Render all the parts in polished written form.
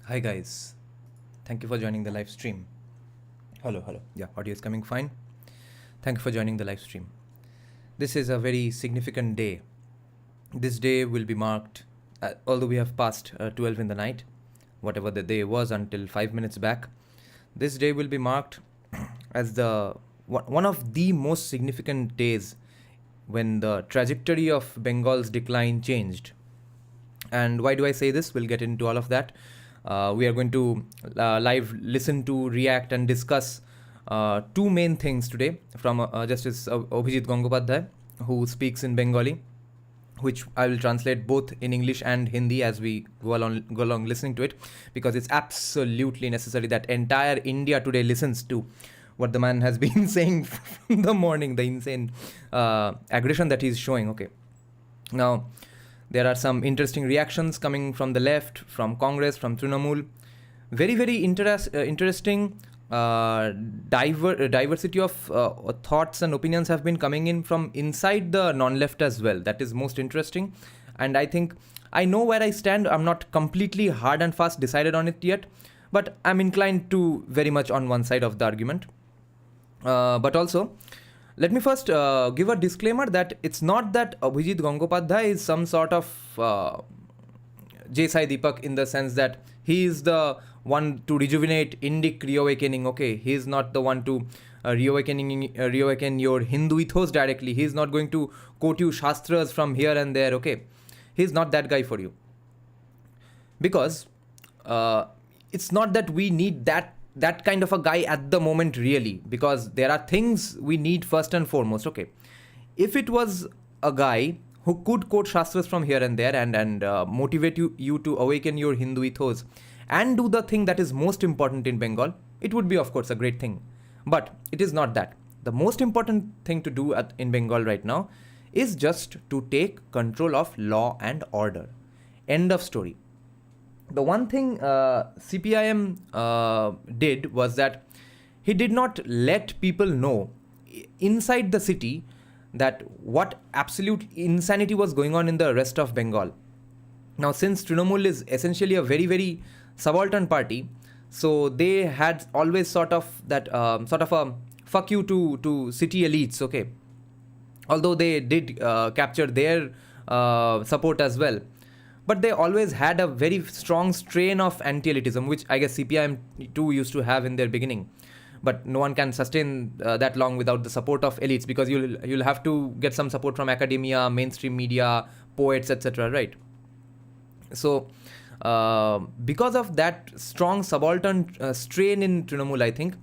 Hi guys, thank you for joining the live stream. Hello. Yeah, audio is coming fine. Thank you for joining the live stream. This is a very significant day. This day will be marked, although we have passed 12 in the night, whatever the day was until 5 minutes back. This day will be marked as the one of the most significant days when the trajectory of Bengal's decline changed. And why do I say this? We'll get into all of that. We are going to live listen to, react, and discuss two main things today from Justice Abhijit Gangopadhyay, who speaks in Bengali, which I will translate both in English and Hindi as we go along listening to it, because it's absolutely necessary that entire India today listens to what the man has been saying from the morning, the insane aggression that he's showing. Okay. Now, there are some interesting reactions coming from the left, from Congress, from Trinamool. Very interesting diversity of thoughts and opinions have been coming in from inside the non-left as well. That is most interesting. And I think I know where I stand. I'm not completely hard and fast decided on it yet, but I'm inclined to very much on one side of the argument. But also, let me first give a disclaimer that it's not that Abhijit Gangopadhyay is some sort of Jai Sai Deepak in the sense that he is the one to rejuvenate Indic reawakening. Okay, he is not the one to reawaken your Hindu ethos directly. He is not going to quote you Shastras from here and there. Okay, he is not that guy for you. Because it's not that we need that kind of a guy at the moment, really, because there are things we need first and foremost. Okay, if it was a guy who could quote Shastras from here and there and motivate you to awaken your Hindu ethos and do the thing that is most important in Bengal, it would be, of course, a great thing. But it is not that. The most important thing to do in Bengal right now is just to take control of law and order. End of story. The one thing CPIM did was that he did not let people know inside the city that what absolute insanity was going on in the rest of Bengal. Now, since Trinamool is essentially a very subaltern party, so they had always sort of a fuck you to city elites. Okay, although they did capture their support as well. But they always had a very strong strain of anti-elitism, which I guess CPIM too used to have in their beginning. But no one can sustain that long without the support of elites, because you'll have to get some support from academia, mainstream media, poets, etc. Right? So, because of that strong subaltern strain in Trinamool, I think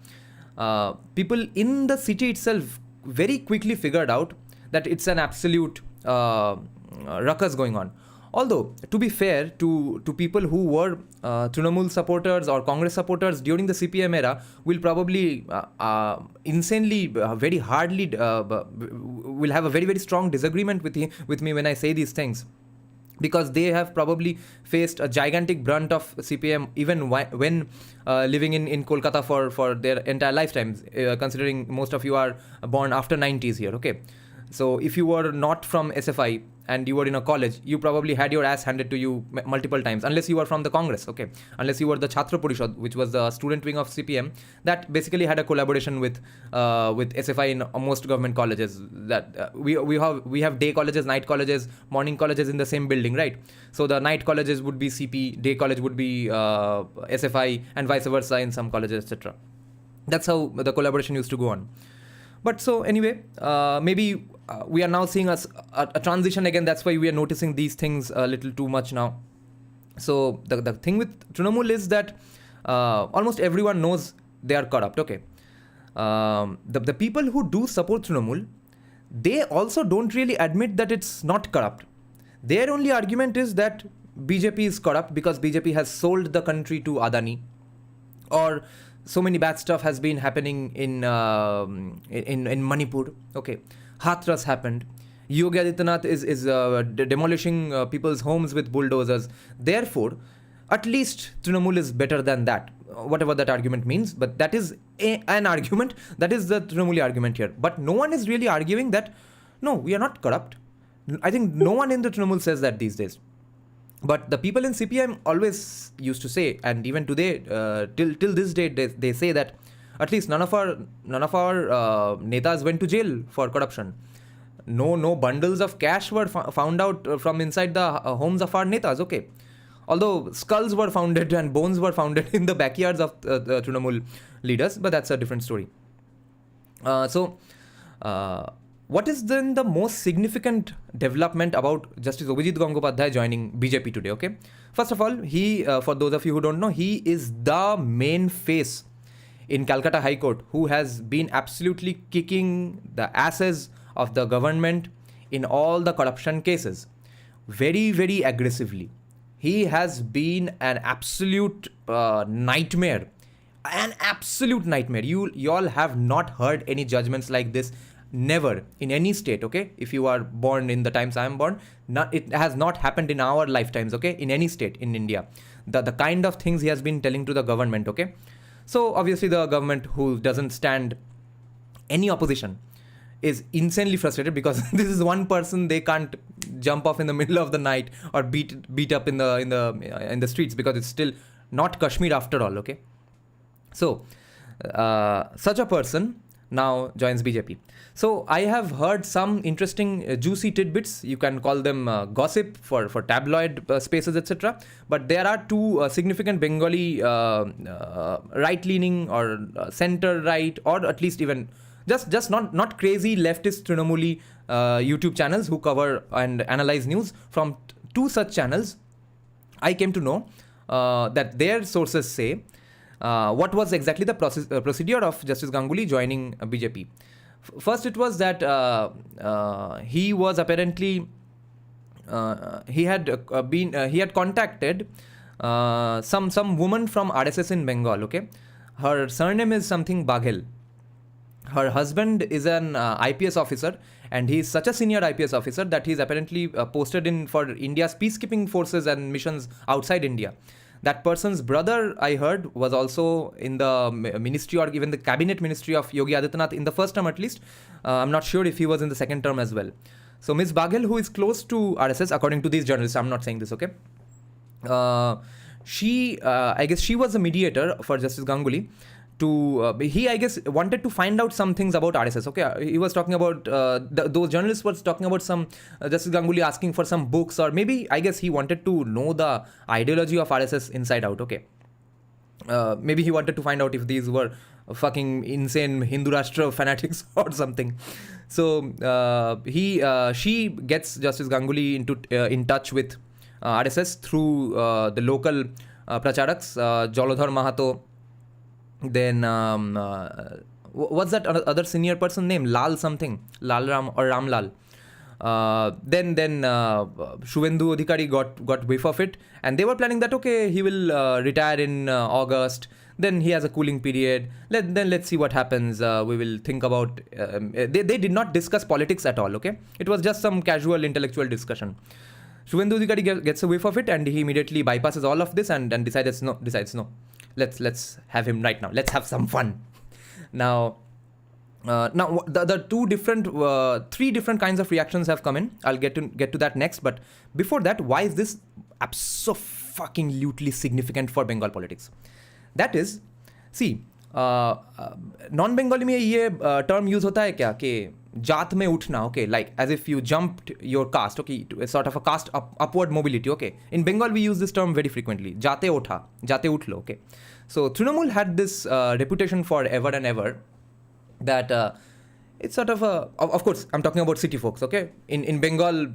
people in the city itself very quickly figured out that it's an absolute ruckus going on. Although, to be fair to people who were Trinamool supporters or Congress supporters during the CPM era, will probably insanely, very hardly, will have a very strong disagreement with me when I say these things. Because they have probably faced a gigantic brunt of CPM even when living in Kolkata for their entire lifetimes, considering most of you are born after 90s here, okay? So if you were not from SFI and you were in a college, you probably had your ass handed to you multiple times, unless you were from the Congress, okay? Unless you were the Chhatra Parishad, which was the student wing of CPM, that basically had a collaboration with SFI in most government colleges. That we have day colleges, night colleges, morning colleges in the same building, right? So the night colleges would be CP, day college would be SFI, and vice versa in some colleges, etc. That's how the collaboration used to go on. But so anyway, maybe we are now seeing a transition again. That's why we are noticing these things a little too much now. So the thing with Trinamool is that almost everyone knows they are corrupt. Okay, the people who do support Trinamool, they also don't really admit that it's not corrupt. Their only argument is that BJP is corrupt because BJP has sold the country to Adani, or so many bad stuff has been happening in Manipur. Okay, Hathras happened. Yogi Adityanath is demolishing people's homes with bulldozers. Therefore, at least Trinamool is better than that. Whatever that argument means, but that is an argument. That is the Trinamooli argument here. But no one is really arguing that, no, we are not corrupt. I think no one in the Trinamool says that these days. But the people in CPM always used to say, and even today, till this day, they say that at least none of our netas went to jail for corruption. No bundles of cash were found out from inside the homes of our netas. Okay, although skulls were founded and bones were founded in the backyards of Trinamool leaders, but that's a different story. What is then the most significant development about Justice Abhijit Gangopadhyay joining BJP today? Okay, first of all, he, for those of you who don't know, he is the main face in Calcutta High Court who has been absolutely kicking the asses of the government in all the corruption cases, very, very aggressively. He has been an absolute nightmare. An absolute nightmare. You all have not heard any judgments like this, never, in any state, okay? If you are born in the times I am born, it has not happened in our lifetimes, okay? In any state in India. The kind of things he has been telling to the government, okay? So obviously the government, who doesn't stand any opposition, is insanely frustrated because this is one person they can't jump off in the middle of the night or beat up in the streets, because it's still not Kashmir after all, okay? So such a person now joins BJP. So I have heard some interesting juicy tidbits. You can call them gossip for tabloid spaces, etc. But there are two significant Bengali right-leaning or center-right, or at least even just not crazy leftist Trinamooli YouTube channels who cover and analyze news. From two such channels, I came to know that their sources say what was exactly the procedure of Justice Ganguli joining BJP. First, it was that he was apparently he had contacted some woman from RSS in Bengal. Okay, her surname is something Baghel. Her husband is an IPS officer, and he is such a senior IPS officer that he is apparently posted in for India's peacekeeping forces and missions outside India. That person's brother, I heard, was also in the ministry or even the cabinet ministry of Yogi Adityanath in the first term at least. I'm not sure if he was in the second term as well. So Ms. Baghel, who is close to RSS, according to these journalists, I'm not saying this, okay? I guess she was a mediator for Justice Ganguli. He, I guess, wanted to find out some things about RSS. Okay, he was talking about those journalists were talking about some Justice Ganguli asking for some books, or maybe I guess he wanted to know the ideology of RSS inside out. Okay, maybe he wanted to find out if these were fucking insane Hindu Rashtra fanatics or something. So she gets Justice Ganguli in touch with RSS through the local pracharaks, Jalodhar Mahato. Then what's that other senior person name? Lal something, Lal Ram or Ram Lal. Then Shuvendu Adhikari got whiff of it, and they were planning that okay, he will retire in August. Then he has a cooling period. Let's see what happens. We will think about. They did not discuss politics at all. Okay, it was just some casual intellectual discussion. Shuvendu Adhikari gets a whiff of it, and he immediately bypasses all of this and decides no. Let's have him right now. Let's have some fun. Now the three different kinds of reactions have come in. I'll get to that next. But before that, why is this abso-fucking-lutely significant for Bengal politics? That is, see, non-Bengali में ये term use होता है क्या कि जात में उठना, okay, like as if you jumped your caste, okay, to a sort of a caste upward mobility, okay. In Bengal we use this term very frequently, जाते उठलो, okay. So Trinamool had this reputation for ever and ever that it's sort of of course I'm talking about city folks, okay. In Bengal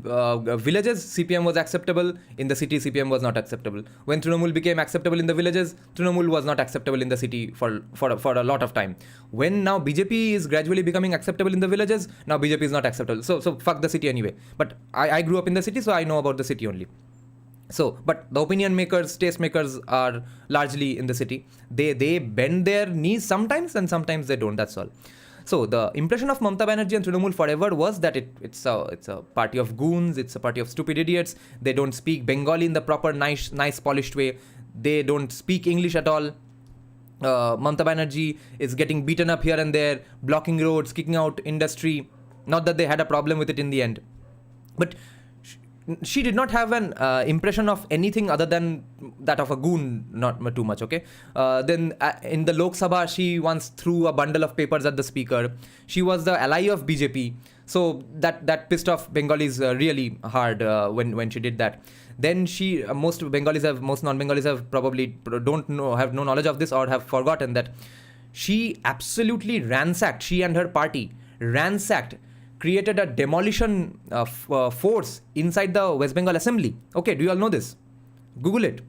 villages CPM was acceptable, in the city CPM was not acceptable. When Trinamool became acceptable in the villages, Trinamool was not acceptable in the city for a lot of time. When now BJP is gradually becoming acceptable in the villages, now BJP is not acceptable. So fuck the city anyway. But I grew up in the city, so I know about the city only. So, but the opinion makers, taste makers are largely in the city. They bend their knees sometimes and sometimes they don't, that's all. So the impression of Mamata Banerjee and Trinamool forever was that it's a party of goons, it's a party of stupid idiots. They don't speak Bengali in the proper nice polished way. They don't speak English at all. Mamata Banerjee is getting beaten up here and there, blocking roads, kicking out industry. Not that they had a problem with it in the end. But she did not have an impression of anything other than that of a goon, not too much, okay? Then in the Lok Sabha, she once threw a bundle of papers at the speaker. She was the ally of BJP. So that pissed off Bengalis really hard when she did that. Then most non-Bengalis have probably have no knowledge of this or have forgotten that she absolutely ransacked, she and her party ransacked, created a demolition force inside the West Bengal Assembly. Okay, do you all know this? Google it.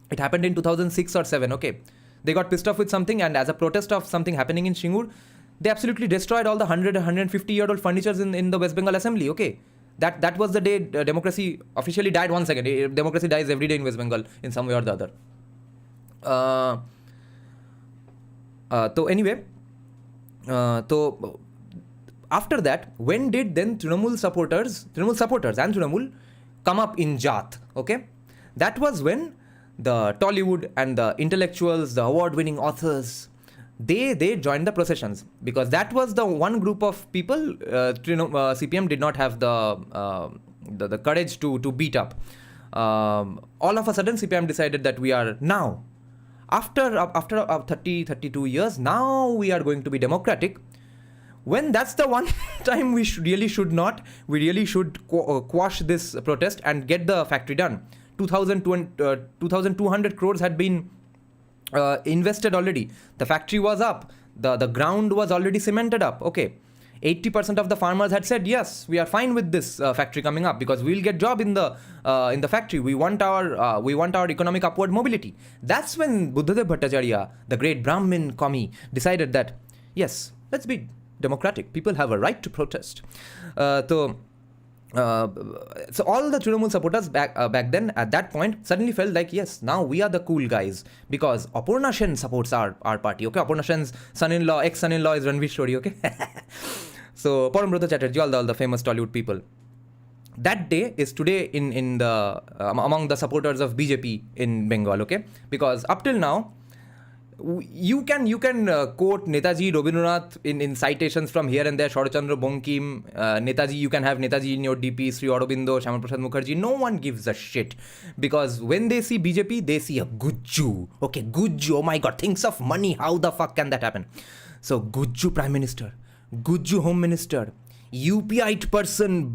It happened in 2006 or 7, okay? They got pissed off with something, and as a protest of something happening in Shingur, they absolutely destroyed all the 150-year-old furnitures in the West Bengal Assembly, okay? That was the day democracy officially died once again. Democracy dies every day in West Bengal in some way or the other. So anyway, after that, when did then Trinamool supporters and Trinamool come up in Jat? Okay, that was when the Tollywood and the intellectuals, the award-winning authors, they joined the processions, because that was the one group of people CPM did not have the courage to beat up. All of a sudden, CPM decided that we are now, after 32 years, now we are going to be democratic. When that's the one time we really should quash this protest and get the factory done. 2,200 crores had been invested already. The factory was up. The ground was already cemented up. Okay. 80% of the farmers had said, yes, we are fine with this factory coming up because we'll get job in the factory. We want our economic upward mobility. That's when Buddhadev Bhattacharya, the great Brahmin Kami, decided that, yes, let's be democratic. People have a right to protest. So all the Trinamool supporters back then, at that point, suddenly felt like, yes, now we are the cool guys, because Aparna Sen supports our party. Okay, Aparna Sen's ex-son-in-law is Ranveer Shori. Okay. So Parambrata Chatterjee, all the famous Tollywood people. That day is today in the among the supporters of BJP in Bengal. Okay, because up till now, you can quote Netaji, Rabindranath in citations from here and there, Sharachandra Bonkim, Netaji, you can have Netaji in your DP, Sri Aurobindo, Shyama Prasad Mukherjee. No one gives a shit, because when they see BJP, they see a Gujju. Okay, Gujju, oh my god, thinks of money, how the fuck can that happen? So Gujju Prime Minister, Gujju Home Minister, UPite person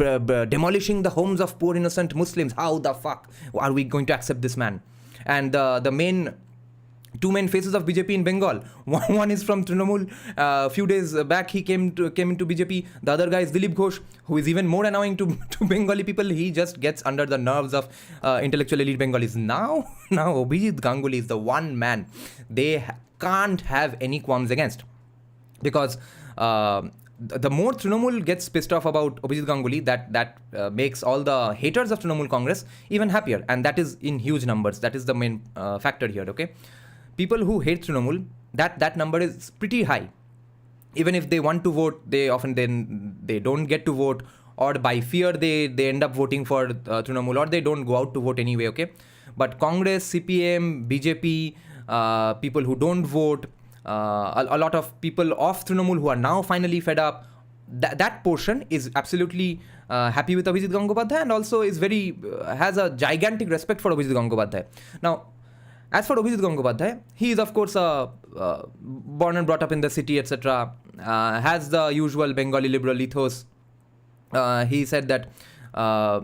demolishing the homes of poor innocent Muslims. How the fuck are we going to accept this man? And the two main faces of BJP in Bengal. One is from Trinamool. A few days back, he came into BJP. The other guy is Dilip Ghosh, who is even more annoying to Bengali people. He just gets under the nerves of intellectual elite Bengalis. Now Abhijit Ganguli is the one man they can't have any qualms against, because the more Trinamool gets pissed off about Abhijit Ganguli, that makes all the haters of Trinamool Congress even happier, and that is in huge numbers. That is the main factor here. Okay. People who hate Trinamool, that number is pretty high. Even if they want to vote, they often they don't get to vote, or by fear they end up voting for Trinamool, or they don't go out to vote anyway, okay? But Congress, CPM, BJP, people who don't vote, a lot of people of Trinamool who are now finally fed up, that portion is absolutely happy with Abhijit Gangopadhyay, and also is has a gigantic respect for Abhijit Gangopadhyay. Now, as for Abhijit Gangopadhyay, he is of course born and brought up in the city, etc. Has the usual Bengali liberal ethos. He said that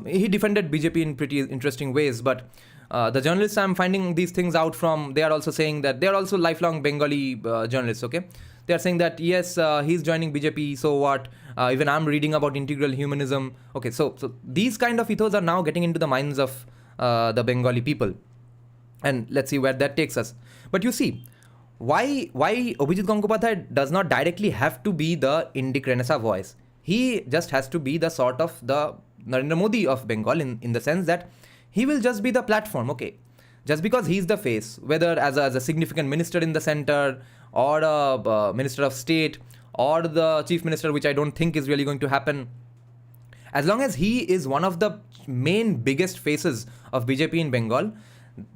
he defended BJP in pretty interesting ways, but the journalists I'm finding these things out from, they are also saying that they are also lifelong Bengali journalists, okay? They are saying that, yes, he's joining BJP, so what? Even I'm reading about integral humanism. Okay, so these kind of ethos are now getting into the minds of the Bengali people. And let's see where that takes us. But you see, why Abhijit Gangopadhyay does not directly have to be the Indic Renaissance voice. He just has to be the sort of the Narendra Modi of Bengal in the sense that he will just be the platform, okay? Just because he's the face, whether as a significant minister in the center, or a minister of state, or the chief minister, which I don't think is really going to happen. As long as he is one of the main biggest faces of BJP in Bengal,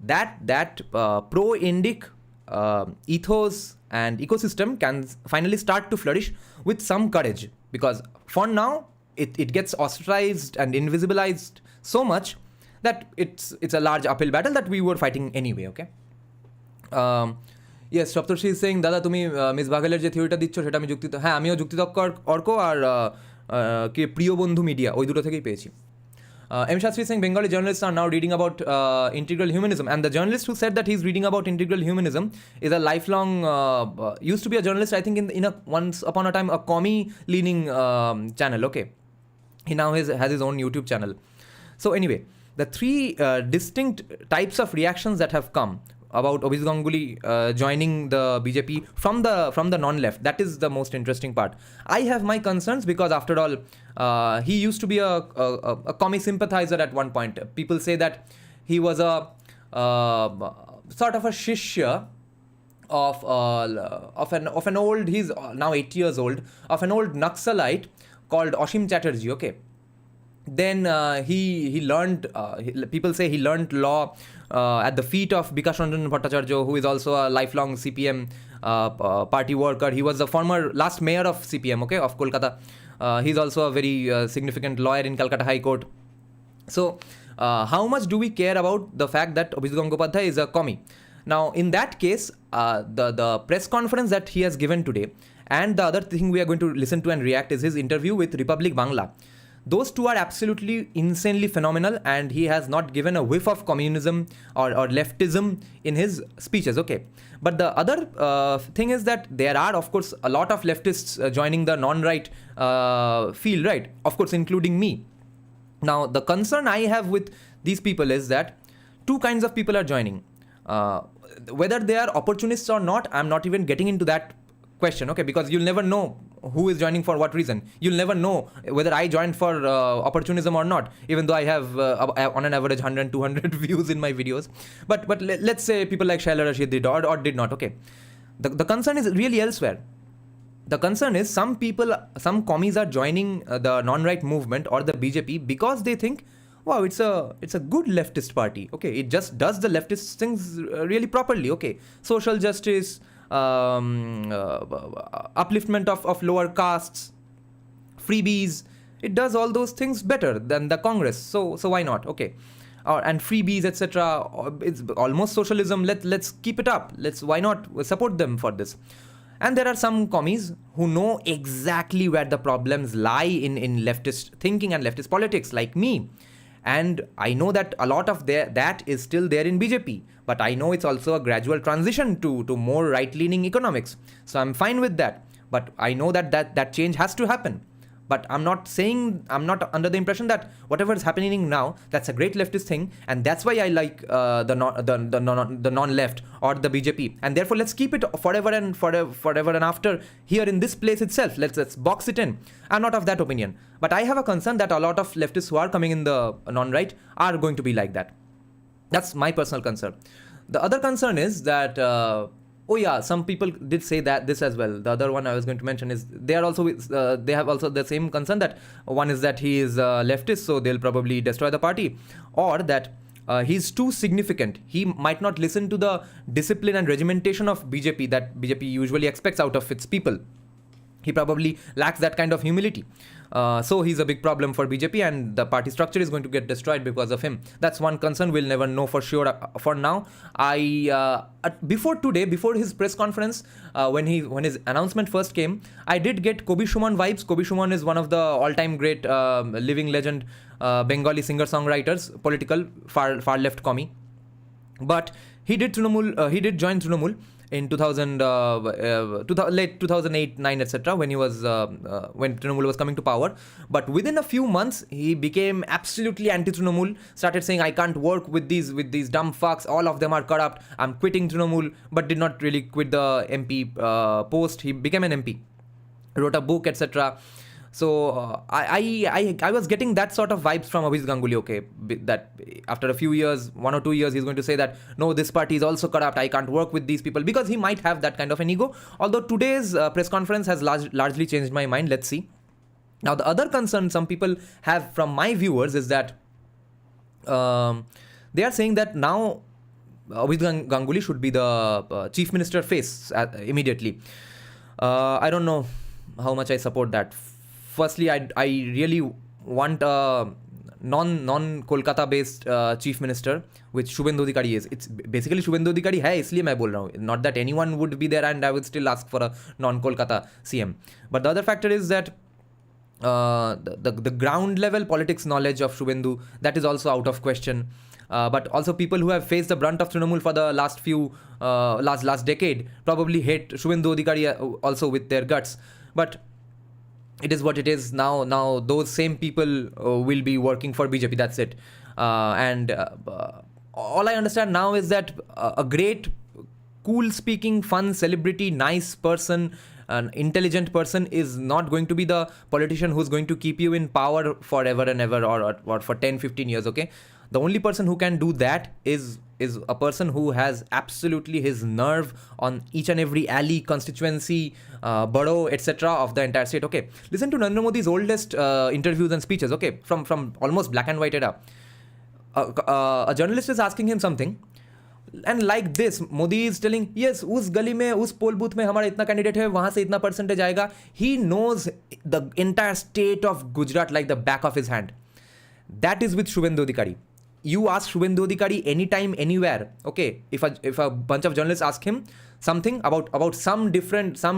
that pro-Indic ethos and ecosystem can finally start to flourish with some courage. Because for now, it gets ostracized and invisibilized so much that it's a large uphill battle that we were fighting anyway, okay? Yes, Saptarshi is saying, দাদা তুমি miss বাঘেলের যে থিওরিটা দিচ্ছ সেটা আমি হ্যাঁ আমিও যুক্তিতর্ক অর্ক আর কি প্রিয় বন্ধু মিডিয়া ওই দুটো থেকেই পেয়েছি. M. Shastri is saying Bengali journalists are now reading about integral humanism, and the journalist who said that he's reading about integral humanism is a lifelong, used to be a journalist, I think, in a once upon a time a commie-leaning channel, okay? He now has his own YouTube channel. So anyway, the three distinct types of reactions that have come about Abhijit Ganguli joining the BJP from the non-left, that is the most interesting part. I have my concerns because after all, he used to be a commie sympathizer at one point. People say that he was a sort of a shishya of an old, he's now 80 years old, of an old Naxalite called Ashim Chatterjee, okay? Then he learned, people say he learned law at the feet of Bikash Ranjan Bhattacharya, who is also a lifelong CPM party worker. He was the former last mayor of CPM, okay, of Kolkata. He's also a very significant lawyer in Kolkata High Court. So how much do we care about the fact that Abhijit Gangopadhyay is a commie? Now, in that case, the press conference that he has given today, and the other thing we are going to listen to and react is his interview with Republic Bangla. Those two are absolutely insanely phenomenal, and he has not given a whiff of communism or leftism in his speeches, okay? But the other thing is that there are, of course, a lot of leftists joining the non-right field, right? Of course, including me. Now, the concern I have with these people is that two kinds of people are joining. Whether they are opportunists or not, I'm not even getting into that question, okay? Because you'll never know who is joining for what reason. You'll never know whether I joined for opportunism or not, even though I have on an average 100, 200 views in my videos. But let's say people like Shaila Rashid did or did not, okay? The concern is really elsewhere. The concern is some commies are joining the non-right movement or the BJP because they think, wow, it's a good leftist party, okay? It just does the leftist things really properly, okay? Social justice, upliftment of lower castes, freebies, it does all those things better than the Congress, so why not, okay? And freebies, etc., it's almost socialism. Let's keep it up. Why not support them for this? And there are some commies who know exactly where the problems lie in leftist thinking and leftist politics, like me. And I know that a lot of that is still there in BJP. But I know it's also a gradual transition to more right-leaning economics. So I'm fine with that. But I know that change has to happen. But I'm not under the impression that whatever is happening now, that's a great leftist thing, and that's why I like the non-left or the BJP. And therefore, let's keep it forever and after here in this place itself. Let's box it in. I'm not of that opinion. But I have a concern that a lot of leftists who are coming in the non-right are going to be like that. That's my personal concern. The other concern is that some people did say that this as well. The other one I was going to mention is they have also the same concern, that one is that he is leftist, so they'll probably destroy the party, or that he's too significant. He might not listen to the discipline and regimentation of BJP that BJP usually expects out of its people. He probably lacks that kind of humility. So he's a big problem for BJP, and the party structure is going to get destroyed because of him. That's one concern. We'll never know for sure for now. Before his press conference, when his announcement first came, I did get Kobi Suman vibes. Kobi Suman is one of the all-time great living legend Bengali singer-songwriters, political far left commie. But he did join Trinamool in late 2008-9, etc., when Trinamool was coming to power. But within a few months, he became absolutely anti-Trinamool, started saying, I can't work with these dumb fucks, all of them are corrupt, I'm quitting Trinamool, but did not really quit the MP post. He became an MP, wrote a book, etc. So I was getting that sort of vibes from Abhijit Ganguli, okay, that after a few years, 1 or 2 years, he's going to say that, no, this party is also corrupt, I can't work with these people, because he might have that kind of an ego. Although today's press conference has largely changed my mind. Let's see. Now, the other concern some people have from my viewers is that they are saying that now Abhijit Ganguli should be the chief minister face immediately. I don't know how much I support that. Firstly, I really want a non-Kolkata based chief minister, which Shubhendu Adhikari is. It's basically Shubhendu Adhikari है, इसलिए मैं बोल रहा हूँ. Not that anyone would be there and I would still ask for a non-Kolkata CM. But the other factor is that the ground level politics knowledge of Shubhendu, that is also out of question. But also people who have faced the brunt of Trinamool for the last decade probably hate Shubhendu Adhikari also with their guts. But it is what it is. Now those same people will be working for BJP. That's it. And all I understand now is that a great, cool speaking, fun celebrity, nice person, an intelligent person is not going to be the politician who's going to keep you in power forever and ever or for 10-15 years, okay? The only person who can do that is a person who has absolutely his nerve on each and every alley, constituency, borough, etc. of the entire state, okay? Listen to Narendra Modi's oldest interviews and speeches, okay? From almost black and white era. A journalist is asking him something, and like this, Modi is telling, yes, उस गली में, उस पोल booth में हमारा इतना candidate है, वहाँ से इतना परसेंटेज आएगा. He knows the entire state of Gujarat like the back of his hand. That is with Shubhendu Adhikari. You ask Shubhendu Adhikari anytime, anywhere, okay? If a bunch of journalists ask him something about some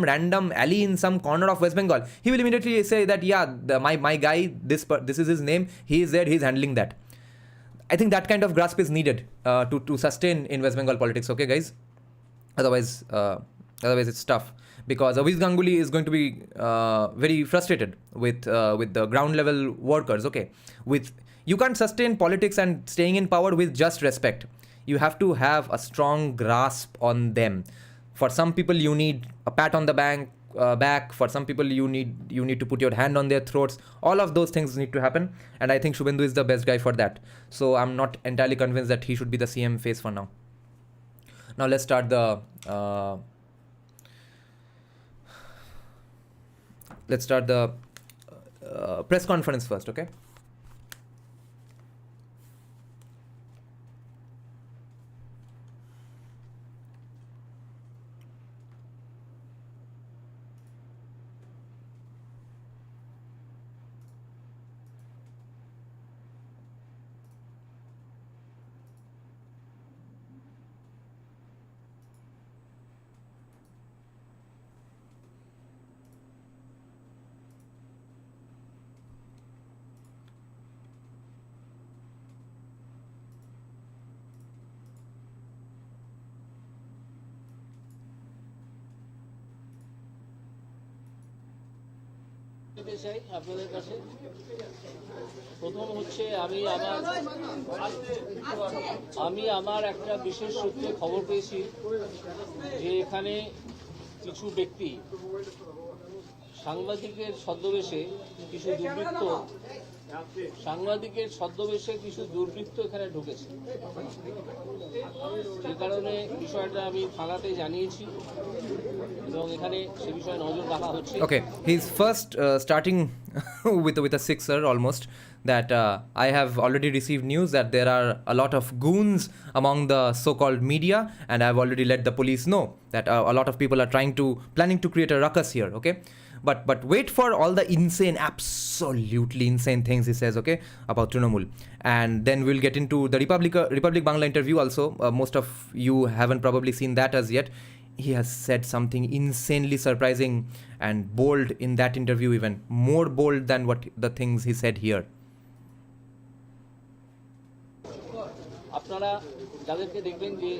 random alley in some corner of West Bengal, he will immediately say that, yeah, my guy, this is his name, he is there, he is handling that. I think that kind of grasp is needed to sustain in West Bengal politics, okay, guys? Otherwise it's tough, because Abhijit Ganguli is going to be very frustrated with the ground level workers, okay? You can't sustain politics and staying in power with just respect. You have to have a strong grasp on them. For some people, you need a pat on the back. For some people, you need to put your hand on their throats. All of those things need to happen, and I think Shubhendu is the best guy for that. So I'm not entirely convinced that he should be the CM face for now. Now let's start the press conference first, okay? চাই আপনাদের কাছে। প্রথম হচ্ছে আমি আমার একটা বিশেষ সূত্রে খবর পেয়েছি যে এখানে কিছু ব্যক্তি সাংবাদিকের ছদ্মবেশে কিছু দুর্বৃত্ত এখানে ঢুকেছে। যে কারণে বিষয়টা আমি থানাতে জানিয়েছি এবং এখানে সে বিষয়ে নজর রাখা হচ্ছে। Okay, he's first starting with a sixer almost, that I have already received news that there are a lot of goons among the so-called media, and I've already let the police know that a lot of people are planning to create a ruckus here, okay? But wait for all the absolutely insane things he says, okay, about Trinamool. And then we'll get into the Republic Bangla interview also. Most of you haven't probably seen that as yet. He has said something insanely surprising and bold in that interview, even more bold than what the things he said here. আপনারা যাদেরকে দেখবেন যে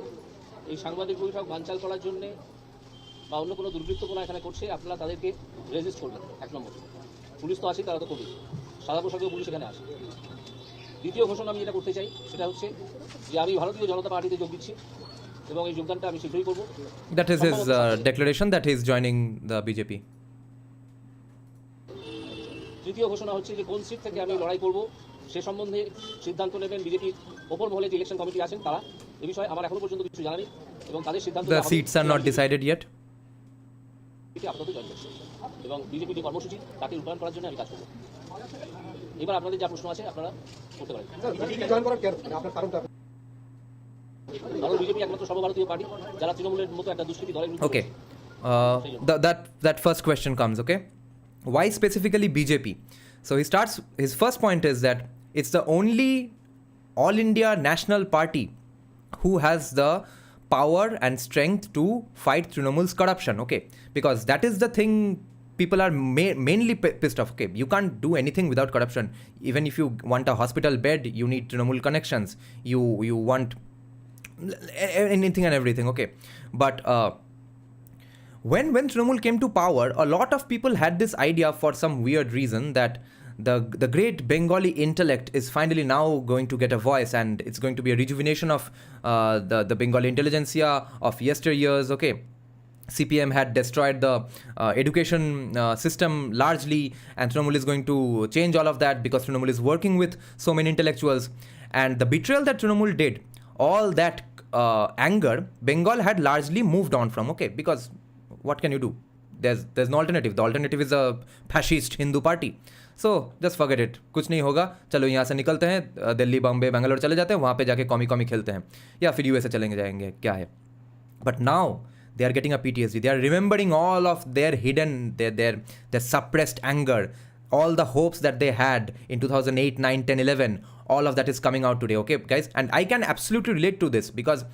এই সাংবাদিক বৈঠক বানচাল করার জন্য বা অন্য কোনো দুর্বৃত্তপনা এখানে করছে, আপনারা তাদেরকে রেজিস্ট করবেন। 1 নম্বর, পুলিশ তো আছে, তারা তো করবে, সাদা পোশাকেও পুলিশ এখানে আসে। দ্বিতীয় ঘোষণা আমি যেটা করতে চাই সেটা হচ্ছে যে আমি ভারতীয় জনতা পার্টিতে যোগ দিচ্ছি এবং এই যোগদানটা আমি শীঘ্রই করব। That is his declaration that he is joining the BJP. তৃতীয় ঘোষণা হচ্ছে যে কোন সিট থেকে আমি লড়াই করব সে সম্বন্ধে সিদ্ধান্ত নেবেন বিজেপির ওপর মহলে যে ইলেকশন কমিটি আছেন তারা। এই বিষয়ে আমার এখনো পর্যন্ত কিছু জানা নেই এবং তাদের সিদ্ধান্ত The seats are not decided yet. আপাতত জয়েন করছে এবং বিজেপির যে কর্মসূচি তাকে রূপায়ণ করার জন্য আমি কাজ করব। এবার আপনাদের যা প্রশ্ন আছে আপনারা করতে পারেন। কারণ বিজেপি একমাত্র সর্বভারতীয় পার্টি যারা তৃণমূলের মতো একটা দুষ্কৃতী দলের বিরুদ্ধে। Okay, that first question comes, okay? Why specifically BJP? So his first point is that It's the only All India National Party who has the power and strength to fight Trinamool's corruption, okay? Because that is the thing people are mainly pissed off, okay? You can't do anything without corruption. Even if you want a hospital bed, you need Trinamool connections. You want anything and everything, okay? But when Trinamool came to power, a lot of people had this idea for some weird reason that the great Bengali intellect is finally now going to get a voice, and it's going to be a rejuvenation of the Bengali intelligentsia of yesteryears, okay? CPM had destroyed the education system largely, and Trinamool is going to change all of that because Trinamool is working with so many intellectuals. And the betrayal that Trinamool did, all that anger, Bengal had largely moved on from, okay? Because what can you do? There's no alternative. The alternative is a fascist Hindu party. So just forget it. कुछ नहीं होगा, चलो यहाँ से निकलते हैं, दिल्ली, बॉम्बे, बैंगलोर चले जाते हैं, वहाँ पे जाके कॉमी खेलते हैं, या फिर यूएसए चलेंगे जाएंगे, क्या है. But now they are getting a PTSD. They are remembering all of their hidden, their suppressed anger, all the hopes that they had in 2008, 9, 10, 11. All of that is coming out today, okay, guys? And I can absolutely relate to this because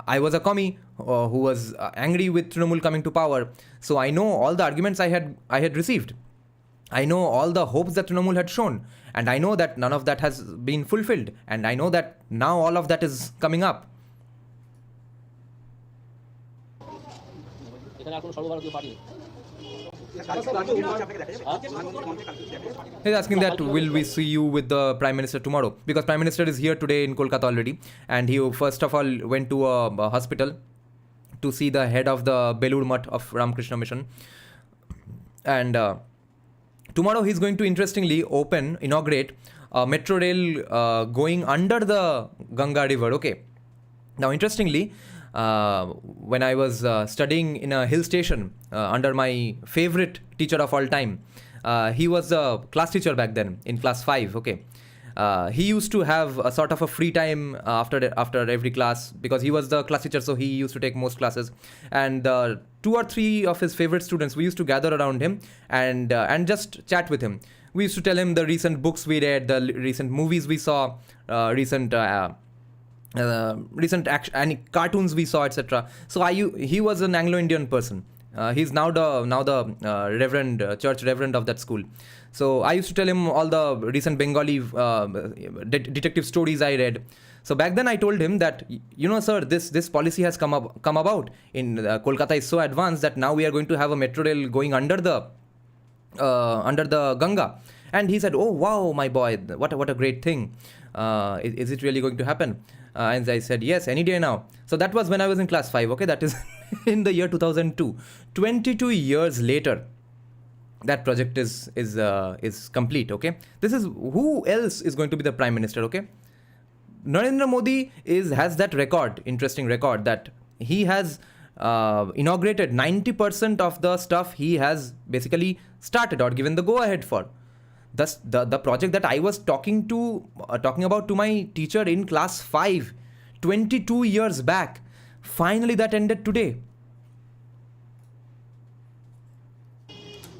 I was a commie who was angry with Trinamool coming to power. So I know all the arguments I had received. I know all the hopes that Trinamool had shown. And I know that none of that has been fulfilled. And I know that now all of that is coming up. He's asking that will we see you with the Prime Minister tomorrow? Because Prime Minister is here today in Kolkata already, and he first of all went to a hospital to see the head of the Belur Mutt of Ramakrishna Mission. And tomorrow he's going to interestingly inaugurate a metro rail going under the Ganga river, okay? Now interestingly, when I was studying in a hill station under my favorite teacher of all time, he was a class teacher back then in class 5, okay? He used to have a sort of a free time after every class because he was the class teacher, so he used to take most classes. And 2 or 3 of his favorite students, we used to gather around him and just chat with him. We used to tell him the recent books we read, the recent movies we saw, recent any cartoons we saw, etc. So he was an Anglo-Indian person. He's now the reverend, church reverend of that school. So I used to tell him all the recent Bengali detective stories I read. So back then I told him that, you know, sir, this policy has come about in Kolkata is so advanced that now we are going to have a metro rail going under the Ganga. And he said, oh wow, my boy, what a great thing. Is it really going to happen? And I said, yes, any day now. So that was when I was in class 5, okay? That is in the year 2002. 22 years later, that project is complete, okay? This is, who else is going to be the Prime Minister, okay? Narendra Modi has that record, interesting record, that he has inaugurated 90% of the stuff he has basically started or given the go-ahead for. Thus, the project that I was talking about to my teacher in class 5, 22 years back, finally that ended today.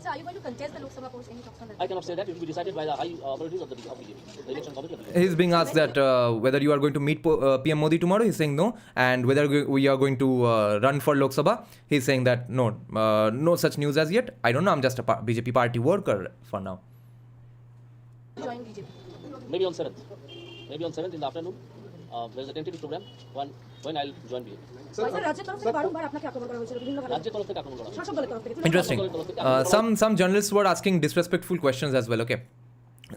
So are you going to contest the Lok Sabha post? Any talks on that? I cannot say that. It will be decided by the high authorities of BJP, the election committee of BJP. He's being asked that whether you are going to meet PM Modi tomorrow. He's saying no. And whether we are going to run for Lok Sabha. He's saying that no such news as yet. I don't know. I'm just a BJP party worker for now. Join BJP. Maybe on 7th. Maybe on 7th in the afternoon. There's a tentative program when I'll join BJP. Interesting. Some journalists were asking disrespectful questions as well, okay?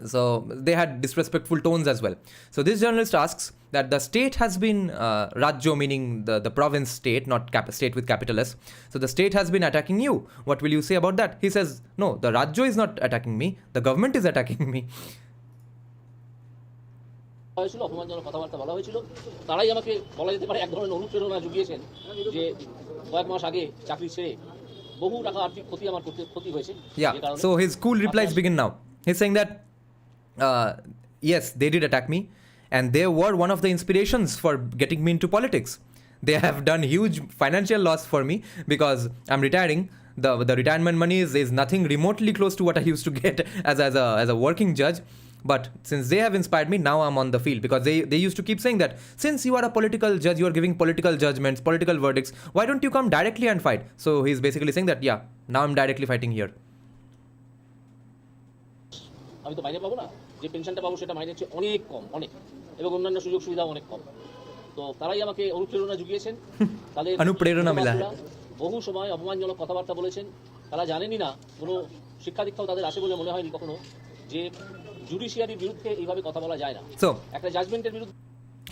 So they had disrespectful tones as well. So this journalist asks that the state has been, Rajyo meaning the province state, not state with capital S. So the state has been attacking you. What will you say about that? He says, no, the Rajyo is not attacking me. The government is attacking me. হয়েছিল অপমানজনক কথাবার্তা বলা হয়েছিল তারাই আমাকে বলা যেতে পারে এক ধরনের অনুপ্রেরণা জুগিয়েছেন যে কয়েক মাস আগে চাকরি ছেড়ে বহু টাকা আর্থিক ক্ষতি আমার ক্ষতি হয়েছে Yeah, so his cool replies begin now. He's saying that yes, they did attack me and they were one of the inspirations for getting me into politics. They have done huge financial loss for me because I'm retiring. The retirement money is nothing remotely close to what I used to get as a working judge. But since they have inspired me, now I'm on the field, because they used to keep saying that since you are a political judge, you are giving political judgments, political verdicts, why don't you come directly and fight? So he's basically saying that, yeah, now I'm directly fighting here. আমি তো মাইনে পাবো না, যে পেনশনটা পাবো সেটা মাইনের চেয়ে অনেক কম, অনেক, এবং অন্যান্য সুযোগ সুবিধা অনেক কম। তো তারাই আমাকে অনুপ্রেরণা জুগিয়েছেন। তাদের অনুপ্রেরণা মিলা है। বহু সময় অপমানজনক কথাবার্তা বলেছেন। তারা জানেনই না, কোনো শিক্ষা দীক্ষাও তাদের আসে বলে মনে হয়নি কখনো, যে জুডিশিয়ারির বিরুদ্ধে এইভাবে কথা বলা যায় না। So একটা জাজমেন্টের বিরুদ্ধে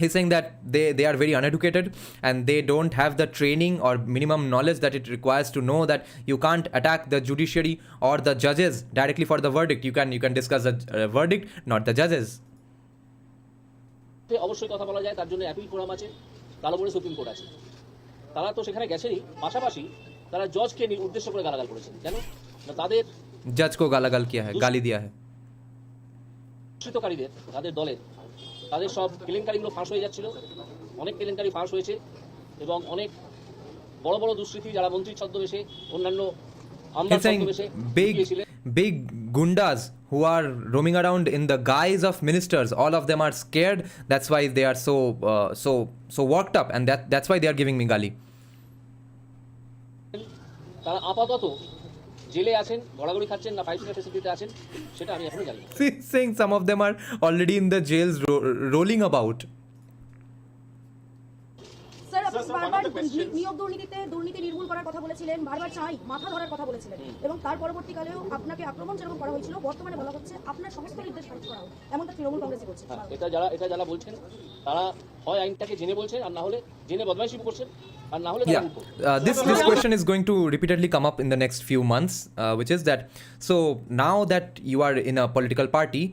he's saying that they are very uneducated and they don't have the training or minimum knowledge that it requires to know that you can't attack the judiciary or the judges directly for the verdict. You can discuss the verdict, not the judges. অবশ্যই কথা বলা যায়, তার জন্য appeal forum আছে, তার উপরে supreme court আছে। তারা তো সেখানে গেছেনই, পাশাপাশি তারা জজকে উদ্দেশ্য করে গালাগাল করেছেন। কেন না, তাদের जज को गालागाल किया है, गाली दिया है। দুষ্কৃতকারীদের, তাদের দলের, তাদের সব কেলেঙ্কারিগুলো ফাঁস হয়ে যাচ্ছিল। অনেক কেলেঙ্কারি ফাঁস হয়েছে এবং অনেক বড় বড় দুষ্কৃতী যারা মন্ত্রীর ছদ্মবেশে, অন্যান্য আমলার He's saying ছদ্মবেশে big gundas who are roaming around in the guise of ministers, all of them are scared. That's why they are so worked up, and that's why they are giving me gali. তারা আপাতত জেলে আছেন, গড়াগড়ি খাচ্ছেন না 5 star ফেসিলিটিতে আছেন, সেটা আমি এখনো জানি না। He's saying some of them are already in the jails rolling about. Sir, আপনি বারবার নিয়োগ দুর্নীতি নির্মূল করার কথা বলেছিলেন, বারবার চাই মাথা ধরার কথা বলেছিলেন, এবং তার পরবর্তীকালেও আপনাকে আক্রমণ যেরকম করা হয়েছিল, বর্তমানে বলা হচ্ছে আপনার সমস্ত নির্দেশ খারিজ করা হোক, এমনটা তৃণমূল কংগ্রেসই করছে। এটা যারা বলছেন, তারা হয় আইনটাকে জেনে বলছেন, আর না হলে জেনে বদমাইশি করছেন, আর না হলে this question is going to repeatedly come up in the next few months, which is that, so now that you are in a political party,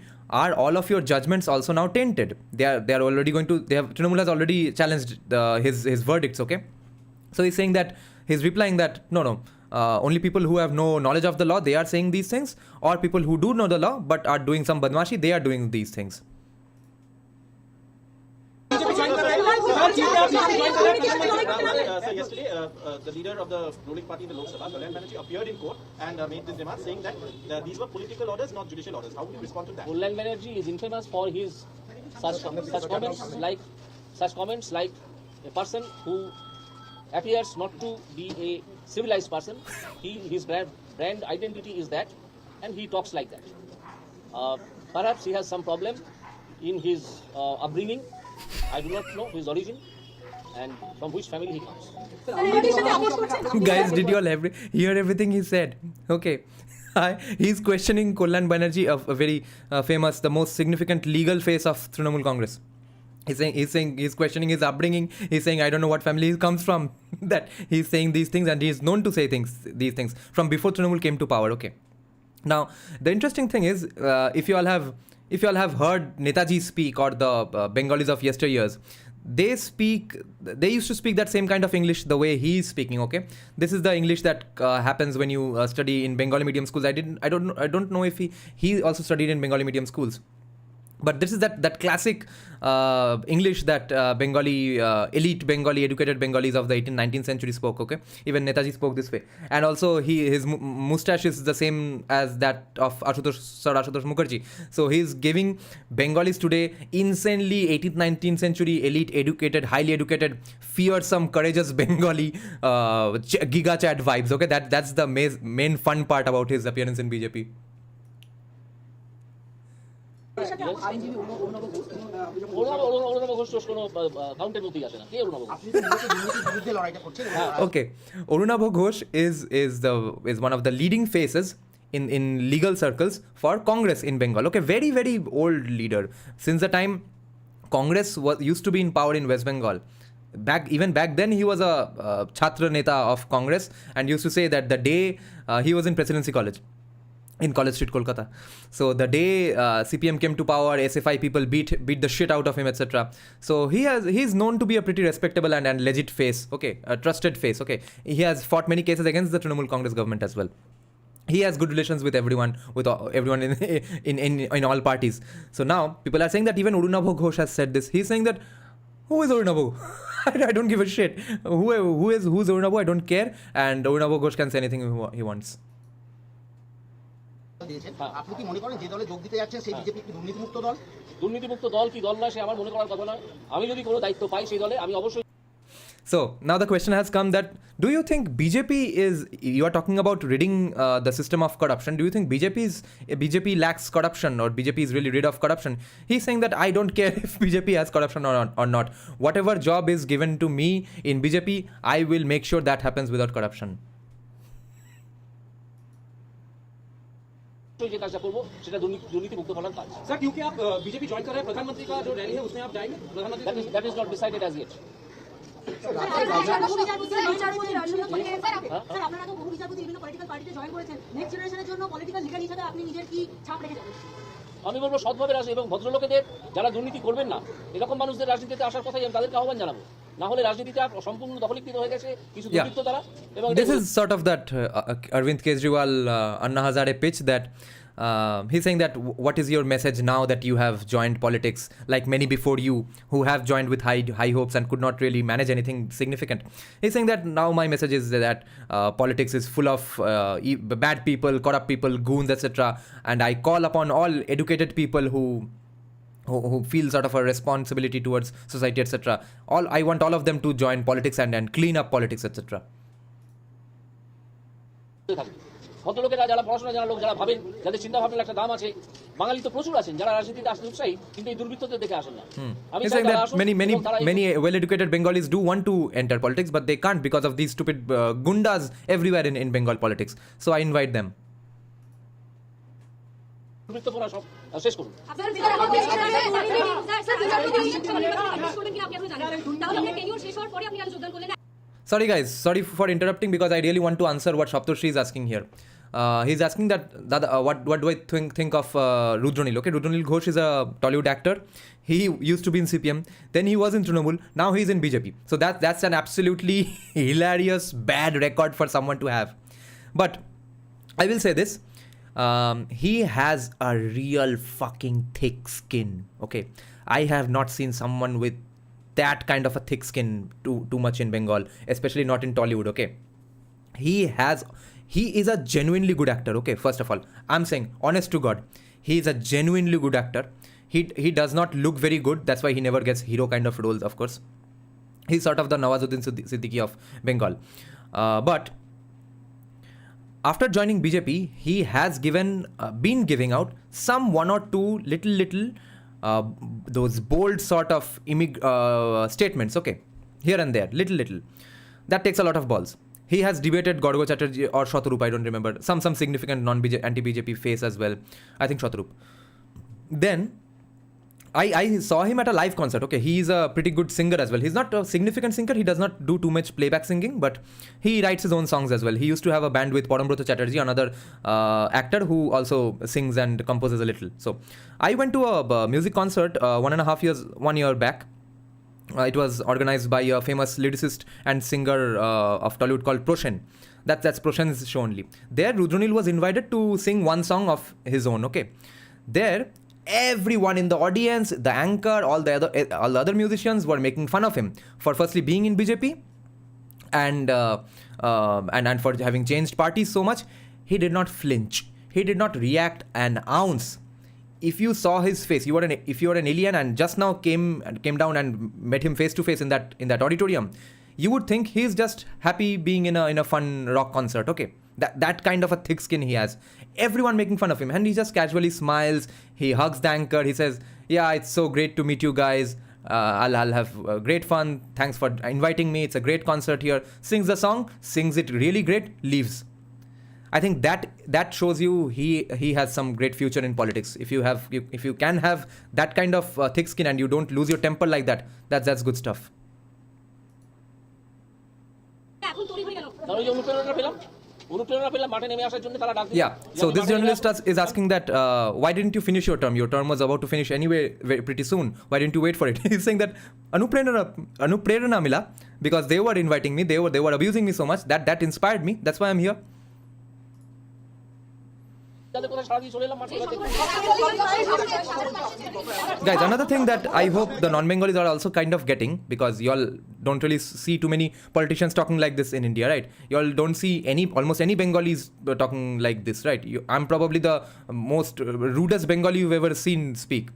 are all of your judgments also now tainted? They are already going to, Trinamool has already challenged his verdicts, okay? So he's saying that, he's replying that no, only people who have no knowledge of the law, they are saying these things, or people who do know the law but are doing some badmashi, they are doing these things. So yesterday, the leader of the ruling party in the Lok Sabha, Kolkata Banerjee, appeared in court and made this remark saying that these were political orders, not judicial orders. How would you respond to that? Kolkata Banerjee is infamous for his such comments like a person who appears not to be a civilized person. His brand identity is that, and he talks like that. Perhaps he has some problem in his upbringing. I do not know his origin and from which family he comes. Guys, did you all hear everything he said? Okay. He's questioning Kolkata Banerjee, a very famous, the most significant legal face of Trinamool Congress. He's questioning his upbringing. He's saying, I don't know what family he comes from. That he's saying these things, and he's known to say these things from before Trinamool came to power. Okay. Now, the interesting thing is, if you all have heard Netaji speak, or the Bengalis of yesteryears, they used to speak that same kind of English the way he is speaking, okay? This is the English that happens when you study in Bengali medium schools. I don't know if he also studied in Bengali medium schools. But this is that classic English that elite Bengali, educated Bengalis of the 18th, 19th century spoke, okay? Even Netaji spoke this way. And also his moustache is the same as that of Sir Ashutosh Mukherjee. So he's giving Bengalis today insanely 18th, 19th century elite, educated, highly educated, fearsome, courageous Bengali Giga Chat vibes, okay? That's the main fun part about his appearance in BJP. Okay, Orunabha Ghosh is one of the leading faces in legal circles for Congress in Bengal. Okay, very very old leader. Since the time Congress used to be in power in West Bengal, even back then he was a Chhatra Neta of Congress, and used to say that the day he was in Presidency College in College Street, Kolkata. So the day CPM came to power, SFI people beat the shit out of him, etc. So he's known to be a pretty respectable and legit face, okay, a trusted face, okay. He has fought many cases against the Trinamool Congress government as well. He has good relations with everyone in all parties. So now people are saying that even Orunabha Ghosh has said this. He's saying that, who is Orunabha? I don't give a shit. Who's Orunabha? I don't care. And Orunabha Ghosh can say anything he wants. দিয়েছেন, হ্যাঁ। আপনি কি মনে করেন যে দলে যোগ দিতে যাচ্ছেন সেই বিজেপি একটি দুর্নীতিমুক্ত দল? দুর্নীতিমুক্ত দল কি দল না সে আমার মনে করার কথা নয়। আমি যদি কোনো দায়িত্ব পাই সেই দলে আমি অবশ্যই। So now the question has come that do you think BJP is, you are talking about ridding the system of corruption, do you think BJP lacks corruption or BJP is really rid of corruption? He's saying that I don't care if BJP has corruption or not. Whatever job is given to me in BJP, I will make sure that happens without corruption. যে কাজটা করবো সেটা দুর্নীতিমুক্ত করার কাজ। Sir क्योंकि आप BJP join कर रहे हैं, प्रधानमंत्री का जो रैली है उसमें आप जाएंगे? प्रधानमंत्री That is not decided as yet. আপনারা তো বহু বিচারপতি বিভিন্ন পলিটিক্যাল পার্টিতে জয়েন করেছেন, নেক্সট জেনারেশনের জন্য পলিটিক্যাল লিডার হিসেবে আপনি নিজের কি ছাপ রেখে যাবেন? আমি বলবো সৎভাবে এবং ভদ্রলোকেদের যারা দুর্নীতি করবেন না এরকম মানুষদের রাজনীতিতে আসার কথাই আমি তাদেরকে আহ্বান জানাবো। না হলে রাজনীতিটা সম্পূর্ণ দখলীকৃত হয়ে গেছে কিছু দুর্বৃত্ত দ্বারা। এবং This is sort of that Arvind Kejriwal Anna Hazare pitch that he's saying that what is your message now that you have joined politics, like many before you who have joined with high hopes and could not really manage anything significant. He's saying that now my message is that politics is full of bad people, corrupt people, goons, etc. And I call upon all educated people who feel sort of a responsibility towards society, etc. I want all of them to join politics and clean up politics, etc. ভদ্রলোকেরা যারা পড়াশোনা জানা লোক যারা ভাবেন যাদের চিন্তা ভাবনার একটা দাম আছে, বাঙালি তো প্রচুর আছেন যারা রাজনীতিতে আসতে উৎসাহী কিন্তু এই দুর্বৃত্তদের দেখে আসেন না। আমি He's চাই saying তারা that আসুন এবং তারা many well-educated Bengalis do want to enter politics, but they can't because of these stupid gundas everywhere in Bengal politics. So I invite them. দুর্বৃত্তপনা সব শেষ করুন। Sorry guys, sorry for interrupting because I really want to answer what Shaptoshi is asking here. He's asking that what do I think of Rudronil? Okay, Rudronil Ghosh is a Tollywood actor. He used to be in CPM, then he was in Trinamool, now he's in BJP. So that's an absolutely hilarious bad record for someone to have. But I will say this. He has a real fucking thick skin. Okay, I have not seen someone with that kind of a thick skin too much in Bengal, especially not in Tollywood. Okay, he is a genuinely good actor. Okay, first of all, I'm saying honest to God, he is a genuinely good actor. He does not look very good, that's why he never gets hero kind of roles, of course. He's sort of the Nawazuddin Siddiqui of Bengal. But after joining BJP, he has been giving out some one or two little those bold sort of statements, okay, here and there, little. That takes a lot of balls. He has debated Gorgo Chatterjee or Shatarup, I don't remember, some significant anti-BJP face as well. I think Shatarup. Then I saw him at a live concert. Okay, he's a pretty good singer as well. He's not a significant singer. He does not do too much playback singing, but he writes his own songs as well. He used to have a band with Parambroto Chatterjee, another actor who also sings and composes a little. So I went to a music concert 1 year back. It was organized by a famous lyricist and singer of Tollywood called Proshen. That's Proshen's show only. There, Rudronil was invited to sing one song of his own. Okay, there, everyone in the audience, the anchor, all the other musicians were making fun of him for firstly being in BJP and for having changed parties so much. He did not flinch. He did not react an ounce. If you saw his face, if you were an alien and just now came down and met him face to face in that auditorium, you would think he's just happy being in a fun rock concert. Okay, that kind of a thick skin he has. Everyone making fun of him, and he just casually smiles. He hugs the anchor. He says, "Yeah, it's so great to meet you guys. I'll have great fun. Thanks for inviting me. It's a great concert here." Sings the song, sings it really great, leaves. I think that shows you he has some great future in politics. If you can have that kind of thick skin and you don't lose your temper like that, that's good stuff. Yeah, so this journalist is asking that why didn't you finish your term? Your term was about to finish anyway pretty soon. Why didn't you wait for it? He's saying that anuprerana mila because they were inviting me, they were abusing me so much that inspired me. That's why I'm here. তাদের কোথায় সারা দিয়ে চলে এলাম মাঠে Guys, another thing that I hope the non-Bengalis are also kind of getting, because y'all don't really see too many politicians talking like this in India, right? Y'all don't see almost any Bengalis talking like this, right? I'm probably the most rudest Bengali you've ever seen speak.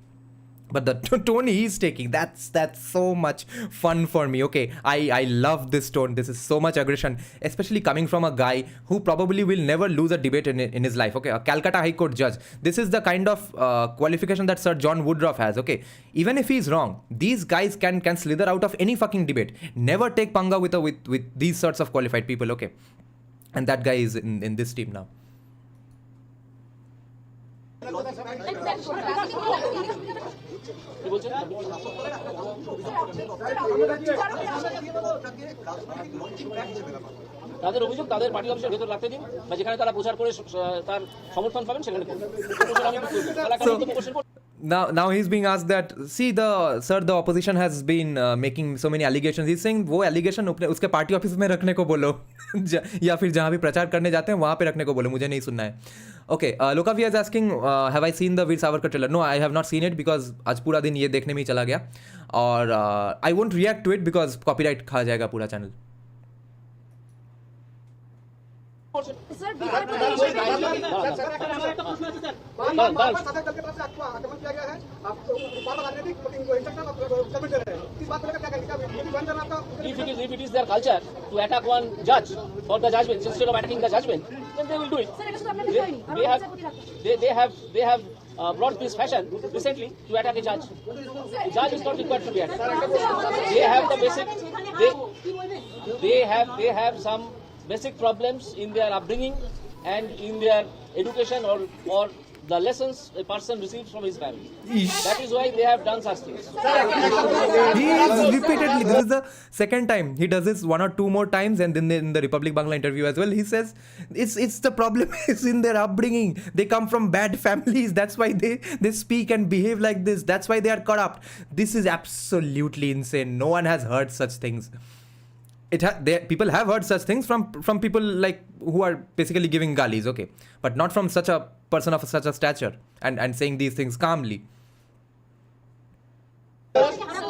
But the tone he's taking, that's so much fun for me. Okay, I love this tone. This is so much aggression, especially coming from a guy who probably will never lose a debate in his life. Okay, a Calcutta High Court judge. This is the kind of qualification that Sir John Woodruff has. Okay, even if he's wrong, these guys can slither out of any fucking debate. Never take panga with these sorts of qualified people. Okay, and that guy is in this team now. কি বলছেন তাদের অভিযোগ তাদের party অফিসের ভেতর রাখতে দিন বা যেখানে তারা প্রচার করে তার সমর্থন পাবেন সেখানে Now he's being asked that, see the opposition has been making so many allegations. He's saying वो allegation उसके पार्टी ऑफिस में रखने को बोलो या फिर जहाँ भी प्रचार करने जाते हैं वहाँ पे रखने को बोलो, मुझे नहीं सुनना है. Okay, Lokavia is asking, have I seen the Veer Savarkar trailer? No, I have not seen it because आज पूरा दिन ये देखने में ही चला गया और I won't react to it because copyright खा जाएगा पूरा channel. Sir Bihar If it is their culture to attack one judge for the judgment instead of attacking the judgment, then they will do it. They have brought this fashion recently to attack a judge. The judge is not required to be attacked. They have the basic. They have some basic problems in their upbringing and in their education or the lessons a person receives from his family. That is why they have done such things. He is repeatedly, this is the second time he does this, one or two more times, and then in the Republic Bangla interview as well, he says it's the problem is in their upbringing. They come from bad families, that's why they speak and behave like this, that's why they are corrupt. This is absolutely insane. No one has heard such things. People have heard such things from people like who are basically giving galis, okay, but not from such a person of such a stature and saying these things calmly.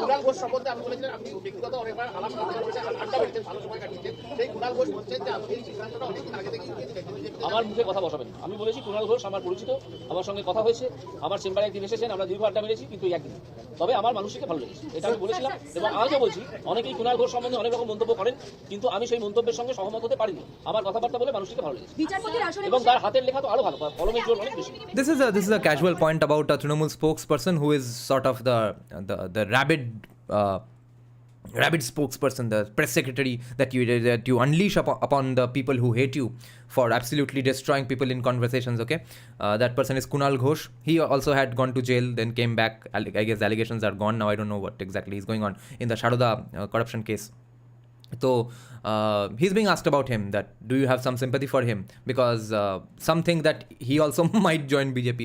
Kunal Ghosh সম্বন্ধে আমি বলেছিলেন আপনি ব্যক্তিগত অনেকবার আলাপ করেছেন, আড্ডা বেড়েছেন, ভালো সময় কাটিয়েছেন। সেই কুণাল ঘোষ বলছেন যে আপনি এই সিদ্ধান্তটা অনেকদিন আগে থেকেই নিয়েছিলেন। আমার মুখে কথা বসাবেন। আমি বলেছি কুণাল ঘোষ আমার পরিচিত, আমার সঙ্গে কথা হয়েছে, আমার চেম্বারে একদিন এসেছেন, আমরা দীর্ঘ আড্ডা মেরেছি, কিন্তু একদিন। তবে আমার মানুষকে ভালো লেগেছে, এটা আমি বলেছিলাম এবং আজও বলছি। অনেকেই কুণাল ঘোষ সম্বন্ধে অনেক রকম মন্তব্য করেন, কিন্তু আমি সেই মন্তব্যের সঙ্গে সহমত হতে পারিনি। আমার কথাবার্তা বলে মানুষকে ভালো লেগেছে এবং তার হাতের লেখা তো আরো ভালো, কলমের জোর অনেক বেশি। This is a casual point about a Trinamool spokesperson who is sort of the rabid spokesperson, the press secretary that you unleash upon the people who hate you for absolutely destroying people in conversations. Okay, that person is Kunal Ghosh. He also had gone to jail, then came back. I guess the allegations are gone now. I don't know what exactly is going on in the Shadoda corruption case. So he's being asked about him, that do you have some sympathy for him, because some think that he also might join BJP,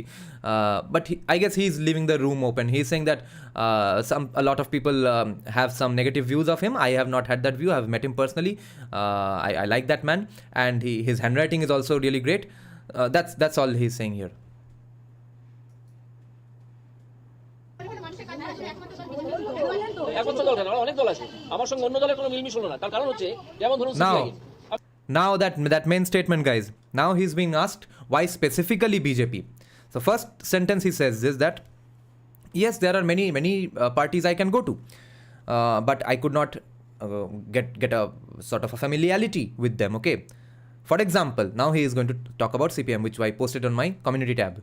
but I guess he's leaving the room open. He's saying that a lot of people have some negative views of him. I have not had that view. I've met him personally. I like that man, and his handwriting is also really great. That's all he's saying here. একমাত্র দল কেন, অনেক দল আছে। আমার সঙ্গে অন্য দলের কোনো মিলমিশ হলো না। তার কারণ হচ্ছে যেমন ধরুন Now that main statement, guys. Now he's being asked why specifically BJP. So first sentence he says is that yes, there are many parties I can go to, but I could not get a sort of a familiarity with them. Okay. For example, now he is going to talk about CPM, which I posted on my community tab.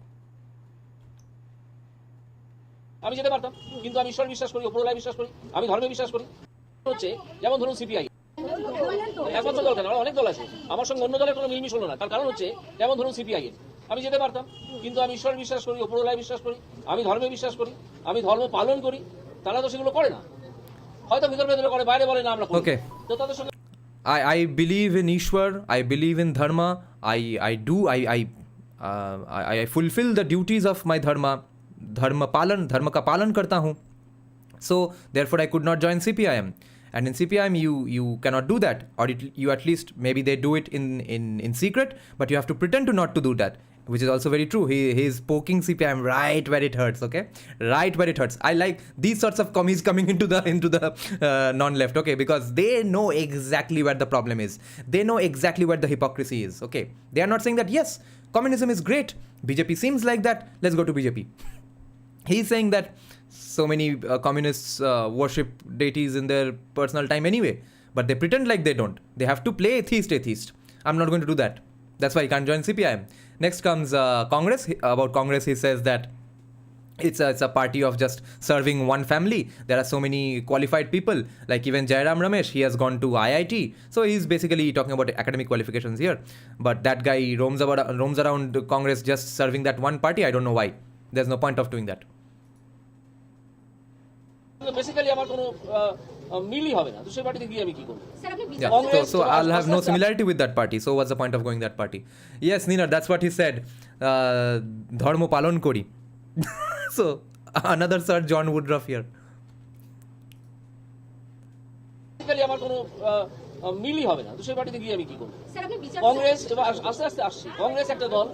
আমি যেতে পারতাম, কিন্তু আমি ঈশ্বর বিশ্বাস করি, উপরওয়ালায় বিশ্বাস করি, আমি ধর্মে বিশ্বাস করি। হচ্ছে যেমন ধরুন সিপিআই, একমাত্র দল কেন, অনেক দল আছে। আমার সঙ্গে অন্য দলের কোনো মিলমিশ হলো না। তার কারণ হচ্ছে যেমন ধরুন সিপিআই, আমি যেতে পারতাম, কিন্তু আমি ঈশ্বর বিশ্বাস করি, উপরওয়ালায় বিশ্বাস করি, আমি ধর্মে বিশ্বাস করি, আমি ধর্ম পালন করি। তারা তো সেগুলো করে না, হয়তো ভিতর ভেতরে করে, বাইরে বলে না আমরা করি। Okay. তো তাদের সঙ্গে I believe in Ishwar. I believe in dharma. I fulfill the duties of my dharma. धर्म का पालन करता हूँ. So therefore I could not join CPIM, and in CPIM you cannot do that, or you at least maybe they do it in secret, but you have to pretend to not to do that. which is also very true. He is poking CPIM right where it hurts, okay? Right where it hurts. I like these sorts of commies coming into the non-left, okay? Because they know exactly where the problem is. They know exactly where the hypocrisy is, okay? They are not saying that, yes, communism is great. BJP seems like that. Let's go to BJP. He's saying that so many communists worship deities in their personal time anyway. But they pretend like they don't. They have to play atheist. I'm not going to do that. That's why he can't join CPIM. Next comes Congress. About Congress, he says that it's a party of just serving one family. There are so many qualified people. Like even Jairam Ramesh, he has gone to IIT. So he's basically talking about academic qualifications here. But that guy roams around Congress just serving that one party. I don't know why. There's no point of doing that. Basically আমার কোনো মিলই হবে না, তো সেই পার্টিতে গিয়ে আমি কি করব? Yeah, so I'll have no similarity with that party. So what's the point of going that party? Yes, Nina, that's what he said. Dharmo palon kori. So another Sir John Woodruff here. Basically আমার কোনো মিলই হবে না, তো সেই পার্টিতে গিয়ে আমি কি করব? কংগ্রেস, এবার আস্তে আস্তে আসছি, কংগ্রেস একটা দল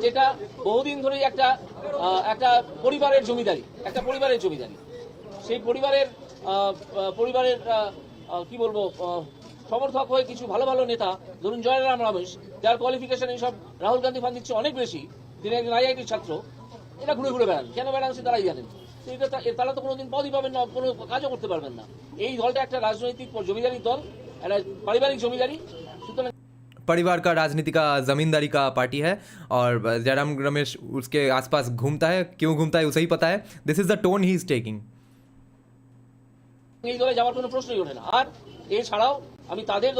যেটা বহুদিন ধরেই একটা পরিবারের জমিদারি, সেই পরিবারের কি বলবো সমর্থক হয়ে কিছু ভালো ভালো নেতা, ধরুন জয়রাম রমেশ, যার কোয়ালিফিকেশন এইসব রাহুল গান্ধী ফান্দির চেয়ে অনেক বেশি, তিনি একজন আইআইটির ছাত্র, এটা ঘুরে ঘুরে বেড়ান। কেন বেড়ান সে তারাই জানেন। তারা তো কোনোদিন পদই পাবেন না, কোনো কাজও করতে পারবেন না। এই দলটা একটা রাজনৈতিক জমিদারি দল, একটা পারিবারিক জমিদারি। সুতরাং परिवार का राजनीति का जमींदारी का पार्टी है और जयराम रमेश उसके आसपास घूमता है, क्यों घूमता है उसे ही पता है. This is the tone he is taking. এই দলে যাওয়ার কোনো প্রশ্নই ওঠে না। আর এছাড়াও আমি তাদের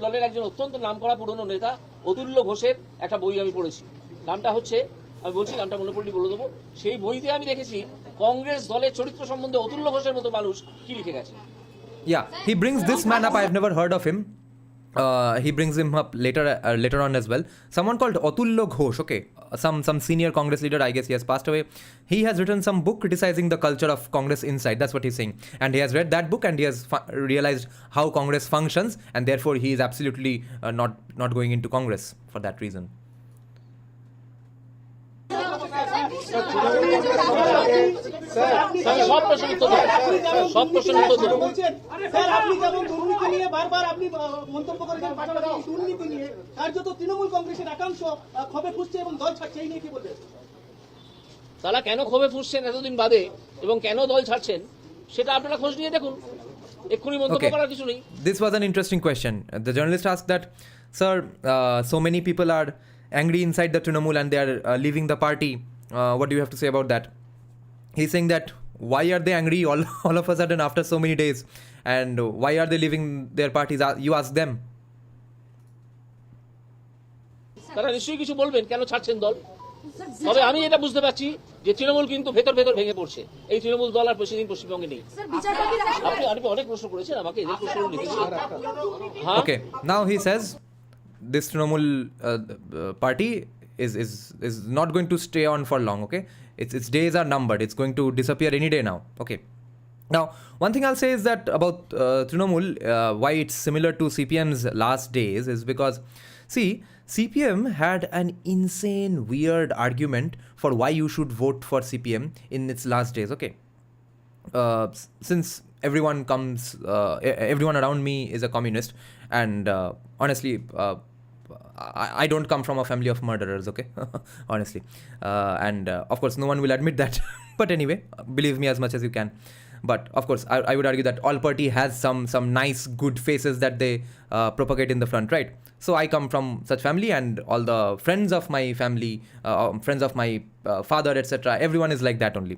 দলের একজন অত্যন্ত নামকরা পুরনো নেতা অতুল্য ঘোষের একটা বই আমি পড়েছি। নামটা হচ্ছে, আমি বলছি নামটা মনে পড়লে বলে দেবো। সেই বইতে আমি দেখেছি কংগ্রেস দলের চরিত্র সম্বন্ধে অতুল্য ঘোষের মতো মানুষ কি লিখে গেছে। Yeah, he brings this man up. I've never heard of him. He brings him up later on as well. Someone called Atullo Ghosh, okay, some senior Congress leader, I guess he has passed away. He has written some book criticizing the culture of Congress inside. That's what he's saying. And he has read that book and he has realized how Congress functions, and therefore he is absolutely not going into Congress for that reason. সব প্রশ্নের উত্তর দেবো। Sir, আপনি যেমন দুর্নীতি নিয়ে বারবার আপনি মন্তব্য করেছেন, পাশাপাশি দুর্নীতি নিয়ে কার্যত তৃণমূল কংগ্রেসের একাংশ ক্ষোভে ফুসছে এবং দল ছাড়ছে, এই নিয়ে কি বলবেন? তারা কেন ক্ষোভে ফুসছেন এতদিন বাদে এবং কেন দল ছাড়ছেন সেটা আপনারা খোঁজ নিয়ে দেখুন, এক্ষুনি মন্তব্য করার কিছু নেই। This was an interesting question. The journalist asked that, sir, so many people are angry inside the Trinamool and they are leaving the party. What do you have to say about that? He's saying that why are they angry all of a sudden after so many days, and why are they leaving their parties? You ask them. তারা নিশ্চয়ই কিছু বলবেন কেন ছাড়ছেন দল। তবে আমি এটা বুঝতে পারছি যে তৃণমূল কিন্তু ভেতর ভেঙে পড়ছে। এই তৃণমূল দল আর বেশি দিন পশ্চিমবঙ্গে নেই। আপনি অনেক প্রশ্ন করেছেন আমাকে, এদের প্রশ্ন লিখেছি। Okay, now he says this Trinamool party is not going to stay on for long, okay? Its days are numbered. It's going to disappear any day now, okay? Now, one thing I'll say is that about Trinamool, why it's similar to CPM's last days is because, see, CPM had an insane, weird argument for why you should vote for CPM in its last days, okay? Since everyone around me is a communist, and honestly, I don't come from a family of murderers, okay? Honestly. And of course, no one will admit that. But anyway, believe me as much as you can. But of course, I would argue that all party has some nice, good faces that they propagate in the front, right? So I come from such family, and all the friends of my family, friends of my father, etc., everyone is like that only.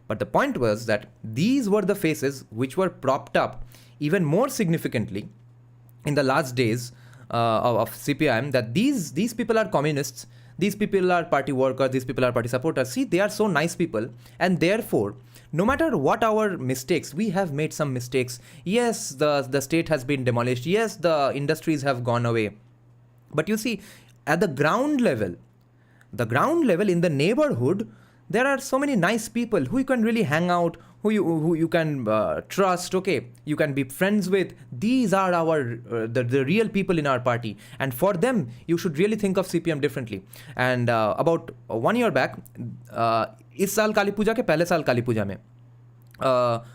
But the point was that these were the faces which were propped up even more significantly in the last days of CPIM, that these people are communists, these people are party workers, these people are party supporters. See, they are so nice people, and therefore, no matter what our mistakes, we have made some mistakes. Yes, the state has been demolished. Yes, the industries have gone away. But you see, at the ground level in the neighborhood, there are so many nice people who you can really hang out, who you can trust, okay, you can be friends with. These are our the real people in our party, and for them you should really think of CPM differently. And about 1 year back, इस साल काली पूजा के पहले साल काली पूजा में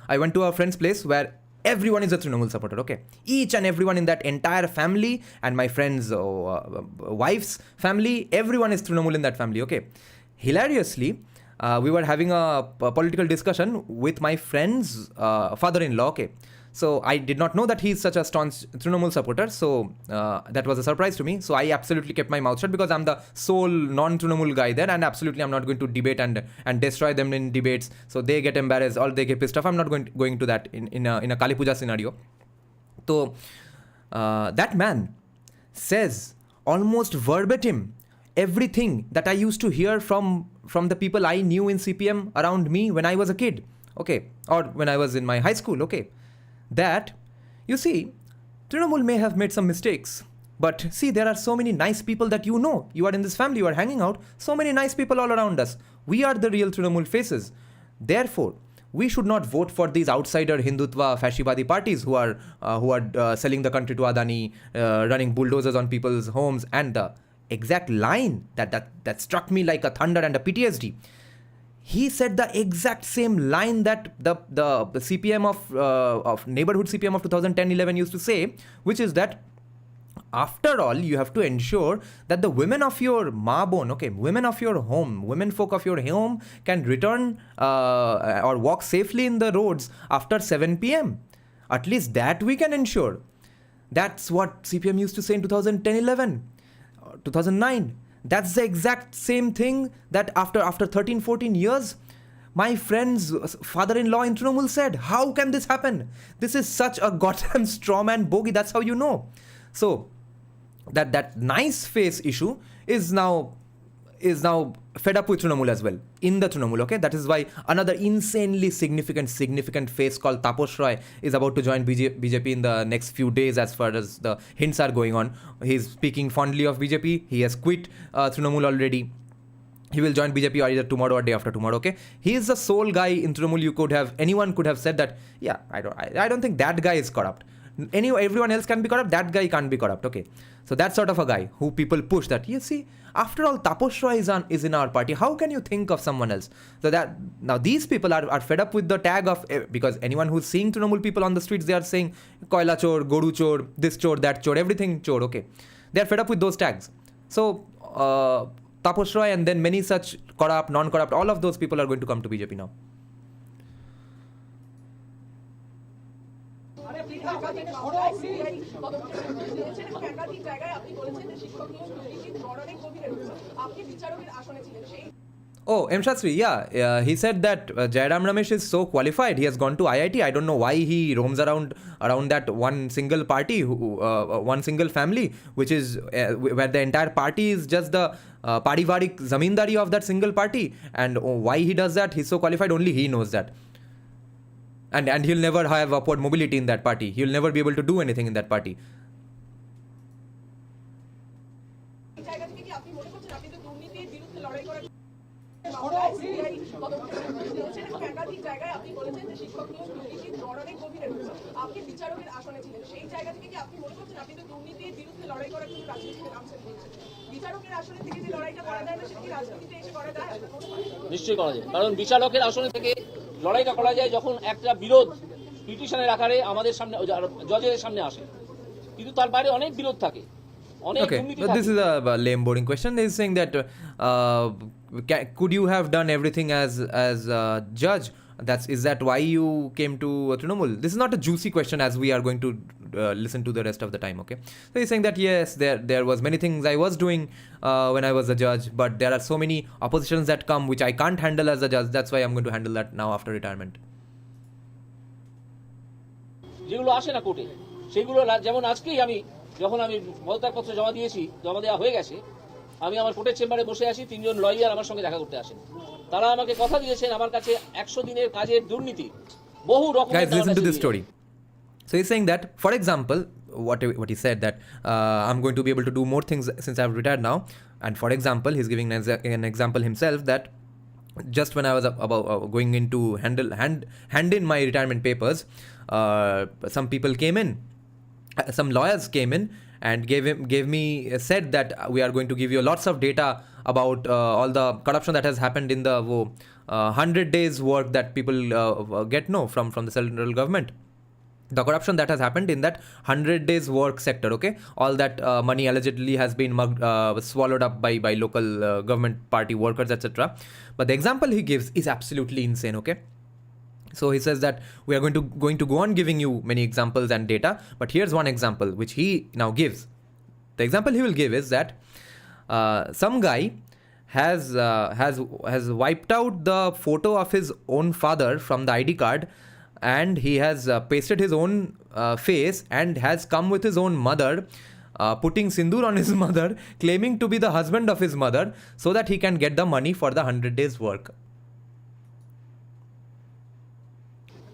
I went to a friend's place where everyone is a Trinamool supporter, okay? Each and everyone in that entire family, and my friend's wife's family, everyone is Trinamool in that family, okay? Hilariously, we were having a political discussion with my friend's father-in-law, okay? So I did not know that he's such a staunch Trinamool supporter, so that was a surprise to me. So I absolutely kept my mouth shut because I'm the sole non-Trinamool guy there, and absolutely I'm not going to debate and destroy them in debates. So they get embarrassed or they get pissed off. I'm not going to that in a Kali Puja scenario. So that man says almost verbatim everything that I used to hear from the people I knew in CPM around me when I was a kid, okay, or when I was in my high school, okay. That, you see, Trinamool may have made some mistakes, but see, there are so many nice people that you know. You are in this family, you are hanging out, so many nice people all around us. We are the real Trinamool faces. Therefore, we should not vote for these outsider Hindutva, Fashibadi parties who are selling the country to Adani, running bulldozers on people's homes. And the exact line that struck me like a thunder and a PTSD. He said the exact same line that the CPM of neighborhood CPM of 2010-11 used to say, which is that after all, you have to ensure that the women of your Mabon, okay, women of your home, women folk of your home can return or walk safely in the roads after 7 p.m. At least that we can ensure. That's what CPM used to say in 2010-11, 2009. That's the exact same thing that after 13-14 years, my friend's father-in-law in Trinamool said. How can this happen? This is such a goddamn strawman bogey. That's how you know. So that nice face issue is now fed up with Trinamool as well, in the Trinamool, okay? That is why another insanely significant face called Taposh Roy is about to join BJP in the next few days as far as the hints are going on. He's speaking fondly of BJP. He has quit Trinamool already. He will join BJP either tomorrow or day after tomorrow, okay? He is the sole guy in Trinamool anyone could have said that, yeah, I don't think that guy is corrupt. Everyone else can be corrupt, that guy can't be corrupt, okay? So that's sort of a guy who people push that, you see, after all, Taposh Roy is in our party. How can you think of someone else? So that now these people are fed up with the tag of, because anyone who's seeing Trinamool people on the streets, they are saying Koila Chor, Goru Chor, this Chor, that Chor, everything Chor, okay? They are fed up with those tags. So Taposh Roy and then many such corrupt, non-corrupt, all of those people are going to come to BJP now. Oh, M. Shastri, yeah. He said that Jairam Ramesh is so qualified. He has gone to IIT. I don't know why he roams around that one single party, one single family, which is where the entire party is just the parivarik zamindari of that single party. And why he does that, he's so qualified, only he knows that. And he'll never have upward mobility in that party. He'll never be able to do anything in that party. নিশ্চয়ই করা যায়, কারণ বিচারকের আসনে থেকে লড়াইটা করা যায় যখন একটা বিরোধ পিটিশনের আকারে আমাদের সামনে জজের সামনে আসে, কিন্তু তার বাইরে অনেক বিরোধ থাকে, অনেক দুর্নীতি থাকে। This is a lame boring question. They is saying that could you have done everything as judge? Is that why you came to Trinamool? This is not a juicy question as we are going to listen to the rest of the time, okay? So he's saying that yes, there was many things I was doing when I was a judge, but there are so many oppositions that come which I can't handle as a judge. That's why I'm going to handle that now after retirement. যেগুলো আসে না কোর্টে, সেগুলো যেমন আজকেই যখন আমি পদত্যাগপত্র জমা দেওয়া হয়ে গেছে, আমি আমার কোর্টের চেম্বারে বসে আছি, 3 জন লয়ার আমার সঙ্গে দেখা করতে আসেন। তারা আমাকে কথা দিয়েছেন আমার কাছে 100 দিনের কাজের দুর্নীতি বহু রকম। Guys, listen to this story. So he's saying that, for example, what he said that I'm going to be able to do more things since I've retired now. And for example, he's giving an example himself that just when I was about going into hand in my retirement papers, some people came in, some lawyers came in and said that we are going to give you lots of data about all the corruption that has happened in the 100 days work that people get from the central government. The corruption that has happened in that 100 days work sector, okay? All that money allegedly has been swallowed up by local government party workers, etc. But the example he gives is absolutely insane, okay? So he says that we are going to go on giving you many examples and data, but here's one example which he now gives. The example he will give is that some guy has wiped out the photo of his own father from the ID card, and he has pasted his own face and has come with his own mother, putting sindoor on his mother, claiming to be the husband of his mother, so that he can get the money for the 100 days work.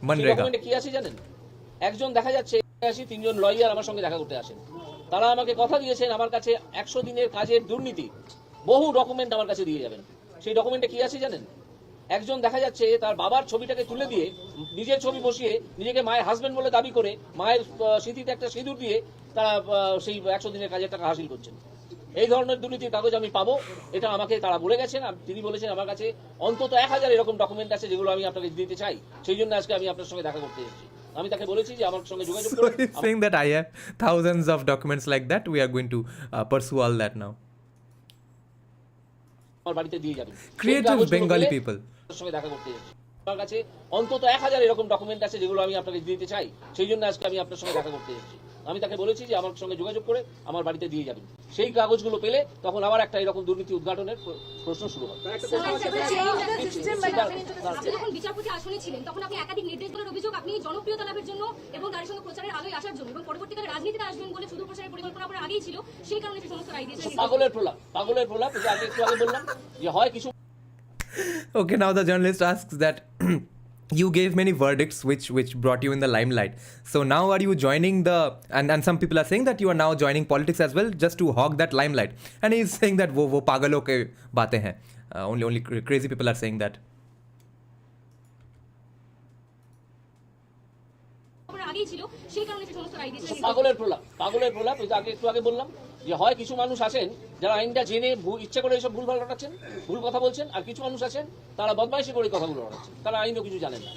Manrega. কি আছে জানেন? একজন দেখা যাচ্ছে 3জন lawyer আমার সঙ্গে দেখা করতে আসেন। তারা আমাকে কথা দিয়েছেন আমার কাছে 100 দিনের কাজের দুর্নীতি বহু ডকুমেন্ট আমার কাছে দিয়ে যাবেন। সেই ডকুমেন্টে কি আছে জানেন? একজন দেখা যাচ্ছে তার বাবার ছবিটাকে তুলে দিয়ে নিজের ছবি বসিয়ে নিজেকে মায়ের হাজবেন্ড বলে দাবি করে মায়ের স্মৃতিতে একটা সিঁদুর দিয়ে তারা সেই 100 দিনের কাজের টাকা হাসিল করছেন। এই ধরনের দুর্নীতির কাগজ আমি পাবো, এটা আমাকে তারা বলে গেছেন। তিনি বলেছেন আমার কাছে অন্তত 1000 এরকম ডকুমেন্ট আছে যেগুলো আমি আপনাকে দিতে চাই, সেই জন্য আজকে আমি আপনার সঙ্গে দেখা করতে এসেছি। আমি তাকে বলেছি যে আমার সঙ্গে যোগাযোগ করুন। So he's saying that I have thousands of documents like that. We are going to pursue all that now. আমার বাড়িতে দিয়ে যাবেন। Creative Bengali people. সঙ্গে দেখা করতে এসেছি। আমার কাছে অন্তত 1000 এরকম ডকুমেন্ট আছে যেগুলো আমি আপনাকে দিতে চাই, সেই জন্য আজকে আমি আপনার সঙ্গে দেখা করতে এসেছি। আমি তাকে বলেছি যে আমার সঙ্গে যোগাযোগ করে আমার বাড়িতে দিয়ে যাবেন। সেই কাগজগুলো পেলে তখন আবার একটা এরকম দুর্নীতি উদ্ঘাটনের প্রশ্ন শুরু হবে। আপনি যখন বিচারপতি আসনে ছিলেন তখন আপনি একাধিক নির্দেশগুলোর অভিযোগ আপনি জনপ্রিয়তা লাভের জন্য এবং তার সঙ্গে প্রচারের আলোয় আসার জন্য এবং পরবর্তীকালে রাজনীতিতে আসবেন বলে শুধু প্রচারের পরিকল্পনা আপনার আগেই ছিল, সেই কারণে সেই সমস্ত রায় দিয়েছেন। পাগলের প্রলাপ যে আগে একটু আগে বললাম যে হয় কিছু। Okay, now the journalist asks that you gave many verdicts which brought you in the limelight. So now are you joining and some people are saying that you are now joining politics as well just to hog that limelight. And he's saying that wo pagalo ke baatein hain. Only crazy people are saying that. আগেই ছিল, সেই কারণে সেই সমস্ত রায় দিয়েছেন। পাগলের প্রলাপ যে আগে একটু আগে বললাম যে হয় কিছু মানুষ আছেন যারা আইনটা জেনে ইচ্ছা করে এইসব ভুলভাল রটাচ্ছেন, ভুল কথা বলছেন, আর কিছু মানুষ আছেন তারা বদমাইশি করে কথাগুলো রটাচ্ছেন, তারা আইনও কিছু জানেন না।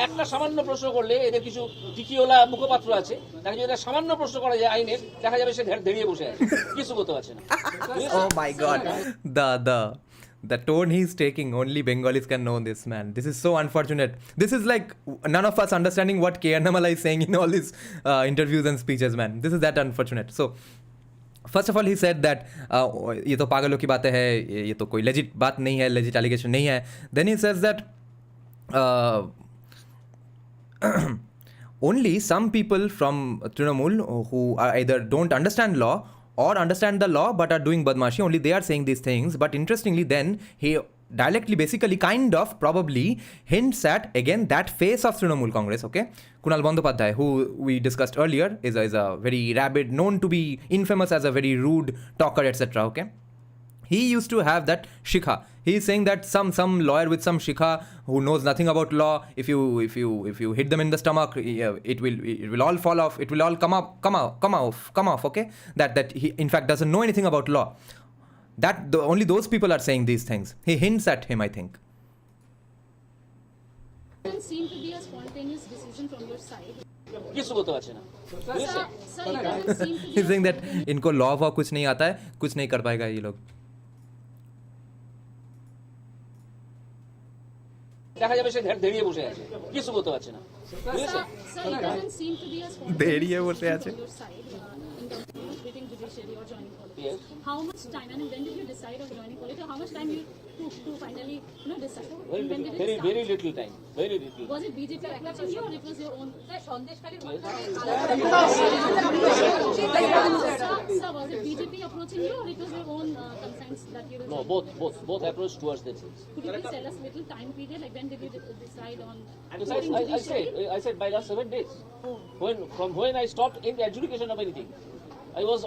একটা সামান্য প্রশ্ন করলে এদের কিছু টিকিওলা মুখপাত্র আছে, তাকে যদি একটা সামান্য প্রশ্ন করা যায় আইনের, দেখা যাবে সে দাঁড়িয়ে বসে আছে, কিছু করতে পারছে না। Oh my god. The tone he's taking, only Bengalis can know this, man. This is so unfortunate. This is like none of us understanding what K. Annamala is saying in all his interviews and speeches, man. This is that unfortunate. So, first of all, he said that ये तो पागलों की बातें हैं, ये तो कोई legit बात नहीं है, legit allegation नहीं है. Then he says that only some people from Trinamool who are either don't understand law or understand the law but are doing badmashi, only they are saying these things. But interestingly, then he directly, basically, kind of, probably hints at, again, that face of Trinamool Congress, okay? Kunal Bandyopadhyay, who we discussed earlier, is a very rabid, known to be infamous as a very rude talker, etc., okay? He used to have that shikha. He is saying that some lawyer with some shikha who knows nothing about law, if you hit them in the stomach, it will all fall off. It will all come off. Okay, that he in fact doesn't know anything about law. Only those people are saying these things. He hints at him, I think. It seemed to be a spontaneous decision from your side. কিছু করতে পারছে না। Sir, it doesn't seem to be He's saying that इनको law वाव कुछ नहीं आता है, कुछ नहीं कर पाएगा ये लोग. দেখা যাবে সে দাঁড়িয়ে বসে আছে, কিছু করতে পারছে না। Sir, it doesn't seem to be a spontaneous দাঁড়িয়ে বসে আছে. from your side in terms of quitting judiciary or joining politics. Yes. How much time and when did you decide of joining politics? Or how much time you took to finally decide? When did it start? Very little time. Was it BJP approaching you or it was your own? Sir, was it BJP approaching you or it was your own consents that you No, both approach towards themselves. Could you please tell us little time period, like when did you decide on quitting I judiciary? said by last 7 days. When I stopped in the adjudication of anything, I was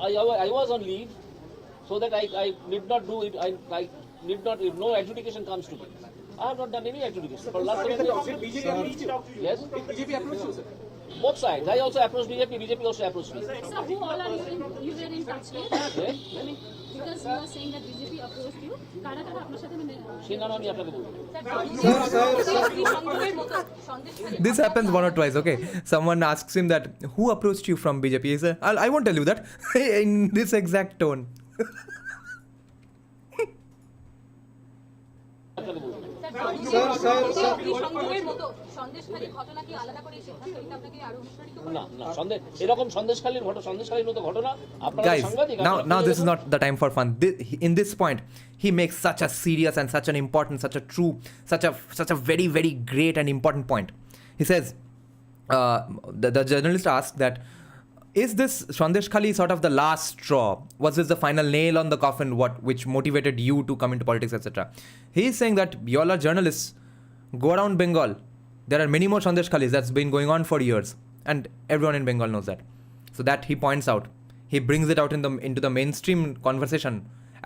on leave, so that I did not do it. need not, if no adjudication comes to me. I have not done any adjudication for last 7 years. Yes? BJP approached you, sir. Both sides. I also approached BJP, BJP also approached me. Sir, who all are you were in touch with? Yes? Because you are saying that BJP approached you. কারা কারা আপনার সাথে মানে সেই নাম আমি আপনাকে বলবো। This happens one or twice, okay? Someone asks him that, who approached you from BJP? He says, I won't tell you that in this exact tone. আপনাকে বলবো। না না সন্দেহ এরকম সন্দেশখালীর সন্দেশখালীর মতো ঘটনা আপনারা Guys, সাংবাদিক now this is not the time for fun. In this point, he makes such a serious and such an important, such a true, such a very, very great and important point. He says, the journalist asked that, is this Sandeshkhali sort of the last straw? Was this the final nail on the coffin which motivated you to come into politics, etc.? He is saying that you all are journalists. Go around Bengal. There are many more Sandeshkhalis that's been going on for years. And everyone in Bengal knows that. So that he points out. He brings it out into the mainstream conversation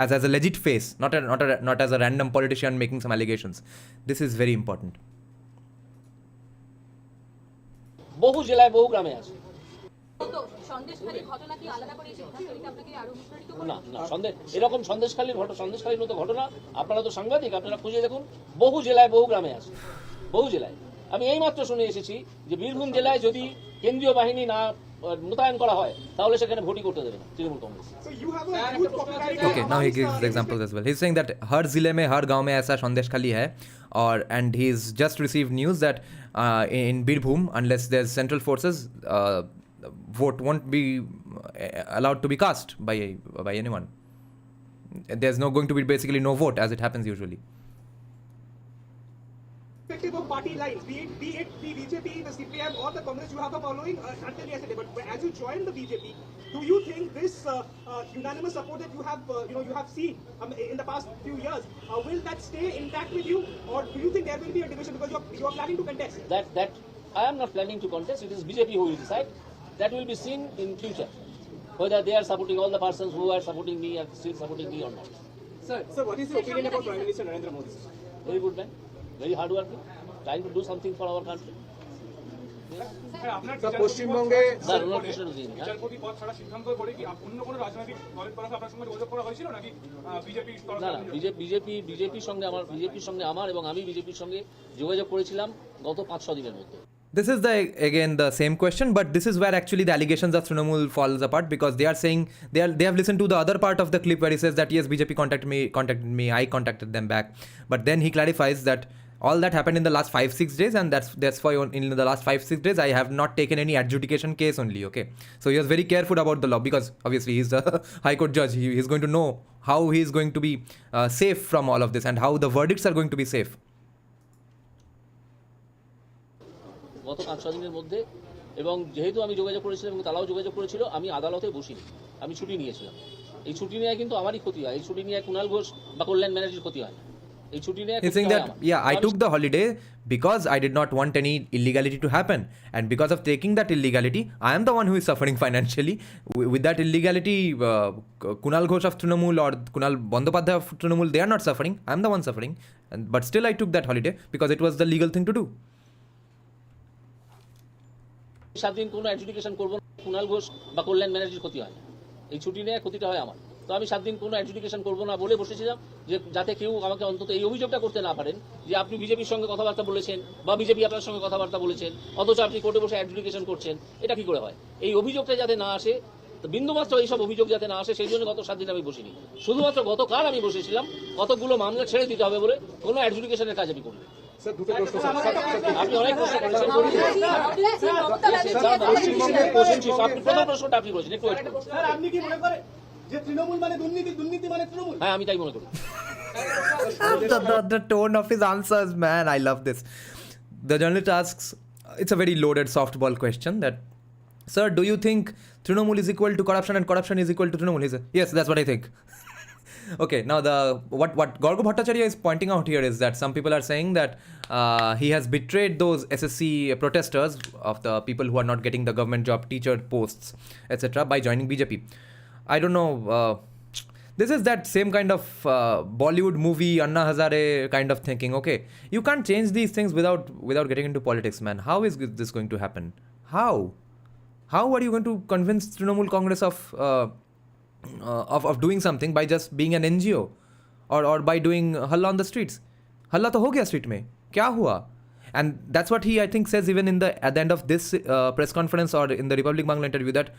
as a legit face, not as a random politician making some allegations. This is very important. বহু জেলায় বহু গ্রামে আছে না না সন্দেহ এরকম সন্দেশখালীর মতো ঘটনা আপনারা তো সাংবাদিক আপনারা খুঁজে দেখুন বহু জেলায় বহু গ্রামে আছে বহু জেলায় আমি এইমাত্র শুনে এসেছি যে বীরভূম জেলায় যদি কেন্দ্রীয় বাহিনী না মোতায়েন করা হয় তাহলে সেখানে ভোটই করতে দেবে না Trinamool Congress Okay, now he gives the examples as well. He's saying that हर जिले में हर गांव में ऐसा संदेशखाली है and he's just received news that in Birbhum, unless there's central forces, vote won't be allowed to be cast by anyone. There's going to be basically no vote as it happens usually. Irrespective of party lines, be it the BJP, the CPM or the Congress, you have a following until yesterday. But as you joined the BJP, do you think this unanimous support that you have seen in the past few years, will that stay intact with you, or do you think there will be a division because you are planning to contest? That I am not planning to contest. It is BJP who will decide. That will be seen in future, whether they are supporting all the persons who are supporting me and still supporting me or not. Sir, what is your opinion about Prime Minister Narendra Modi? Very good man, very hard working, trying to do something for our country. পশ্চিমবঙ্গে বিচারপতি পদ ছাড়া সিদ্ধান্ত করে কি অন্য কোনো রাজনৈতিক দলের তরফে আপনার সঙ্গে যোগাযোগ করা হয়েছিল নাকি বিজেপির তরফে? না বিজেপির সঙ্গে আমার এবং আমি বিজেপির সঙ্গে যোগাযোগ করেছিলাম গত 5-6 দিনের মধ্যে। This is again the same question, but this is where actually the allegations of Trinamool falls apart, because they are saying they have listened to the other part of the clip where he says that yes, BJP contacted me, I contacted them back, but then he clarifies that all that happened in the last 5-6 days, and that's why in the last 5-6 days I have not taken any adjudication case only. Okay, so he was very careful about the law, because obviously he's a high court judge. He's going to know how he is going to be safe from all of this and how the verdicts are going to be safe. গত 5-6 দিনের মধ্যে, এবং যেহেতু আমি যোগাযোগ করেছিলাম এবং তারাও যোগাযোগ করেছিল, আমি আদালতে বসিনি, আমি ছুটি নিয়েছিলাম। এই ছুটি নিয়ে কিন্তু আমারই ক্ষতি হয়, এই ছুটি নিয়ে কুণাল ঘোষ বা কল্যাণ ব্যানার্জির ক্ষতি হয়। এই ছুটি নিয়ে He's saying that I took the holiday because I did not want any illegality to happen, and because of taking that illegality I am the one who is suffering financially. With that illegality, Kunal Ghosh of Trinamool or Kunal Gangopadhyay of Trinamool, they are not suffering, I am the one suffering, but still I took that holiday because it was the legal thing to do. 7 দিন কোনো adjudication করব না, কুণাল ঘোষ বা কল্যাণ ব্যানার্জির ক্ষতি হয়, এই ছুটি নিয়ে ক্ষতিটা হয় আমার। তো আমি 7 দিন কোনো অ্যাডজুডিকেশন করব না বলে বসেছিলাম, যে যাতে কেউ আমাকে অন্তত এই অভিযোগটা করতে না পারেন যে আপনি বিজেপির সঙ্গে কথাবার্তা বলেছেন বা বিজেপি আপনার সঙ্গে কথাবার্তা বলেছেন, অথচ আপনি কোর্টে বসে অ্যাডজুডিকেশন করছেন। এটা কি করে হয়? এই অভিযোগটা যাতে না আসে, তো বিন্দুমাত্র এইসব অভিযোগ যাতে না আসে, সেই জন্য গত 7 দিন আমি বসিনি। শুধুমাত্র গতকাল আমি বসেছিলাম কতগুলো মামলা ছেড়ে দিতে হবে বলে, কোনো অ্যাডজুডিকেশনের কাজ আমি করিনি। আপনি অনেক প্রশ্ন করেছেন, আপনি প্রথম প্রশ্নটা আপনি করেছেন, একটু ওয়েট করুন। স্যার, আপনি কি মনে করেন যে তৃণমূল মানে দুর্নীতি, দুর্নীতি মানে তৃণমূল? হ্যাঁ, আমি তাই মনে করি। the tone of his answers, man, I love this. The journalist asks, it's a very loaded softball question, that, sir, do you think Trinamool is equal to corruption and corruption is equal to Trinamool? He says, yes, that's what I think. Okay, now what Gangopadhyay is pointing out here is that some people are saying that he has betrayed those SSC protesters of the people who are not getting the government job teacher posts, etc., by joining BJP. I don't know. This is that same kind of Bollywood movie Anna Hazare kind of thinking. Okay, you can't change these things without getting into politics, man. How is this going to happen? How are you going to convince Trinamool Congress of doing something by just being an NGO or by doing halla on the streets? Halla to ho gaya street mein. Kya hua? And that's what he, I think, says even at the end of this press conference or in the Republic Bangla interview, that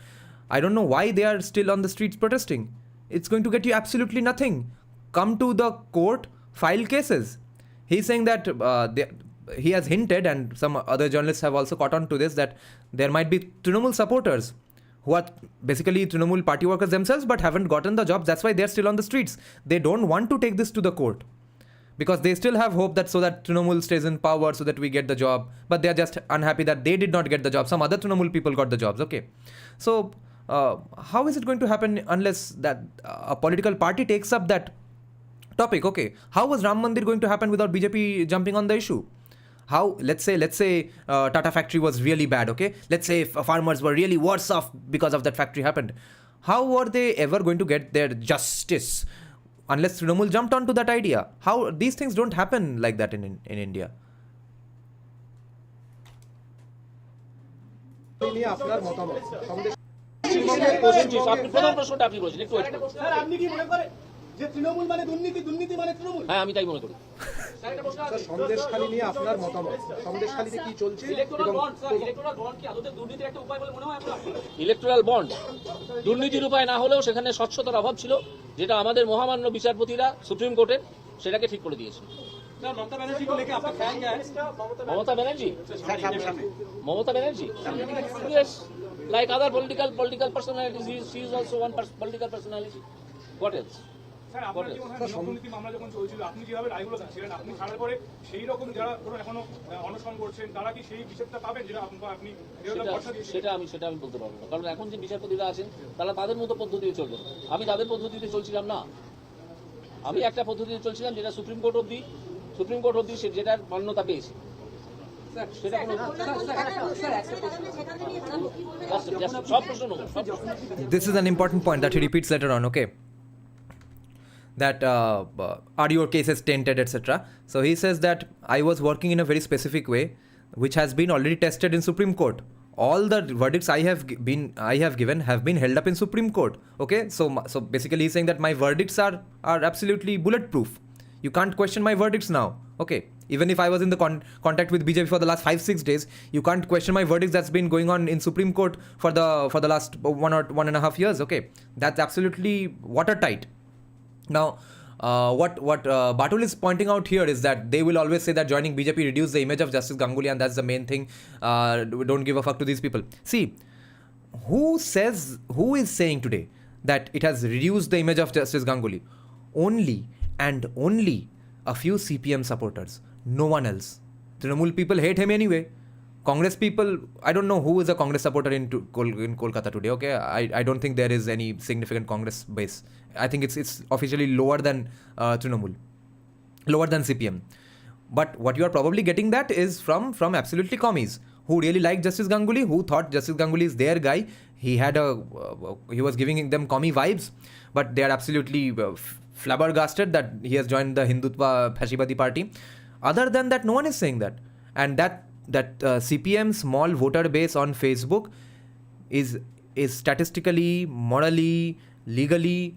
I don't know why they are still on the streets protesting. It's going to get you absolutely nothing. Come to the court, file cases. He's saying that he has hinted, and some other journalists have also caught on to this, that there might be Trinamool supporters who are basically Trinamool party workers themselves but haven't gotten the jobs. That's why they're still on the streets. They don't want to take this to the court because they still have hope that Trinamool stays in power so that we get the job. But they're just unhappy that they did not get the job. Some other Trinamool people got the jobs. Okay. So how is it going to happen unless that a political party takes up that topic? Okay. How was Ram Mandir going to happen without BJP jumping on the issue? How, let's say Tata factory was really bad, okay? Let's say farmers were really worse off because of that factory happened. How were they ever going to get their justice unless Trinamool jumped onto that idea? How these things don't happen like that in India. আপনি প্রথম প্রশ্নটা আপনি বলেছেন, একটু wait করুন। Sir আপনি কি মনে করেন যে তৃণমূল মানে দুর্নীতি, দুর্নীতি মানে তৃণমূল? হ্যাঁ, আমি তাই মনে করি। সন্দেশখালী নিয়ে আপনার মতামত, সন্দেশখালীতে কি চলছে? Electoral bond, sir, electoral bond কি আদতে দুর্নীতির একটা উপায় বলে মনে হয় আপনার? ইলেকট্রাল বন্ড দুর্নীতির উপায় না হলেও সেখানে স্বচ্ছতার অভাব ছিল, যেটা আমাদের মহামান্য বিচারপতিরা সুপ্রিম কোর্টের সেটাকে ঠিক করে দিয়েছে। ममता बनर्जी को लेकर आपका ख्याल क्या है? Mamata Banerjee, Mamata Banerjee, yes, like other political personalities, she is also one political personality. What else? Sir আপনার কি মনে হয় দুর্নীতি মামলা যখন চলছিল আপনি যেভাবে রায়গুলো দিচ্ছিলেন, আপনি ছাড়ার পরে সেই রকম যারা এখনো অনশন করছেন তারা কি সেই বিচারটা পাবেন যেটা আপনি ভরসা দিয়েছেন? সেটা আমি বলতে পারবো না, কারণ এখন যে বিচারপতিরা আছেন তারা তাদের মতো পদ্ধতিতে চলবে। আমি তাদের পদ্ধতিতে চলছিলাম না, আমি একটা পদ্ধতিতে চলছিলাম যেটা সুপ্রিম কোর্ট অবধি যেটার মান্যতা পেয়েছে। This is an important point that he repeats later on, okay? That are your cases tainted, etc. So he says that I was working in a very specific way, which has been already tested in Supreme Court. All the verdicts I have given have been held up in Supreme Court. Okay, so basically he's saying that my verdicts are absolutely bulletproof. You can't question my verdicts now. Okay, even if I was in the contact with BJP for the last 5-6 days, you can't question my verdicts that's been going on in Supreme Court for the last 1.5 years. Okay, that's absolutely watertight. Now, what Batul is pointing out here is that they will always say that joining BJP reduced the image of Justice Ganguli, and that's the main thing. Don't give a fuck to these people. See, who is saying today that it has reduced the image of Justice Ganguli? Only and only a few CPM supporters. No one else. Trinamool people hate him anyway. Congress people, I don't know who is a Congress supporter in Kolkata today, okay? I don't think there is any significant Congress base. I think it's officially lower than Trinamool, lower than CPM. But what you are probably getting that is from absolutely commies who really like Justice Ganguli, who thought Justice Ganguli is their guy. He was giving them commie vibes, but they are absolutely flabbergasted that he has joined the Hindutva Fashibadi party. Other than that, no one is saying that. And that CPM small voter base on Facebook is statistically, morally, legally,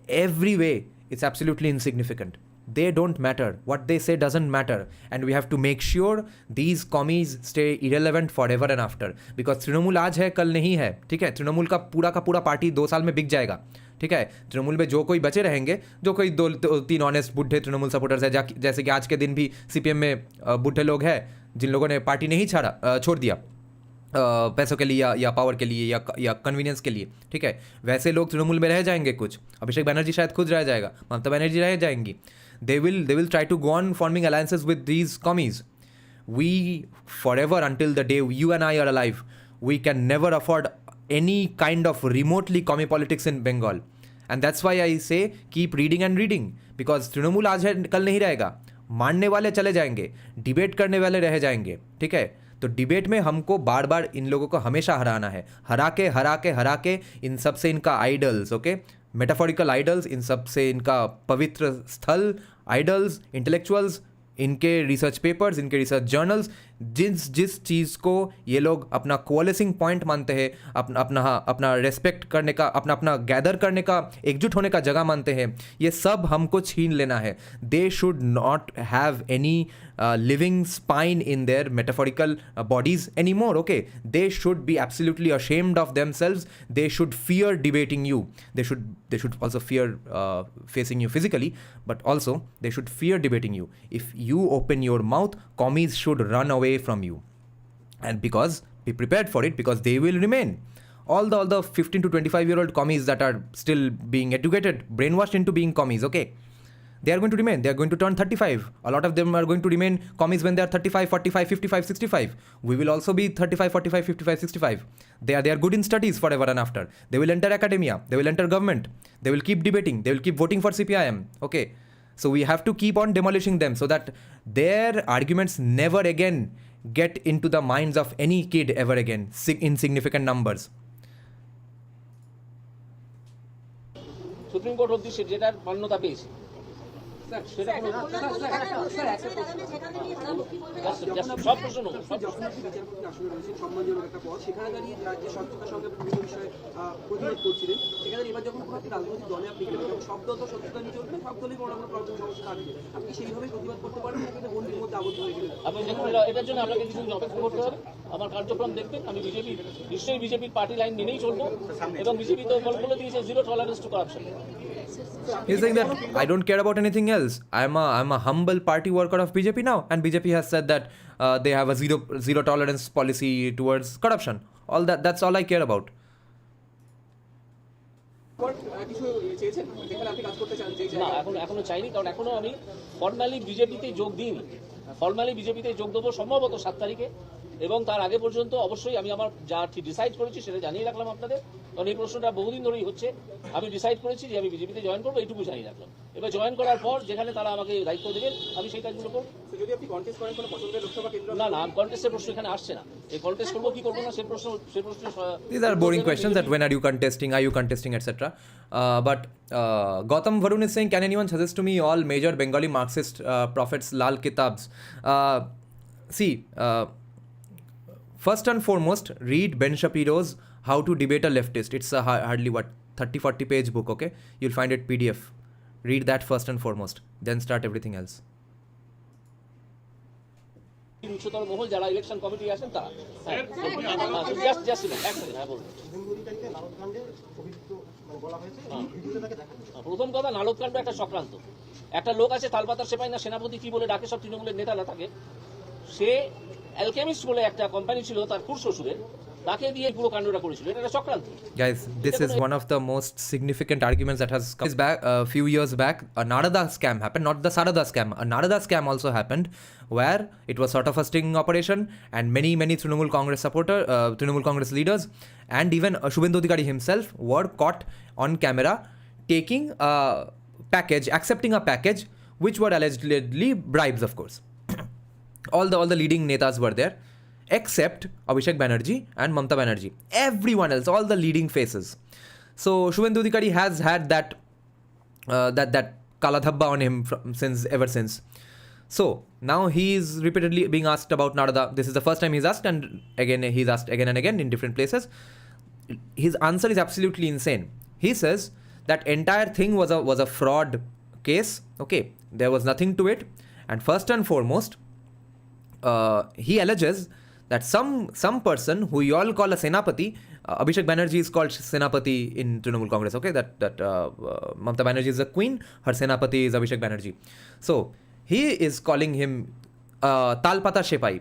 every way, it's absolutely insignificant. They don't matter. What they say doesn't matter. And we have to make sure these commies stay irrelevant forever and after. Because Trinamool आज है कल नहीं है, ठीक है? Trinamool का पूरा party 2 साल में बिक जाएगा, ठीक है? Trinamool में जो कोई बचे रहेंगे, जो कोई 2-3 ऑनेस्ट बुढ़े Trinamool सपोर्टर्स है, जैसे कि आज के दिन भी CPM में बुढ़े लोग हैं जिन लोगों ने पार्टी नहीं छोड़ दिया पैसों के लिए या पावर के लिए या कन्वीनियंस के लिए, ठीक है? वैसे लोग Trinamool में रह जाएंगे कुछ. अभिषेक बनर्जी शायद खुद रह जाएगा, ममता बनर्जी रह जाएंगी. They will try to go on forming alliances with these commies. We forever, until the day you and I are alive, we can never afford any kind of remotely commie politics in Bengal. And that's why I say keep reading and reading, because Trinamool आज है कल नहीं रहेगा. मानने वाले चले जाएंगे, debate करने वाले रह जाएंगे, ठीक है? तो डिबेट में हमको बार बार इन लोगों को हमेशा हराना है. हरा के इन सब से इनका आइडल्स, ओके? मेटाफोरिकल आइडल्स, इन सब से इनका पवित्र स्थल, आइडल्स, इंटेलेक्चुअल्स, इनके रिसर्च पेपर्स, इनके रिसर्च जर्नल्स, जिस चीज़ को ये लोग अपना कोअलिसिंग पॉइंट मानते हैं, अपना रेस्पेक्ट करने का, अपना गैदर करने का, एकजुट होने का जगह मानते हैं, ये सब हमको छीन लेना है. They should not have any living spine in their metaphorical bodies anymore, okay? They should be absolutely ashamed of themselves. They should fear debating you. They should also fear facing you physically, but also they should fear debating you. If you open your mouth, commies should run away from you. And because, be prepared for it, because they will remain. All the 15 to 25-year-old commies that are still being educated, brainwashed into being commies, okay? They are going to remain. They are going to turn 35. A lot of them are going to remain commies when they are 35, 45, 55, 65. We will also be 35, 45, 55, 65. They are good in studies forever and after. They will enter academia. They will enter government. They will keep debating. They will keep voting for CPIM. Okay. So we have to keep on demolishing them so that their arguments never again get into the minds of any kid ever again in significant numbers. Supreme court অব্দি যেটার মান্যতা পেয়েছে সেটা কোনো সব প্রশ্ন সম্মানজনক একটা পদ, সেখানে দাঁড়িয়ে রাজ্যের স্বচ্ছতার সঙ্গে বিভিন্ন বিষয়ে প্রতিবাদ করছিলেন। সেখানে এবার যখন কোনো রাজনৈতিক দলে আপনি গেলেন, যখন সব দল তো স্বচ্ছতা নিয়ে চলবে, সব দলই বড় বড় প্রবলেম সমস্যা থাকবে, আপনি সেইভাবেই প্রতিবাদ করতে পারবেন না, কিন্তু গণ্ডির মধ্যে আবদ্ধ হয়ে গেলেন। আপনি দেখুন, এটার জন্য আপনাকে কিছু অপেক্ষা করতে হবে। আমার কার্যক্রম দেখবেন, আমি নিশ্চয়ই বিজেপির পার্টি লাইন মেনেই চলবো, এবং বিজেপি তো বলে দিয়েছে zero tolerance two corruption. He's saying that I don't care about anything else. I'm a humble party worker of BJP now, and BJP has said that they have a zero tolerance policy towards corruption. That's all I care about. না, এখনো চাইনি, কারণ এখনো আমি formally বিজেপিতে যোগ দিইনি। Formally বিজেপিতে যোগ দেবো সম্ভবত 7 তারিখে, এবং তার আগে পর্যন্ত অবশ্যই আমি আমার যা ডিসাইড করেছি সেটা জানিয়ে রাখলাম আপনাদের, কারণ এই প্রশ্নটা বহুদিন ধরেই হচ্ছে। আমি ডিসাইড করেছি যে আমি বিজেপিতে জয়েন করবো, এইটুকু জানিয়ে রাখলাম। এবার জয়েন করার পর যেখানে তারা আমাকে দায়িত্ব দেবেন আমি সেই কাজগুলো করবো। যদি আপনি কন্টেস্ট করেন কোনো পছন্দের লোকসভা কেন্দ্র? না, কন্টেস্টের প্রশ্ন এখানে আসছে না। এই কন্টেস্ট করবো কি করবো না সে প্রশ্ন These are boring questions that when are you contesting, etc. But Gautam Varun is saying, can anyone suggest to me all major Bengali Marxist prophets Lal Kitabs? First and foremost, read Ben Shapiro's How to Debate a Leftist. It's a hardly 30-40 page book, okay? You'll find it PDF. Read that first and foremost, then start everything else. উচ্চতর মহল যারা election committee আছেন তারা প্রথম কথা, নালদকাণ্ড একটা চক্রান্ত। একটা লোক আছে তালপাতার সেপাই না সেনাপতি কি বলে ডাকে সব তৃণমূলের নেতারা থাকে, সে অ্যালকেমিস্ট বলে একটা কোম্পানি ছিল তার খুড়শ্বশুরের, তাকে দিয়ে পুরো কাণ্ডটা করেছিল। এটা একটা চক্রান্ত। Guys, this is one of the most significant arguments that has come back a few years back. A Narada scam happened, not the Sarada scam. A Narada scam also happened, where it was sort of a sting operation, and many Trinamool Congress leaders, and even Shubhendu Adhikari himself were caught on camera taking a package, accepting a package, which were allegedly bribes, of course. All the leading netas were there, except Abhishek Banerjee and Mamata Banerjee. Everyone else, all the leading faces. So Shubhendu Adhikari has had that kala dhabba on him ever since. So now he is repeatedly being asked about Narada. This is the first time he's asked, and again he's asked again and again in different places. His answer is absolutely insane. He says that entire thing was a fraud case. Okay, there was nothing to it, and first and foremost, he alleges that some person who you all call a Senapati, Abhishek Banerjee is called Senapati in Trinamool Congress, okay, that Mamata Banerjee is a queen, her Senapati is Abhishek Banerjee. So he is calling him Talpata Shepai.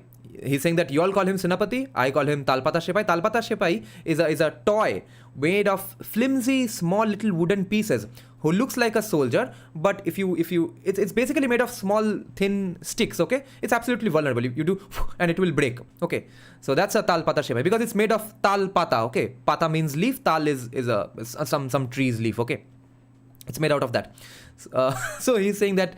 He's saying that you all call him Senapati, I call him Talpata Shepai. Talpata Shepai is a toy made of flimsy small little wooden pieces who looks like a soldier, but if you it's basically made of small thin sticks, okay? It's absolutely vulnerable. You do and it will break, okay? So that's a Talpata Shepai because it's made of Talpata, okay? Pata means leaf, Tal is some tree's leaf, okay? It's made out of that. So he's saying that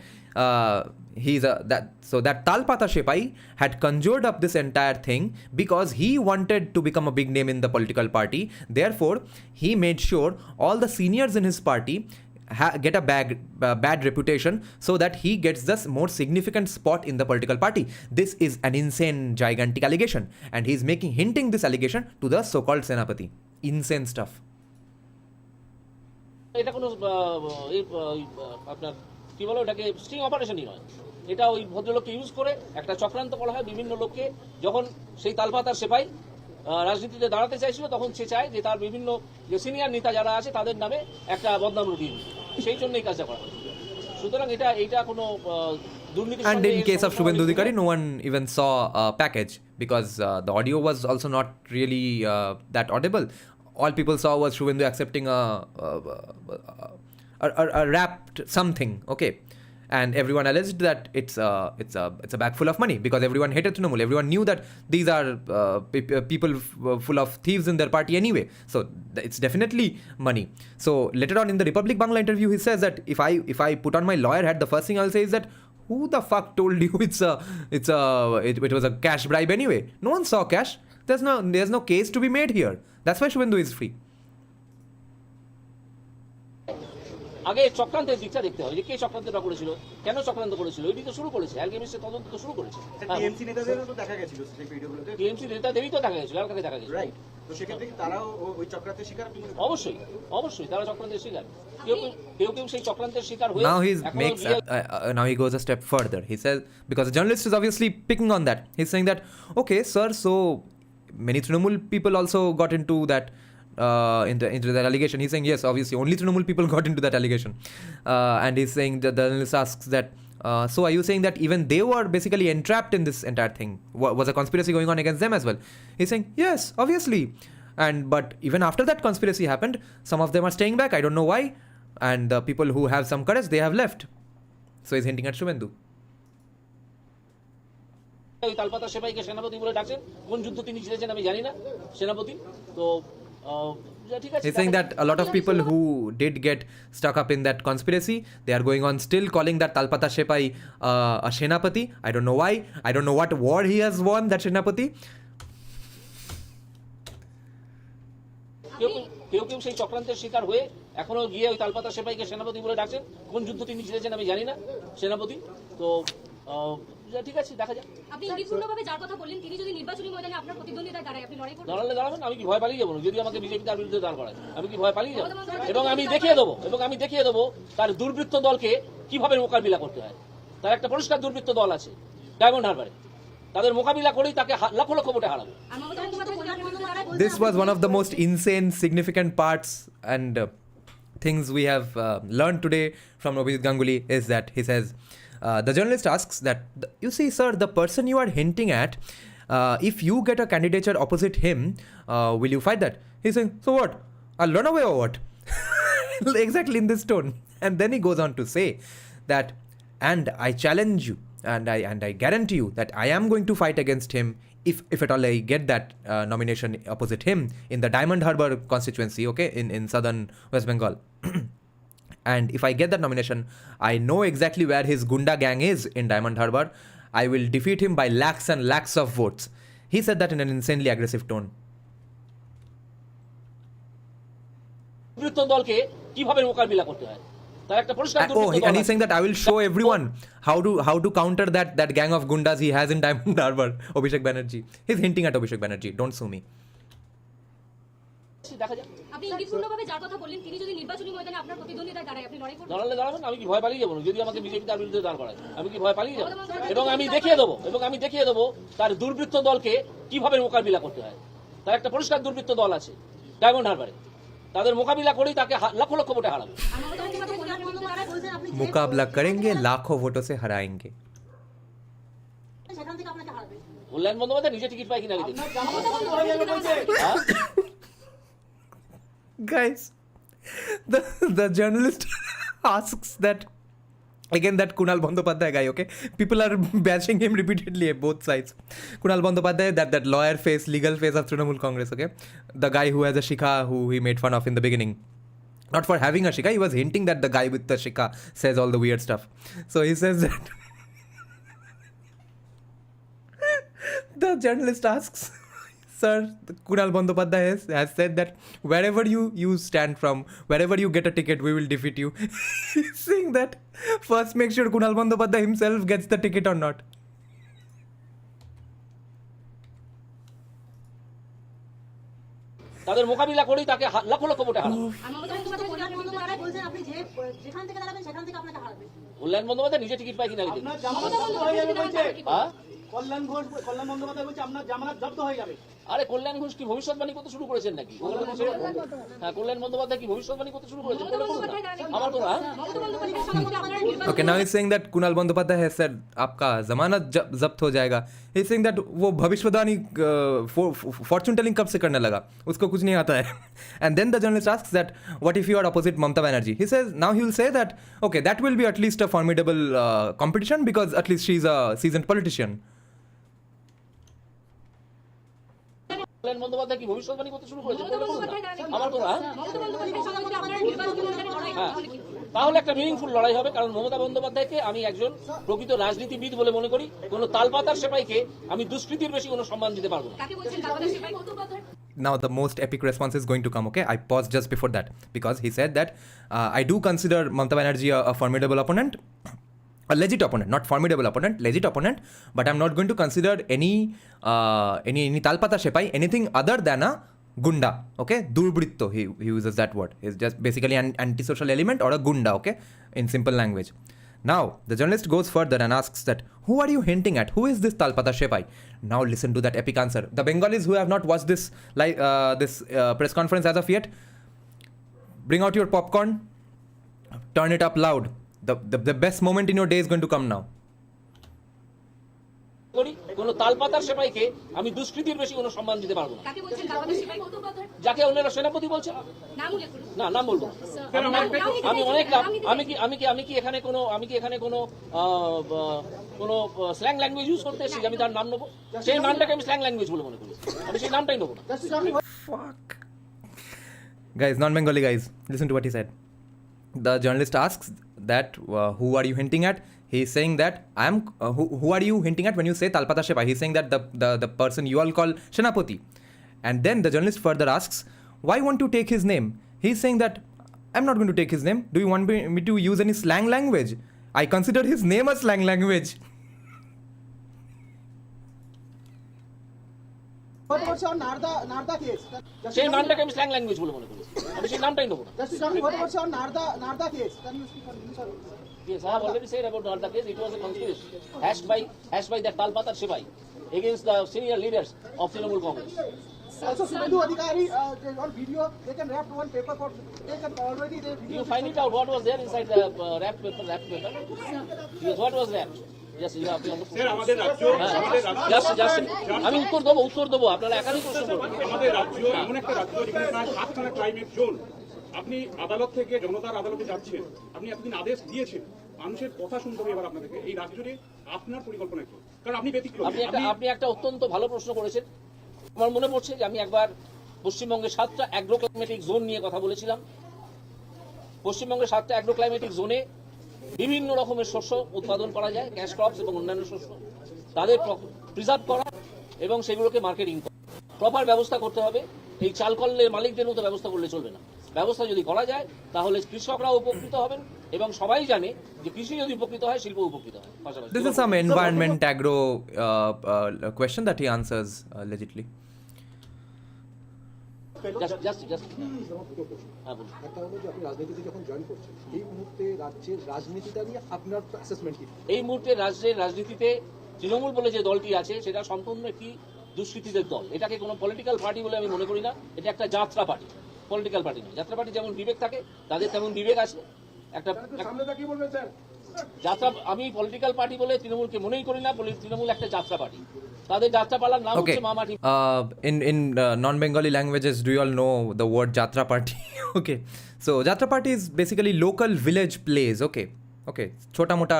that Talpata Shepai had conjured up this entire thing because he wanted to become a big name in the political party. Therefore, he made sure all the seniors in his party get a bad reputation so that he gets the more significant spot in the political party. This is an insane, gigantic allegation, and he's hinting this allegation to the so-called Senapati. Insane stuff. এটা কোনো আপনার কি বলে ওটাকে sting অপারেশনই নয়, এটা ওই ভদ্রলোককে ইউজ করে একটা চক্রান্ত করা হয় বিভিন্ন লোককে। যখন সেই তালপাতার সেপাই রাজনীতিতে দাঁড়াতে চাইছিল তখন সে চায় যে তার বিভিন্ন যে সিনিয়র নেতা যারা আছে তাদের নামে একটা বদনাম রুটিয়ে সেই জন্যই কাজটা করা হয়। সুতরাং এটা কোনো দুর্নীতি। And in case of Shubhendu Adhikari, no one even saw a package because the audio was also not really that audible. All people saw was Shubhendu accepting a wrapped something, okay, and everyone alleged that it's a bag full of money because everyone hated Trinamool. Everyone knew that these are people full of thieves in their party anyway. So it's definitely money. So later on in the Republic Bangla interview, he says that if I put on my lawyer hat, the first thing I'll say is that who the fuck told you it was a cash bribe anyway? No one saw cash. There's no case to be made here. That's why Shubhendu is free. আগে চক্রান্তের দিকটা দেখতে হয় যে কে চক্রান্তটা করেছিল, কেন চক্রান্ত করেছিল, এটি তো শুরু করেছে অ্যালকেমিস্টের তদন্ত তো শুরু করেছে। টিএমসি নেতাদেরও তো দেখা গেছিল সেই ভিডিওগুলোতে। টিএমসি নেতাদেরই তো দেখা গেছিল, আর কাকে দেখা গেছিল? রাইট। তো সেক্ষেত্রে কি তারাও ওই চক্রান্তের শিকার? অবশ্যই তারা চক্রান্তের শিকার। কেউ সেই চক্রান্তের শিকার হয়ে now he goes a step further. He says, because the journalist is obviously picking on that, he's saying that, okay sir, so many Trinamool people also got into that into that allegation. He's saying yes, obviously only Trinamool people got into that allegation, and he's saying that the journalist asks that so are you saying that even they were basically entrapped in this entire thing? Was a conspiracy going on against them as well? He's saying yes, obviously, but even after that conspiracy happened, some of them are staying back. I don't know why, and the people who have some courage, they have left. So he's hinting at Shubhendu. ওই তালপাতা সেপাইকে সেনাপতি বলে ডাকছেন, কোন যুদ্ধ তিনি জিতেছেন আমি জানি না সেনাপতি। তো he's saying that a lot of people who did get stuck up in that conspiracy, they are going on still calling that Talpata Shepai a Senapati. I don't know why. I don't know what war he has won, that Senapati. কেউ সেই চক্রান্তের শিকার হয়ে এখনো গিয়ে ওই তালপাতা সেপাইকে সেনাপতি বলে ডাকছেন, কোন যুদ্ধ তিনি জিতেছেন আমি জানি না সেনাপতি। তো ঠিক আছে, দেখা যাক। আপনি ইঙ্গিতপূর্ণভাবে যার কথা বললেন তিনি যদি নির্বাচনী ময়দানে আপনার প্রতিদ্বন্দ্বিতায় দাঁড়ায় আপনি লড়াই করবেন? দাঁড়াবেন, আমি কি ভয় পালিয়ে যাবো? যদি আমাকে বিজেপি তার বিরুদ্ধে দাঁড় করায় আমি কি ভয় পালিয়ে যাবো? এবং আমি দেখিয়ে দেবো তার দুর্বৃত্ত দলকে কিভাবে মোকাবিলা করতে হয়। তার একটা পরিষ্কার দুর্বৃত্ত দল আছে ডায়মন্ড হারবারে, তাদের মোকাবিলা করেই তাকে লক্ষ লক্ষ ভোটে হারাবো। This was one of the most insane, significant parts and things we have learned today from Abhijit Ganguli is that he says, the journalist asks that, you see sir, the person you are hinting at, if you get a candidature opposite him, will you fight that? He's saying, so what? I'll run away or what? Exactly in this tone. And then he goes on to say that, and I challenge you and I guarantee you that I am going to fight against him if at all I get that nomination opposite him in the Diamond Harbour constituency, okay, in southern West Bengal. And if I get that nomination, I know exactly where his Gunda gang is in Diamond Harbour. I will defeat him by lakhs and lakhs of votes. He said that in an insanely aggressive tone. দলকে কিভাবে মোকাবিলা করতে হয় তার একটা পরিষ্কার দুর্বৃত্ত দল আছে। And he's saying that I will show everyone how to counter that gang of gundas he has in Diamond Harbour. Abhishek Banerjee. He's hinting at Abhishek Banerjee. Don't sue me. দেখা যাক। আপনি ইঙ্গিতপূর্ণভাবে যার কথা বললেন তিনি যদি নির্বাচনী ময়দানে আপনার প্রতিদ্বন্দ্বিতায় দাঁড়ায় আপনি লড়াই করবেন? দাঁড়াবেন, আমি কি ভয় পালিয়ে যাবো? যদি আমাকে বিজেপি তার বিরুদ্ধে দাঁড় করায় আমি কি ভয় পালিয়ে যাবো? এবং আমি দেখিয়ে দেবো তার দুর্বৃত্ত দলকে কিভাবে মোকাবিলা করতে হয়। তার একটা পরিষ্কার দুর্বৃত্ত দল আছে ডায়মন্ড হারবারে, তাদের মোকাবিলা করেই তাকে লক্ষ লক্ষ ভোটে হারাবো। मुकाबला करेंगे, लाखों वोटों से हराएंगे। কল্যাণ বন্দ্যোপাধ্যায় নিজে টিকিট পাই কিনা আগে দেখি। Guys, the journalist asks that again, that Kunal Bandyopadhyay guy, okay, people are bashing him repeatedly at both sides. Kunal Bandyopadhyay, that lawyer face, legal face of Trinamool Congress, okay, the guy who has a shikha who he made fun of in the beginning, not for having a shikha, he was hinting that the guy with the shikha says all the weird stuff. So he says that The journalist asks, Sir, Kunal Bandyopadhyay has said that wherever you stand from, wherever you get a ticket, we will defeat you. He's saying that first make sure Kunal Bandyopadhyay himself gets the ticket or not. তাদের মোকাবিলা করেই তাকে লক্ষ লক্ষ ভোটে হারাবো। কল্যাণ বন্দ্যোপাধ্যায় নিজে ticket পায় কিনা হ্যাঁ? কল্যাণ বন্দ্যোপাধ্যায় বলছে আপনার জামানত জব্দ হয়ে যাবে। আরে কল্যাণ ঘোষ কি ভবিষ্যৎবাণী করতে শুরু করেছেন নাকি? হ্যাঁ, কল্যাণ বন্দ্যোপাধ্যায় কি ভবিষ্যৎবাণী করতে শুরু করেছেন? আমার কোনো Okay, now he's saying that Kunal Bandyopadhyay has said आपका जमानत जब्त हो जाएगा. He's saying that वो भविष्यवाणी fortune telling कब से करने लगा, उसको कुछ नहीं आता है. And then the journalist asks that what if you are opposite Mamata Banerjee? He says now he will say that okay, that will be at least a formidable competition because at least she's a seasoned politician. কল্যাণ বন্দ্যোপাধ্যায় কি ভবিষ্যৎবাণী করতে শুরু করেছেন? আমার কোনো তাহলে একটা meaningful লড়াই হবে, কারণ মমতা বন্দ্যোপাধ্যায়কে আমি একজন প্রকৃত রাজনীতিবিদ বলে মনে করি। কোনো তালপাতার সেপাইকে আমি দুষ্কৃতির বেশি কোনো সম্মান দিতে পারবো না। Now the most epic response is going to come, okay? I paused just before that because he said that I do consider Mamata Banerjee a formidable opponent, a legit opponent, not formidable opponent, legit opponent, but I'm not going to consider any talpata shepai anything other than a gunda, okay? Durbritto, he uses that word. It's just basically an antisocial element or a gunda, okay? In simple language. Now, the journalist goes further and asks that, who are you hinting at? Who is this Talpata Shepai? Now listen to that epic answer. The Bengalis who have not watched this press conference as of yet, bring out your popcorn, turn it up loud. The best moment in your day is going to come now. কোন তালপাতার সেপাইকে আমি দুষ্কৃতির বেশি কোনো সম্মান দিতে পারবো না। যাকে অন্যরা সেনাপতি বলছে না, নাম বলবো না। আমি অনেক আমি কি এখানে কোনো স্ল্যাং ল্যাঙ্গুয়েজ ইউজ করতে এসেছি আমি তার নাম নেবো? সেই নামটাকে আমি স্ল্যাং ল্যাঙ্গুয়েজ বলে মনে করি, আমি সেই নামটাই নেবো না। Fuck. Guys, non-Bengali guys, listen to what he said. The journalist asks that who are you hinting at? He's saying that who are you hinting at when you say Talpata Shepai? He's saying that the person you all call Shenapati. And then the journalist further asks, why won't you take his name? He's saying that I'm not going to take his name. Do you want me to use any slang language? I consider his name a slang language. সেই নামটাকে আমি slang language বলে মনে করি, আমি সেই নামটাই নেবো না। Yes, I have already said about Narda case. It was a conspiracy hashed by the Talpatar Shepai against the senior leaders of Trinamool Congress. Also, Subhendu Adhikari on video, they can wrap one paper for. They can already. You find it out what was there inside the wrapped paper. Yes, what was wrapped? Yes, you have to understand. Sir, আমাদের রাজ্য আমি উত্তর দেবো আপনারা একাধিক প্রশ্ন করবেন। আমাদের রাজ্য এমন একটা রাজ্য যেখানে প্রায় 7খানা ক্লাইমেট জোন। আপনি আদালত থেকে জনতার আদালতে যাচ্ছেন, আপনি এতদিন আদেশ দিয়েছেন, মানুষের কথা শুনতে হবে এবার আপনাদেরকে। এই রাজ্যে আপনার পরিকল্পনা কি? কারণ আপনি ব্যতিক্রম। আপনি একটা অত্যন্ত ভালো প্রশ্ন করেছেন। আমার মনে পড়ছে যে আমি একবার পশ্চিমবঙ্গের 7টা অ্যাগ্রো ক্লাইমেটিক জোন নিয়ে কথা বলেছিলাম। পশ্চিমবঙ্গের 7টা অ্যাগ্রো ক্লাইমেটিক জোনে বিভিন্ন রকমের শস্য উৎপাদন করা যায়, ক্যাশ ক্রপস এবং অন্যান্য শস্য, তাদের প্রিজার্ভ করা এবং সেগুলোকে মার্কেটিং করা, প্রপার ব্যবস্থা করতে হবে। এই চাল কলের মালিকদের মতো ব্যবস্থা করলে চলবে না। ব্যবস্থা যদি করা যায় তাহলে কৃষকরাও উপকৃত হবেন এবং সবাই জানে যে কৃষি যদি উপকৃত হয় শিল্প উপকৃত হয়। This is some environment agro question that he answers legitimately. এই মুহূর্তে রাজ্যের রাজনীতিতে তৃণমূল বলে যে দলটি আছে সেটা সম্পূর্ণ একটি দুষ্কৃতীদের দল। এটাকে কোনো পলিটিক্যাল পার্টি বলে আমি মনে করি না। এটা একটা যাত্রা পার্টি, পলিটিক্যাল পার্টি নয়। যাত্রা পার্টি যেমন বিবেক থাকে, তাদের তেমন বিবেক আছে। একটা যাত্রা, আমি পলিটিক্যাল পার্টি বলে তৃণমূলকে মনেই করি না। তৃণমূল একটা যাত্রা পার্টি, তাদের যাত্রাপালার নাম হচ্ছে মামাটি। In non-Bengali languages, do you all know the word Jatra Party? Okay, so Jatra Party is basically local village plays. Okay, छोटा मोटा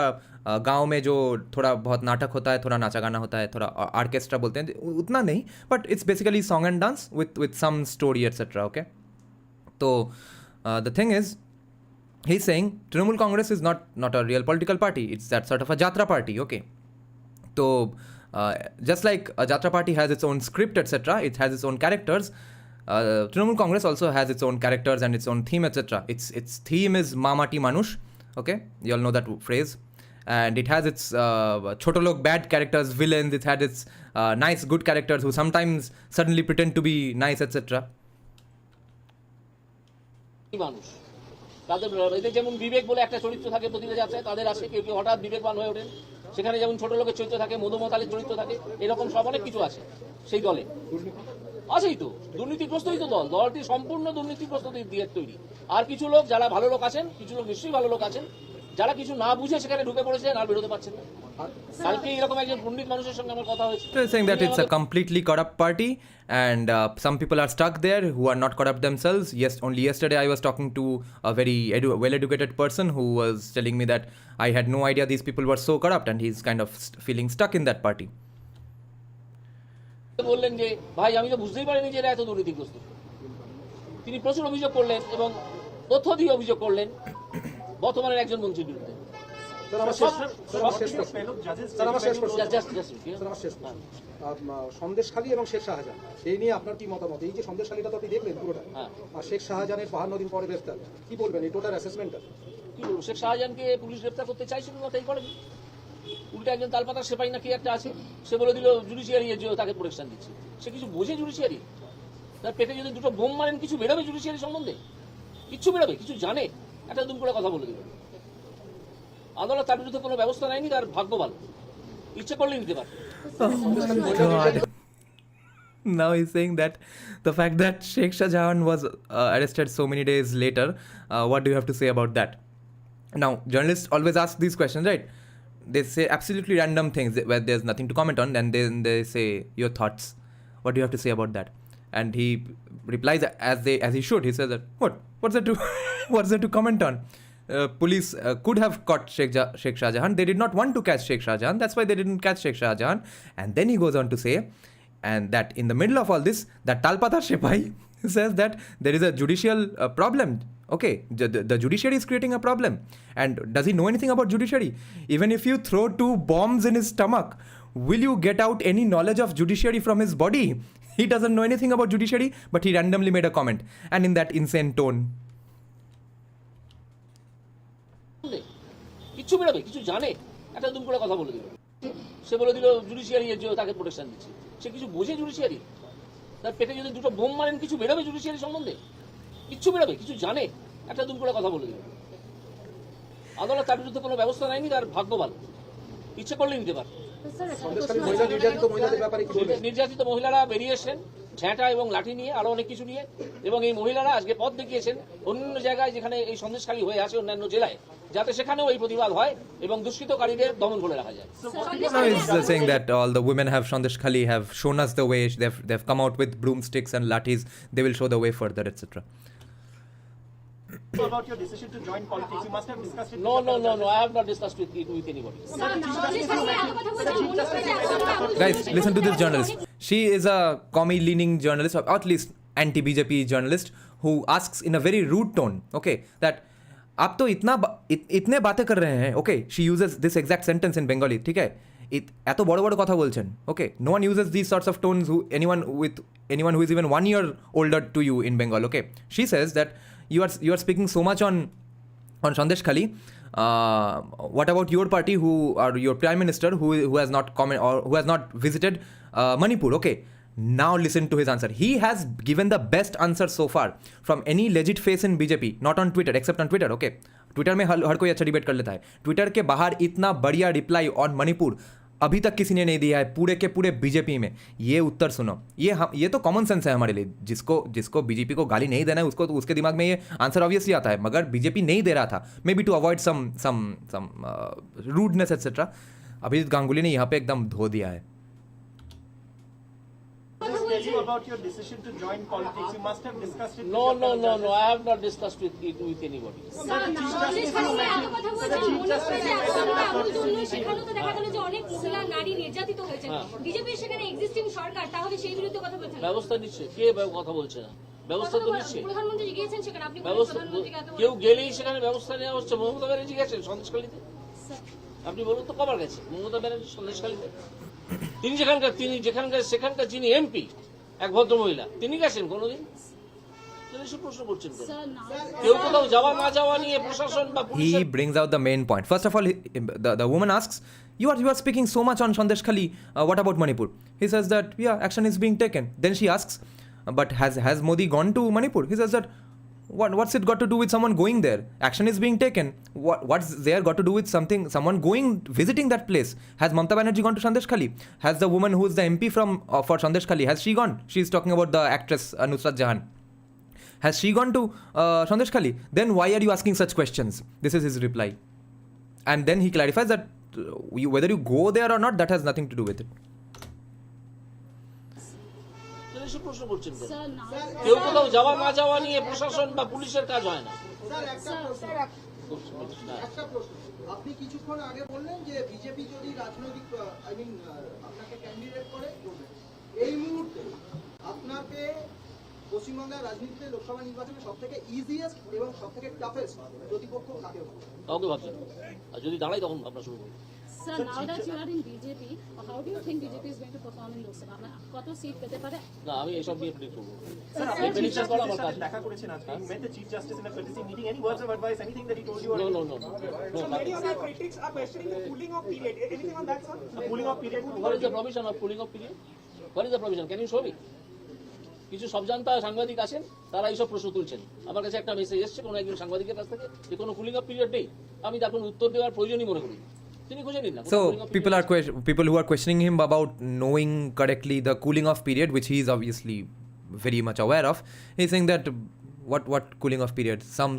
गांव में जो थोड़ा बहुत नाटक होता है, थोड़ा नाचा गाना होता है, थोड़ा ऑर्केस्ट्रा बोलते हैं, उतना नहीं, but it's basically song and dance with some story etc. Okay, so the thing is, he's saying Trinamool Congress is not a real political party. It's that sort of a Jatra party. Okay, so Just like a Jatra party has its own script, etc., it has its own characters. Trinamool Congress also has its own characters and its own theme, etc. Its theme is Mamati Manush. Okay, you all know that phrase. And it has its chotolok bad characters, villains. It had its nice good characters who sometimes suddenly pretend to be nice, etc. মানুষ তাদের এদের যেমন বিবেক বলে একটা চরিত্র থাকে প্রতিটা যাত্রায়, তাদের আছে কেউ কেউ হঠাৎ বিবেকবান হয়ে ওঠেন, সেখানে যেমন ছোট লোকের চরিত্র থাকে, মধুমতালের চরিত্র থাকে, এরকম সব অনেক কিছু আছে সেই দলে। আছেই তো, দুর্নীতিগ্রস্তই তো দলটি সম্পূর্ণ দুর্নীতিগ্রস্ত দিয়ে তৈরি। আর কিছু লোক যারা ভালো লোক আছেন, কিছু লোক নিশ্চয়ই ভালো লোক আছেন, যারা কিছু না বুঝে সেখানে ঢুকে পড়েছেন আর বেরোতে পারছেন না। কালকে এরকম একজন পণ্ডিত মানুষের সঙ্গে আমার কথা হয়েছে, saying that it's a completely corrupt party and some people are stuck there who are not corrupt themselves. Yes, only yesterday I was talking to a very well-educated person who was telling me that I had no idea these people were so corrupt, and he's kind of feeling stuck in that party. বললেন যে ভাই আমি তো বুঝতেই পারিনি যে এরা এত দুর্নীতিগ্রস্ত। তিনি প্রচুর অভিযোগ করলেন এবং তথ্য দিয়ে অভিযোগ করলেন বর্তমানের একজন মন্ত্রীর বিরুদ্ধে। সন্দেশখালী এবং শেখ শাহজাহান, এই নিয়ে আপনার কি মতামত? এই যে সন্দেশখালীটা তো আপনি দেখলেন পুরোটা, আর শেখ শাহজাহানের 52 দিন পরে গ্রেফতার, কি বলবেন এই টোটাল অ্যাসেসমেন্টটা? কি বলবো, শেখ শাহজাহানকে পুলিশ গ্রেফতার করতে চাইছিল না, তাই করেনি। উল্টে একজন তালপাতার সেপাই না কি একটা আছে, সে বলে দিল জুডিশিয়ারি তাকে প্রোটেকশন দিচ্ছে। সে কিছু বোঝে জুডিশিয়ারি? তার পেটে যদি দুটো বোম মারেন কিছু বেরোবে জুডিশিয়ারি সম্বন্ধে? কিচ্ছু বেরোবে? কিছু জানে? একটা দুম করে কথা বলে দিল। আদালত তার বিরুদ্ধে কোনো ব্যবস্থা নেয়নি, তার ভাগ্য ভালো, ইচ্ছে করলে নিতে পারে। Now he's saying that the fact that Sheikh Shahjahan was arrested so many days later, what do you have to say about that? Now, journalists always ask these questions, right? They say absolutely random things where there's nothing to comment on, and then they say your thoughts. What do you have to say about that? And he replies as he should. He says that what's there to comment on? Police could have caught Sheikh Shahjahan. They did not want to catch Sheikh Shahjahan. That's why they didn't catch Sheikh Shahjahan. And then he goes on to say, and that in the middle of all this, that Talpatar Shepai says that there is a judicial problem. Okay, the judiciary is creating a problem. And does he know anything about judiciary? Even if you throw 2 bombs in his stomach, will you get out any knowledge of judiciary from his body? He doesn't know anything about judiciary, but he randomly made a comment, and in that insane tone. কিচ্ছু বেরোবে? কিছু জানে? একটা দুম করে কথা বলে দিল। সে বলে দিল জুডিশিয়ারি তাকে প্রোটেকশন দিচ্ছে। সে কিছু বোঝে জুডিশিয়ারি? তার পেটে যদি দুটো বোম মারেন কিছু বেরোবে জুডিশিয়ারি সম্বন্ধে? কিচ্ছু বেরোবে? কিছু জানে? একটা দুম করে কথা বলে দিল। আদালত তার বিরুদ্ধে কোনো ব্যবস্থা নেয়নি, তার ভাগ্য ভালো, ইচ্ছে করলে নিতে পারে। নির্যাতিত মহিলারা বেরিয়ে এসেছেন ঝ্যাঁটা এবং লাঠি নিয়ে, আরো অনেক কিছু নিয়ে, এবং এই মহিলারা আজকে পথ দেখিয়েছেন অন্য জায়গায় যেখানে এই সন্দেশখালী হয়ে আছে, অন্যান্য জেলায়, যাতে সেখানেও এই প্রতিবাদ হয় এবং দুষ্কৃতকারীদের দমন করে রাখা যায়। Now he's saying that all the women have Sandeshkhali have shown us the way. They've come out with broomsticks and lathis. They will show the way further, etc. About your decision to join politics, you must have discussed it. No. I have not discussed with anybody. Guys, listen to this journalist. She is a commie-leaning journalist, or at least anti-BJP journalist, who asks in a very rude tone, okay, that आप तो इतने बातें कर रहे हैं, okay, she uses this exact sentence in Bengali, ठीक है, এত বড় বড় কথা বলছেন, okay, no one uses these sorts of tones, anyone who is even 1 year older to you in Bengal, okay. She says that you are speaking so much on Sandeshkhali. What about your party, or your prime minister who has not who has not visited Manipur? Okay, now listen to his answer. He has given the best answer so far from any legit face in BJP, not on Twitter, except on Twitter. Okay, Twitter में हर कोई अच्छा debate कर लेता है. Twitter के बाहर इतना बढ़िया रिप्लाई ऑन मणिपुर अभी तक किसी ने नहीं दिया है पूरे के पूरे बीजेपी में. ये उत्तर सुनो, ये तो कॉमन सेंस है हमारे लिए. जिसको बीजेपी को गाली नहीं देना है उसको तो उसके दिमाग में ये आंसर ऑब्वियसली आता है, मगर बीजेपी नहीं दे रहा था, maybe to avoid some rudeness etcetera. Abhijit Ganguly ने यहाँ पे एकदम धो दिया है. You about your decision to join politics, you must have discussed it. No. I have not discussed with anybody. ব্যবস্থা নিচ্ছে কে? কথা বলছে না, ব্যবস্থা তো নিচ্ছে কেউ গেলেই সেখানে ব্যবস্থা নেওয়া হচ্ছে। মমতা ব্যানার্জি গেছেন সন্দেশখালীতে? আপনি বলুন তো কবার গেছে মমতা ব্যানার্জি সন্দেশখালীতে? সেখানকার যিনি এমপি এক ভদ্র মহিলা তিনি গেছেন কোনোদিন? এসব প্রশ্ন করছেন কেন? Sir, now কেউ কোথাও যাওয়া না যাওয়া নিয়ে প্রশাসন বা পুলিশের He brings out the main point. First of all, the woman asks, you are speaking so much on Sandesh Khali, what about Manipur? He says that, yeah, action is being taken. Then she asks, but has Modi gone to Manipur? He says that, what's it got to do with someone going there? Action is being taken. What's there got to do with someone visiting that place? Has Mamata Banerjee gone to Sandesh Khali? Has the woman who is the MP for Sandesh Khali, has she gone? She's talking about the actress Nusrat Jahan. Has she gone to Sandesh Khali? Then why are you asking such questions? This is his reply. And then he clarifies that whether you go there or not, that has nothing to do with it. এসব প্রশ্ন করছেন কেন? sir, now কেউ কোথাও যাওয়া না যাওয়া নিয়ে প্রশাসন বা পুলিশের কাজ হয় না। একটা প্রশ্ন, আপনি কিছুক্ষণ আগে বললেন যে বিজেপি যদি রাজনৈতিক আপনাকে ক্যান্ডিডেট করে করবে। এই মুহূর্তে আপনাকে পশ্চিমবঙ্গের রাজনীতিতে লোকসভা নির্বাচনে সবথেকে ইজিয়েস্ট এবং সবথেকে টাফেস্ট প্রতিপক্ষ কাকে ভাবেন? কাউকে ভাবছেন না। আর যদি দাঁড়াই তখন আপনার শুরু করুন। sir, now that you are in BJP, how do you think BJP is going to perform in Lok Sabha? কত সিট পেতে পারে? না আমি এসব নিয়ে প্রেডিক্ট করবো। Sir, এই prediction করা আমার কাজ। দেখা করেছেন আজকে। You met the Chief Justice in a courtesy meeting. Any words of advice? Anything that he told you? No. So many of your critics are questioning the cooling off period. Anything on that, sir? The cooling off period. What is the provision of cooling off period? What is the provision? Can you show me? কিছু সবজান্তা সাংবাদিক আছেন তারা এইসব প্রশ্ন তুলছেন। আমার কাছে একটা মেসেজ এসেছে কোনো একজন সাংবাদিকের কাছ থেকে যে কোনো কুলিং অফ পিরিয়ড নেই। আমি তখন উত্তর দেওয়ার প্রয়োজনই মনে করি। তিনি খুঁজে নিন না। So people who are questioning him about knowing correctly the cooling off period, which he is obviously very much aware of, he's saying that what cooling off period? Some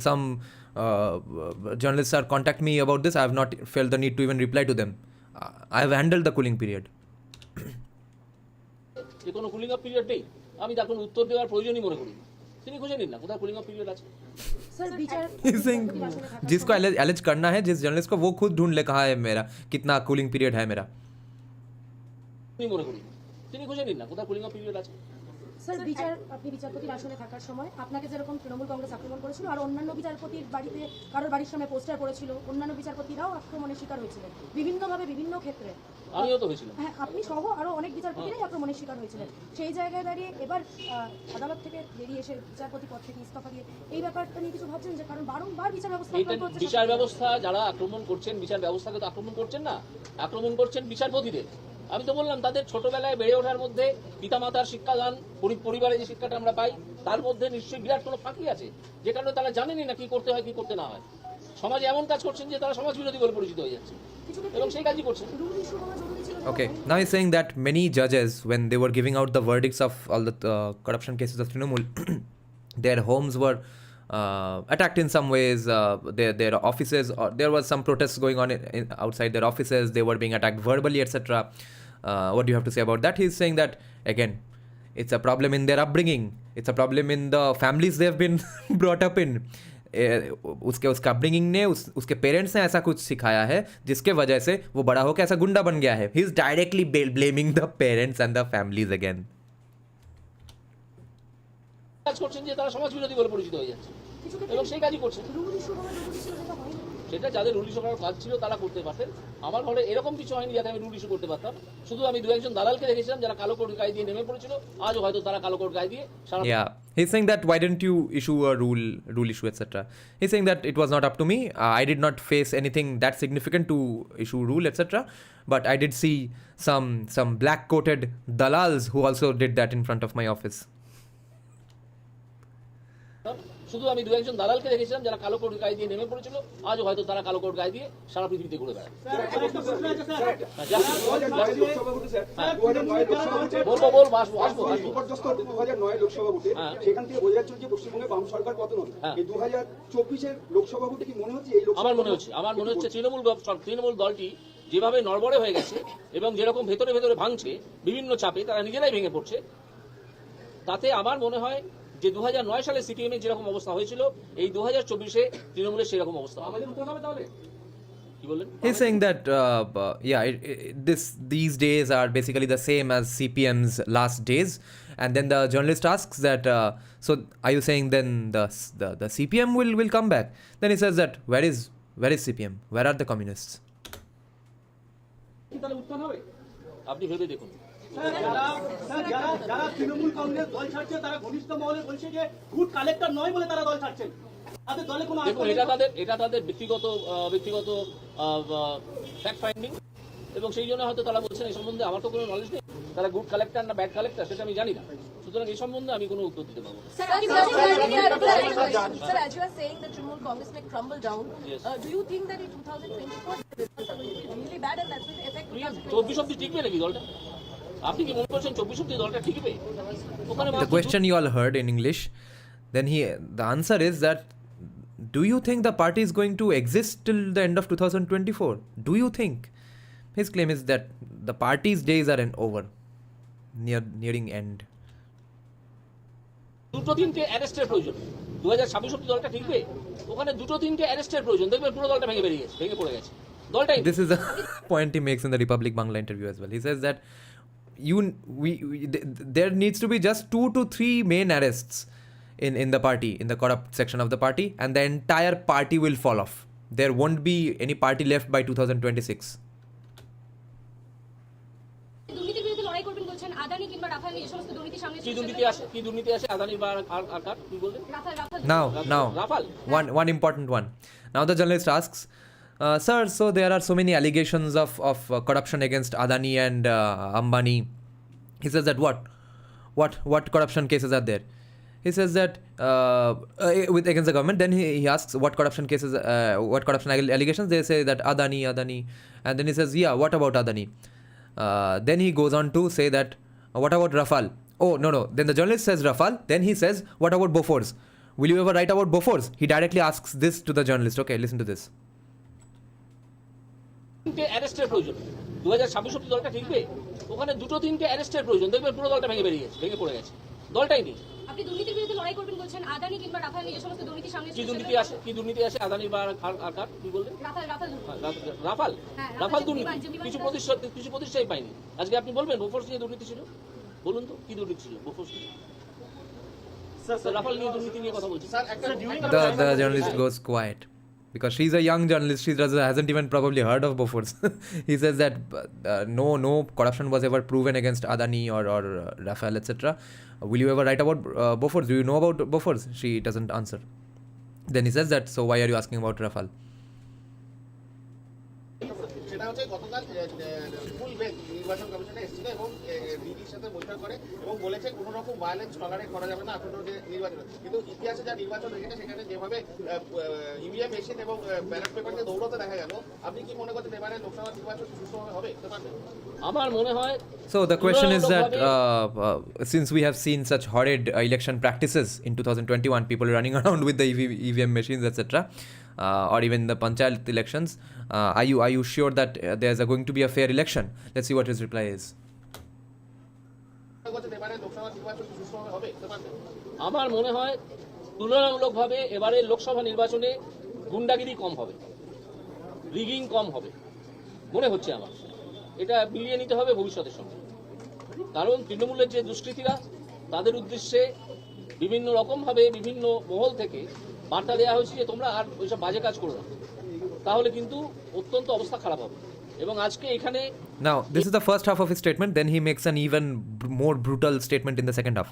journalists are contact me about this. I have not felt the need to even reply to them. I have handled the cooling period. যে কোনো cooling off period নেই। আমি তখন উত্তর দেওয়ার প্রয়োজনই মনে করি। তিনি খুঁজে নিন না কোথায় কুলিং অফ পিরিয়ড আছে। স্যার বিচার He's saying जिसको एलिज करना है जिस जर्नलिस्ट को वो खुद ढूंढ ले कहाँ है मेरा कितना कूलिंग पीरियड है मेरा। আমি মনে করি তিনি খুঁজে নিন না কোথায় কুলিং অফ পিরিয়ড আছে। স্যার আপনি বিচারপতির আসনে থাকার সময় আপনাকে যেরকম তৃণমূল কংগ্রেস আক্রমণ করেছিল আর অন্যান্য বিচারপতির বাড়িতে কারোর বাড়ির সামনে পোস্টার পড়েছিল, অন্যান্য বিচারপতিরাও আক্রমণের শিকার হয়েছিলেন বিভিন্নভাবে বিভিন্ন ক্ষেত্রে। আমিও তো হয়েছিলাম। হ্যাঁ, আপনি সহ আরো অনেক বিচারপতিরাই আক্রমণের শিকার হয়েছিলেন। সেই জায়গায় দাঁড়িয়ে এবার আদালত থেকে বেরিয়ে এসে বিচারপতি পদ থেকে ইস্তফা দিয়ে এই ব্যাপারটা নিয়ে কিছু ভাবছেন যে কারণ বারংবার বিচার ব্যবস্থা বিচার ব্যবস্থা যারা আক্রমণ করছেন বিচার ব্যবস্থাকে তো আক্রমণ করছেন না, আক্রমণ করছেন বিচারপতিদের। আমি তো বললাম তাদের ছোটবেলায় বেড়ে ওঠার মধ্যে পিতামাতার শিক্ষাদান পরিবারে যে শিক্ষাটা আমরা পাই তার মধ্যে নিশ্চয়ই বিরাট কোনো ফাঁকি আছে যে কারণে তারা জানেনই না কি করতে হয় কি করতে না হয়। সমাজে এমন কাজ করছেন যে তারা সমাজ বিরোধী বলে পরিচিত হয়ে যাচ্ছে এবং সেই কাজই করছেন। Okay, now he's saying that many judges, when they were giving out the verdicts of all the corruption cases of Trinamool, their homes were attacked in some ways. Their offices, or there was some protests going on outside their offices. They were being attacked verbally, etc. What do you have to say about that? He's saying that again, it's a problem in their upbringing. It's a problem in the families they have been brought up in. उसके upbringing ने उसके parents ने ऐसा कुछ सिखाया है जिसके वजह से वो बड़ा होकर ऐसा गुंडा बन गया है. He is directly blaming the parents and the families again. কাজ করছেন যে তারা সমাজ বিরোধী বলে পরিচিত হয়ে যাচ্ছে এবং সেই কাজই করছেন। সেটা যাদের রুল ইস্যু করার কাজ ছিল তারা করতে পারতেন। আমার ঘরে এরকম কিছু হয়নি যাতে আমি রুল ইস্যু করতে পারতাম। শুধু আমি দু একজন দালালকে দেখেছিলাম যারা কালো কোট গায়ে দিয়ে নেমে পড়েছিল, আজও হয়তো তারা কালো কোট গায়ে দিয়ে সারা। Yeah, he's saying that why didn't you issue a rule issue, etc. He's saying that it was not up to me. I did not face anything that significant to issue rule, etc. But I did see some black coated dalals who also did that in front of my office. শুধু আমি দু একজন দালালকে দেখেছিলাম যারা কালো coat গায়ে দিয়ে নেমে পড়েছিল, আজও হয়তো তারা কালো কোট গায়ে দিয়ে সারা পৃথিবীতে ঘুরে বেড়ায়। আমার মনে হচ্ছে তৃণমূল দলটি যেভাবে নড়বড়ে হয়ে গেছে এবং যেরকম ভেতরে ভেতরে ভাঙছে বিভিন্ন চাপে তারা নিজেরাই ভেঙে পড়ছে, তাতে আমার মনে হয় যে 2009 সালে সিপিএম এর যেরকম অবস্থা হয়েছিল এই 2024-এ তৃণমূলের সেরকম অবস্থা হবে। কি বলেন? He's saying that these days are basically the same as CPM's last days, and then the journalist asks that so are you saying then the CPM will come back? Then he says that where is CPM? Where are the communists? কি তাহলে উত্থান হবে? আপনি ভেবে দেখুন। যারা তৃণমূল কংগ্রেস দল ছাড়ছে তারা ঘনিষ্ঠ মহলে বলছে যে গুড কালেক্টর নয় বলে তারা দল ছাড়ছেন, তাদের দলে কোনো দেখুন, এটা তাদের ব্যক্তিগত ফ্যাক্ট ফাইন্ডিং, এবং সেই জন্য হয়তো তারা বলছেন এই সম্বন্ধে আমার তো কোনো নলেজ নেই, তারা গুড কালেক্টর না ব্যাড কালেক্টর সেটা আমি জানি না, সুতরাং এই সম্বন্ধে আমি কোনো উত্তর দিতে পারবো না। Sir, as you are saying that Trinamool Congress may crumble down, Yes. Do you think that in 2024 the results are going to be really bad and that will affect 2024? 24 অব্দি টিকবে নাকি দলটা? আপনি কি মনে করছেন 24 অব্দি দলটা টিকবে? ওখানে The question you all heard in English, then the answer is that do you think the party is going to exist till the end of 2024? Do you think? His claim is that the party's days are over, nearing end. দুটো তিনটে অ্যারেস্টের প্রয়োজন। 2026 অব্দি দলটা টিকবে? ওখানে দুটো তিনটে অ্যারেস্টের প্রয়োজন, দেখবেন পুরো দলটা ভেঙে পড়ে গেছে দলটাই। This is a point he makes in the Republic Bangla interview as well. He says that there needs to be just 2 to 3 main arrests in the party, in the corrupt section of the party, and the entire party will fall off. There won't be any party left by 2026. দুর্নীতির বিরুদ্ধে লড়াই করবেন বলছেন, আদানি কিংবা Rafale এই সমস্ত দুর্নীতির সামনে কি দুর্নীতি আসে আদানি বা আর কার কি বললেন? Now, Rafale. one important one. Now the journalist asks, sir, so there are so many allegations of corruption against Adani and Ambani. He says that what corruption cases are there? He says that with against the government. Then he asks what corruption cases, what corruption allegations. They say that Adani, and then he says, yeah, what about Adani? Then he goes on to say that, what about Rafale? Oh, no. Then the journalist says Rafale. Then he says, what about Bofors? Will you ever write about Bofors? He directly asks this to the journalist. Okay, listen to this. তিনটে অ্যারেস্টের প্রয়োজন। 2026 অব্দি দলটা টিকবে? ওখানে দুটো তিনটে অ্যারেস্টের প্রয়োজন, দেখবেন পুরো দলটা ভেঙে পড়ে গেছে দলটাই নেই। আপনি দুর্নীতির বিরুদ্ধে লড়াই করবেন বলছেন, আদানি কিংবা রাফাল এই সমস্ত দুর্নীতির সামনে কি দুর্নীতি আসে আদানি বা আর কার কি বললেন? রাফাল দুর্নীতি কিছু প্রতিষ্ঠাই পাইনি। আজকে আপনি বলবেন বোফোর্স নিয়ে দুর্নীতি ছিল? বলুন তো কি দুর্নীতি ছিল বোফোর্স নিয়ে? রাফাল নিয়ে দুর্নীতি নিয়ে কথা বলছি। The journalist goes quiet because she's a young journalist. She hasn't even probably heard of Bofors. He says that no corruption was ever proven against Adani or Rafale, etc. Will you ever write about Bofors? Do you know about Bofors? She doesn't answer. Then he says that, so why are you asking about Rafale? সেটা হচ্ছে গতকাল ফুল bench নির্বাচন কমিশনে এসেছিল এবং ডিডির সাথে বৈঠক করে এবং বলেছে কোনো রকম ভায়োলেন্স টলারেট করা যাবে না আসন্ন যে নির্বাচন। কিন্তু ইতিহাসে যা নির্বাচন হয়েছে সেখানে যেভাবে ইভিএম মেশিন এবং ব্যালট পেপারকে দৌড়তে দেখা গেল, আপনি কি মনে করছেন এবারে লোকসভা নির্বাচন সুষ্ঠুভাবে হবে? আমার মনে হয়। So the question is that since we have seen such horrid election practices in 2021, people running around with the EVM machines, etc., or even the panchayat elections, are you sure that there's going to be a fair election? Let's see what his reply is. আমার মনে হয় তুলনামূলকভাবে এবারে লোকসভা নির্বাচনে গুন্ডাগিরি কম হবে, rigging কম হবে মনে হচ্ছে আমার। এটা মিলিয়ে নিতে হবে ভবিষ্যতের সঙ্গে, কারণ তৃণমূলের যে দুষ্কৃতীরা তাদের উদ্দেশ্যে বিভিন্ন রকমভাবে বিভিন্ন মহল থেকে বার্তা দেওয়া হয়েছে যে তোমরা আর ওইসব বাজে কাজ করো না, তাহলে কিন্তু অত্যন্ত অবস্থা খারাপ হবে। এবং আজকে এখানে Now this is the first half of his statement, then he makes an even more brutal statement in the second half.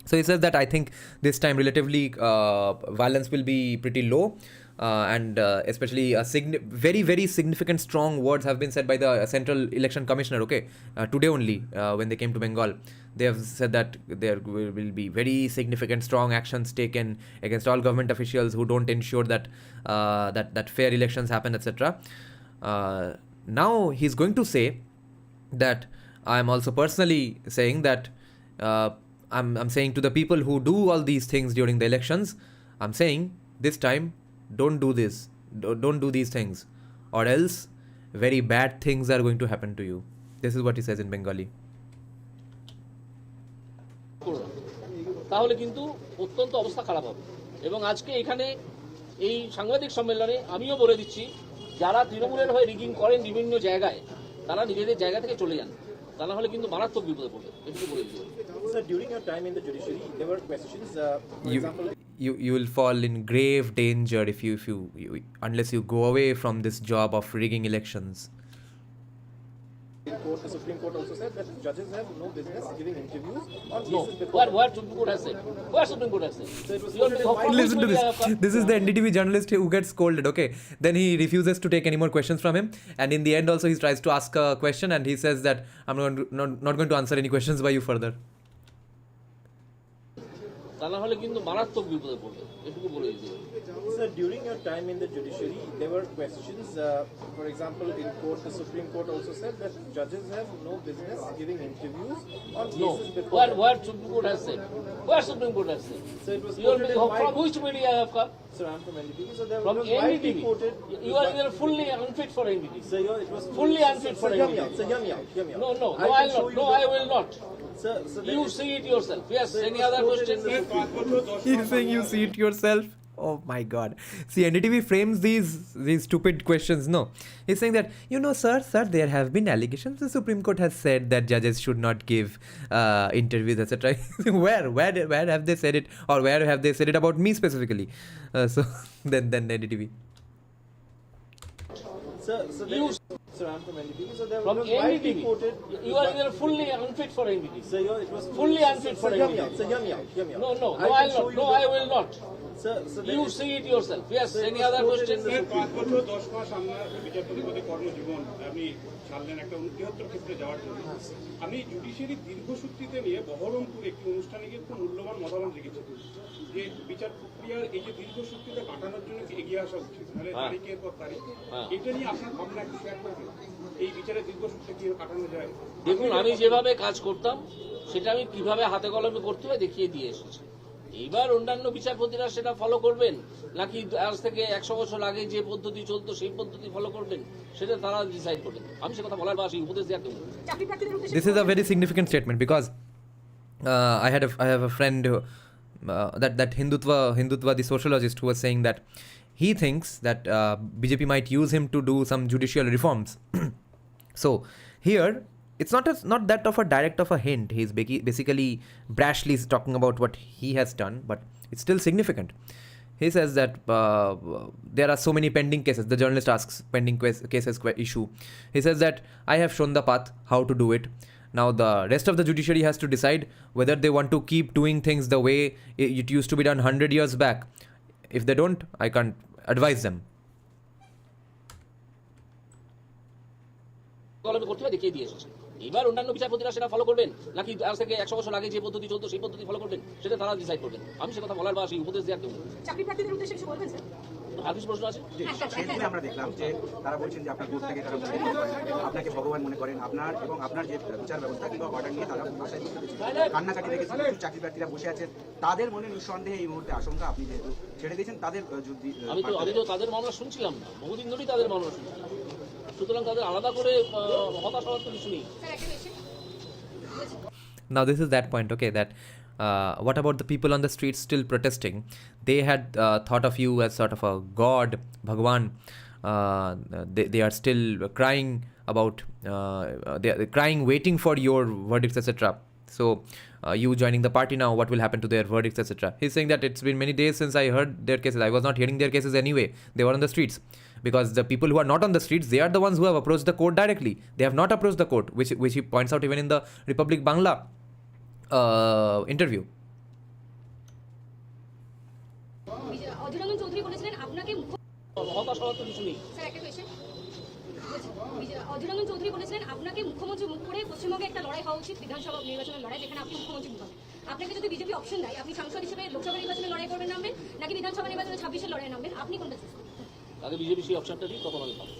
So he says that I think this time relatively violence will be pretty low, and especially very, very significant strong words have been said by the Central Election Commissioner, today only when they came to Bengal. They have said that there will be very significant strong actions taken against all government officials who don't ensure that that fair elections happen, etc. Now he's going to say that I am also personally saying that I'm saying to the people who do all these things during the elections, I'm saying this time don't do this, don't do these things, or else very bad things are going to happen to you. This is what he says in Bengali. তাহলে কিন্তু অত্যন্ত অবস্থা খারাপ হবে। এবং আজকে এখানে এই সাংবাদিক সম্মেলনে আমিও বলে দিচ্ছি, যারা তৃণমূলের হয়ে রিগিং করেন বিভিন্ন জায়গায় তারা নিজেদের জায়গা থেকে চলে যান, তা না হলে কিন্তু মারাত্মক বিপদে পড়বে। এটুকু বলে দিচ্ছি। Sir, during your time in the judiciary, there were questions. For example, you will fall in grave danger if you unless you go away from this job of rigging elections. In court, the Supreme Court also said that judges have no business giving interviews on No. cases before. Where Supreme Court has said? Where Supreme Court has said? So it was You are- quoted in from my- which Listen to media this. have come? This is the NDTV journalist who gets scolded, okay? Then he refuses to take any more questions from him. And in the end also he tries to ask a question and he says that I'm not going to answer any questions by you further. তা না হলে কিন্তু মারাত্মক বিপদে পড়বে, এটুকু বলে দিতে হবে। Sir, during your time in the judiciary, there were questions. For example, in court, the Supreme Court also said that judges have no business giving interviews on No. cases before. Where Supreme Court has said? Where Supreme Court has said? So it was You are quoted in my. from which media have come? Sir, I'm from NDTV. So there From was widely NDTV. quoted. You are fully unfit for NDTV. Sir, it was Fully unfit for Sir, hear me NDTV. out. Sir, hear me out. Hear me out. No, I I'll can show not. you No, the- I will not. Sir, You see it yourself. Yes. Sir, it Any was other quoted questions? in the- He's saying you see it yourself. Oh my god. See, NDTV frames these stupid questions. No. He's saying that, sir, there have been allegations. The Supreme Court has said that judges should not give interviews, etc. Where have they said it? Or where have they said it about me specifically? So, then NDTV. Sir, sir, I'm from NDTV. So there From was widely NDTV. quoted. You are fully unfit for NDTV. Sir, it was Fully unfit for Sir, hear me NDTV. out. Sir, hear me out. Hear me out. No, I can I'll show not. you No, the- I will not. Sir, You see it yourself. Yes. Sir, it Any was other quoted questions? in the- 5 বছর 10 মাস আপনার বিচারপতি পদে কর্মজীবন আপনি ছাড়লেন একটা বৃহত্তর ক্ষেত্রে যাওয়ার জন্য। আপনি জুডিশিয়ারি দীর্ঘসূত্রিতে নিয়ে বহরমপুর একটি অনুষ্ঠানে গিয়ে খুব মূল্যবান মতামত রেখেছেন যে বিচার প্রক্রিয়ার এই যে দীর্ঘসূত্রিতে কাটানোর জন্য এগিয়ে আসা উচিত, তাহলে তারিখের পর তারিখ এটা নিয়ে আপনার ভাবনা একটু শেয়ার করবেন, এই বিচারের দীর্ঘসূত্রে কিভাবে কাটানো যায়। দেখুন, আমি যেভাবে কাজ করতাম সেটা আমি কিভাবে হাতে কলমে করতে হয় দেখিয়ে দিয়ে এসেছি। এইবার অন্যান্য বিচারপতিরা সেটা ফলো করবেন নাকি আজ থেকে 100 বছর আগে যে পদ্ধতি চলতো সেই পদ্ধতি ফলো করবেন, সেটা তারা ডিসাইড করবেন। আমি সে কথা বলার বা সেই উপদেশ দেওয়ার কেউ নেই। চাকরি প্রার্থীদের উদ্দেশ্যে This is a very significant statement because I have a friend that Hindutva, the sociologist, who was saying that he thinks that BJP might use him to do some judicial reforms. So here, it's not that of a direct of a hint. He's basically brashly talking about what he has done, but it's still significant. He says that there are so many pending cases. The journalist asks pending cases issue. He says that I have shown the path how to do it. Now the rest of the judiciary has to decide whether they want to keep doing things the way it used to be done 100 years back. If they don't, I can't advise them. কলমে করতে হয় দেখিয়ে দিয়ে এসেছি। এবার অন্যান্য বিচারপতিরা সেটা ফলো করবেন নাকি আজ থেকে 100 বছর আগে যে পদ্ধতি চলতো সেই পদ্ধতি ফলো করবেন, সেটা তারা ডিসাইড করবেন। আমি সে কথা বলার বা সেই উপদেশ দেওয়ার কেউ নেই। চাকরি প্রার্থীদের উদ্দেশ্যে কিছু বলবেন স্যার? আর কিছু প্রশ্ন আছে? সেদিন আমরা দেখলাম যে তারা বলছেন যে আপনার কোর্ট থেকে তারা মনে করেন, আপনাকে ভগবান মনে করেন, আপনার এবং আপনার যে বিচার ব্যবস্থা কিংবা অর্ডার নিয়ে তারা ভাষায় কান্নাকাটি দেখেছেন। কিছু চাকরি প্রার্থীরা বসে আছেন, তাদের মনে নিঃসন্দেহে এই মুহূর্তে আশঙ্কা আপনি যেহেতু ছেড়ে দিয়েছেন তাদের আমি তো তাদের মামলা শুনছিলাম না, বহুদিন ধরেই তাদের মামলা শুনছিলাম। সুতরাং তাদের আলাদা করে হতাশ হওয়ার তো কিছু নেই। Now this is that point, okay, that what about the people on the streets still protesting? They had thought of you as sort of a god, Bhagwan. They are still crying about, they're crying, waiting for your verdicts, etc. So you joining the party now, what will happen to their verdicts, etc. He's saying that it's been many days since I heard their cases. I was not hearing their cases anyway. They were on the streets. Because the people who are not on the streets, they are the ones who have approached the court directly. They have not approached the court, which he points out even in the Republic Bangla interview. Adhir Ranjan Chowdhury বলেছিলেন আপনাকে হতাশ হওয়ার তো কিছু নেই। Sir একটা question. Adhir Ranjan Chowdhury বলেছিলেন আপনাকে মুখ্যমন্ত্রী মুখ করে পশ্চিমবঙ্গে একটা লড়াই হওয়া উচিত, বিধানসভা নির্বাচনের লড়াই, যেখানে আপনি মুখ্যমন্ত্রী মুখ হবেন। আপনাকে যদি বিজেপি অপশন দেয়, আপনি সাংসদ হিসেবে লোকসভা নির্বাচনে লড়াই করবেন নামবেন নাকি বিধানসভা নির্বাচনে 26-এর লড়াই নামবেন, আপনি কোনটা চুজ করবেন? আগে বিজেপি সেই অপশনটা দিই, তখন আমি পাবো।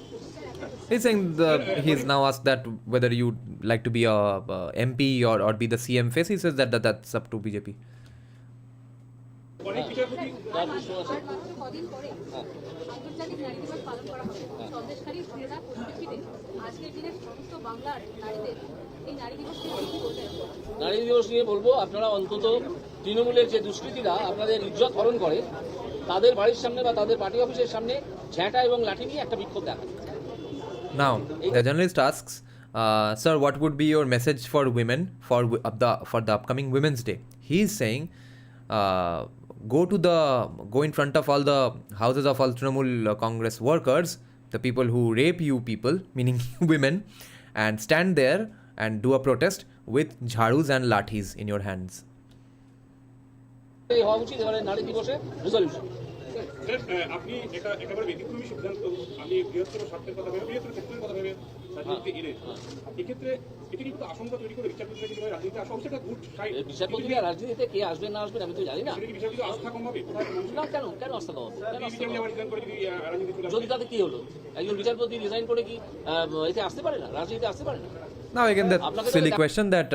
He's saying he's now asked that whether you'd like to be a MP or be the CM face. He says that that's up to BJP. অনেক বিচারপতি তার প্রশ্ন আছে? কদিন পরে আন্তর্জাতিক নারী দিবস পালন করা হবে। সন্দেশখালীর ক্রীড়া পরিপ্রেক্ষিতে আজকের দিনে সমস্ত বাংলার নারীদের এই নারী দিবস নিয়ে কি বলবেন? নারী দিবস নিয়ে বলবো, আপনারা অন্তত তৃণমূলের যে দুষ্কৃতীরা আপনাদের ইজ্জত হরণ করে, তাদের বাড়ির সামনে বা তাদের পার্টি অফিসের সামনে ঝ্যাঁটা এবং লাঠি নিয়ে একটা বিক্ষোভ দেখান। Now, the journalist asks, sir, what would be your message for women for the upcoming Women's Day? He's saying, go in front of all the houses of all Trinamool Congress workers, the people who rape you people, meaning women, and stand there and do a protest with jharus and lathis in your hands. এই হওয়া উচিত এবারে নারী দিবসে resolution. Sir, আপনি এটা একেবারে ব্যতিক্রমী সিদ্ধান্ত, আপনি বৃহত্তর স্বার্থের কথা ভেবে, বৃহত্তর ক্ষেত্রের কথা ভেবে রাজনীতিতে এলেন। এক্ষেত্রে এটি কিন্তু আশঙ্কা তৈরি করে বিচারপতিরা যদি রাজনীতিতে আসা সেটা গুড সাইড। বিচারপতিরা রাজনীতিতে কে আসবেন না আসবেন আমি তো জানি না। সেটা কি বিচারপতি আস্থা কমাবে? না, কেন আস্থা কমাবে? কেন আস্থা বিচারপতি আবার রিজাইন করে যদি রাজনীতি চলে আসে? যদি তাতে কি হলো? একজন বিচারপতি রিজাইন করে কি এতে আসতে পারে না, রাজনীতিতে আসতে পারে না? Now again the silly question that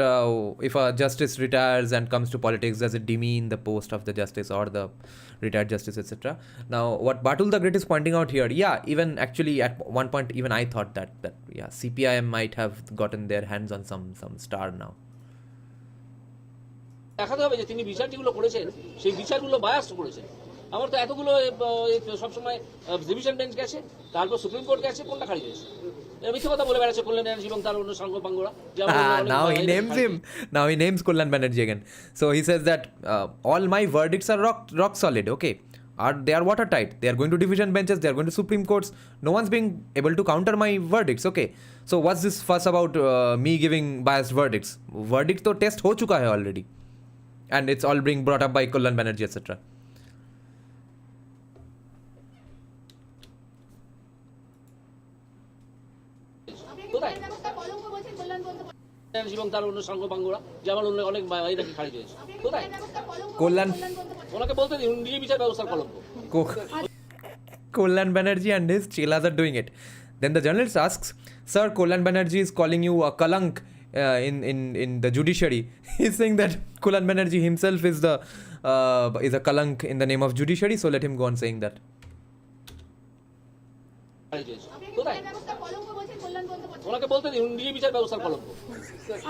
if a justice retires and comes to politics, does it demean the post of the justice or the retired justice, etc.? Now what Batul the Great is pointing out here, yeah, even actually at one point even I thought that yeah, CPIM might have gotten their hands on some star now. দেখাতে হবে যে তিনি বিচার যেগুলো করেছেন সেই বিচারগুলো bias করেছেন। আমার তো এতগুলো সবসময় ডিভিশন বেঞ্চ গেছে, তারপর সুপ্রিম কোর্ট গেছে, কোনটা খারিজ হয়েছে? মিথ্যে কথা বলে বেড়াচ্ছে কল্যাণ ব্যানার্জি এবং তার অন্য সাঙ্গপাঙ্গরা। Now he names Kollan Banerjee again. So he says that all my verdicts are rock solid, okay? They are watertight. They are going to division benches, they are going to Supreme Courts. No one's being able to counter my verdicts, okay? So what's this fuss about me giving biased verdicts? Verdict to test ho chuka hai already. And it's all being brought up by Kollan Banerjee, etc. এবং তার অন্য সাঙ্গপাঙ্গরা যে আমার অন্য অনেক বাইরে খারিজ হয়েছে। কোথায় Kollan ওনাকে বলতে দিন, নিজে বিচার ব্যবস্থার কলঙ্ক। Kollan Banerjee and his chelas are doing it. Then the journalist asks, "Sir, Kollan Banerjee is calling you a kalank in the judiciary." He's saying that Kollan Banerjee himself is a kalank in the name of judiciary. So let him go on saying that. কোথায় ওনাকে বলতে দিন, নিজে বিচার ব্যবস্থার কলঙ্ক।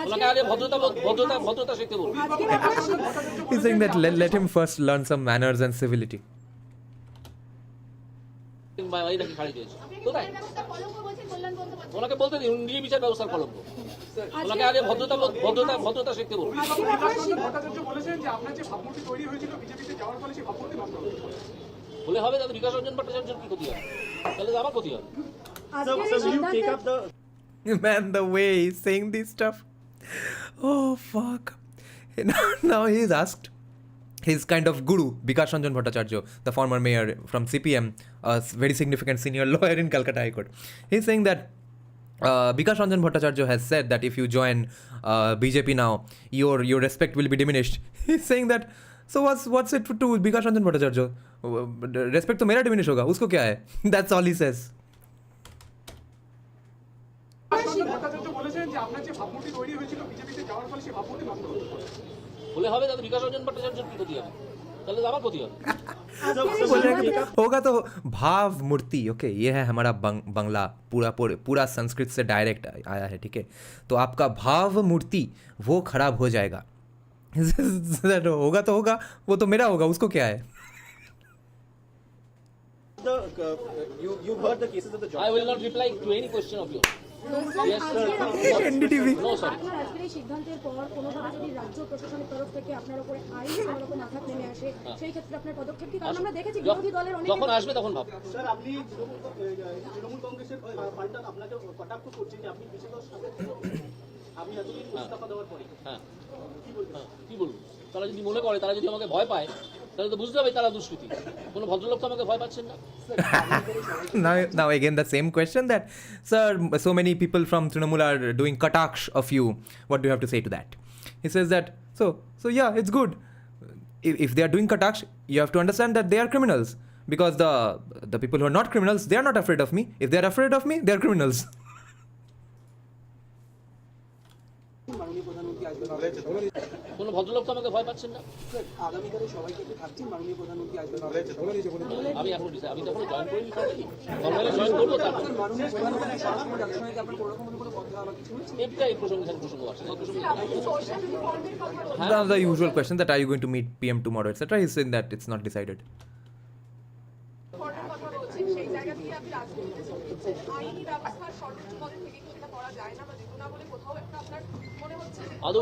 ওনাকে আগে ভদ্রতা শিখতে বলুন। He's saying that let him first learn some manners and civility. বাইরে খারিজ হয়েছে। কোথায় ওনাকে বলতে দিন, নিজে বিচার ব্যবস্থার কলঙ্ক। ওনাকে আগে ভদ্রতা শিখতে বলুন। ভট্টাচার্য বলেছেন যে আপনার যে ভাবমূর্তি তৈরি হয়েছিল বিজেপিতে যাওয়ার ফলে সেই ভাবমূর্তি নষ্ট হয়েছে। বলে হবে তাদের বিকাশ রঞ্জন ভট্টাচার্যের কি ক্ষতি হবে? তাহলে আমার ক্ষতি হবে। Man, the way he's saying this stuff. Oh, fuck. Now he's asked his kind of guru, Bikash Ranjan Bhattacharya, the former mayor from CPM, a very significant senior lawyer in Kolkata High Court. He's saying that Bikash Ranjan Bhattacharya has said that if you join BJP now, your respect will be diminished. He's saying that, so what's it to Bikash Ranjan Bhattacharya? Respect to mera diminish hoga, usko kya hai? That's all he says. Bhattacharya বলেছেন যে আপনার যে ভাবমূর্তি তৈরি হয়েছিল বিজেপিতে যাওয়ার ফলে সেই ভাবমূর্তি নষ্ট হয়েছে। বলে হবে তাদের বিকাশ রঞ্জন ভট্টাচার্যের কি ক্ষতি হবে? তাহলে আমার ক্ষতি হবে। होगा तो भाव मूर्ति, ओके, ये है हमारा बंगला, पूरा संस्कृत से डायरेक्ट आया है, ठीक है? तो आपका भाव मूर्ति वो खराब हो जाएगा। होगा तो होगा, वो तो मेरा होगा, उसको क्या है? You heard the cases of the I will not reply to any question of yours. Yes, NDTV. no, sorry. আপনার আজকের এই সিদ্ধান্তের পর কোনোভাবে যদি রাজ্য প্রশাসনের তরফ থেকে আপনার উপরে আইন কোনো রকম আঘাত নেমে আসে, সেই ক্ষেত্রে আপনার পদক্ষেপ কি? কারণ আমরা দেখেছি বিরোধী দলের অনেক যখন আসবে তখন ভাব। স্যার, আপনি তৃণমূল কংগ্রেসের পাল্টা আপনাকে কটাক্ষ করছেন যে আপনি বিশেষ আপনি এতদিন ইস্তফা দেওয়ার পরে। হ্যাঁ, কি বলবো? তারা যদি মনে করে, তারা যদি আমাকে ভয় পায়, তাহলে তো বুঝতে হবে তারা দুষ্কৃতী। কোনো ভদ্রলোক তো আমাকে ভয় পাচ্ছেন না। Now again the same question that, sir, so many people from Trinamool are doing kataksh of you. What do you have to say to that? He says that, so yeah, it's good. If they are doing kataksh, you have to understand that they are criminals. Because the people who are not criminals, they are not afraid of me. If they are afraid of me, they are criminals. কোনো ভদ্রলোক তো আমাকে ভয় পাচ্ছেন না। আগামীকালে সবাইকে থাকছেন, মাননীয় প্রধানমন্ত্রী আসবেন। আমি এখন আমি তখন জয়েন করিনি, ফর্মালি জয়েন করবো। তারপর মাননীয় প্রধানমন্ত্রী সরাসরি আপনার সঙ্গে আপনার কোনো রকম কোনো কথা বা কিছু হয়েছে? এই প্রসঙ্গ আছে। Now the usual question that are you going to meet PM tomorrow, etc. He's saying that it's not decided. আদৌ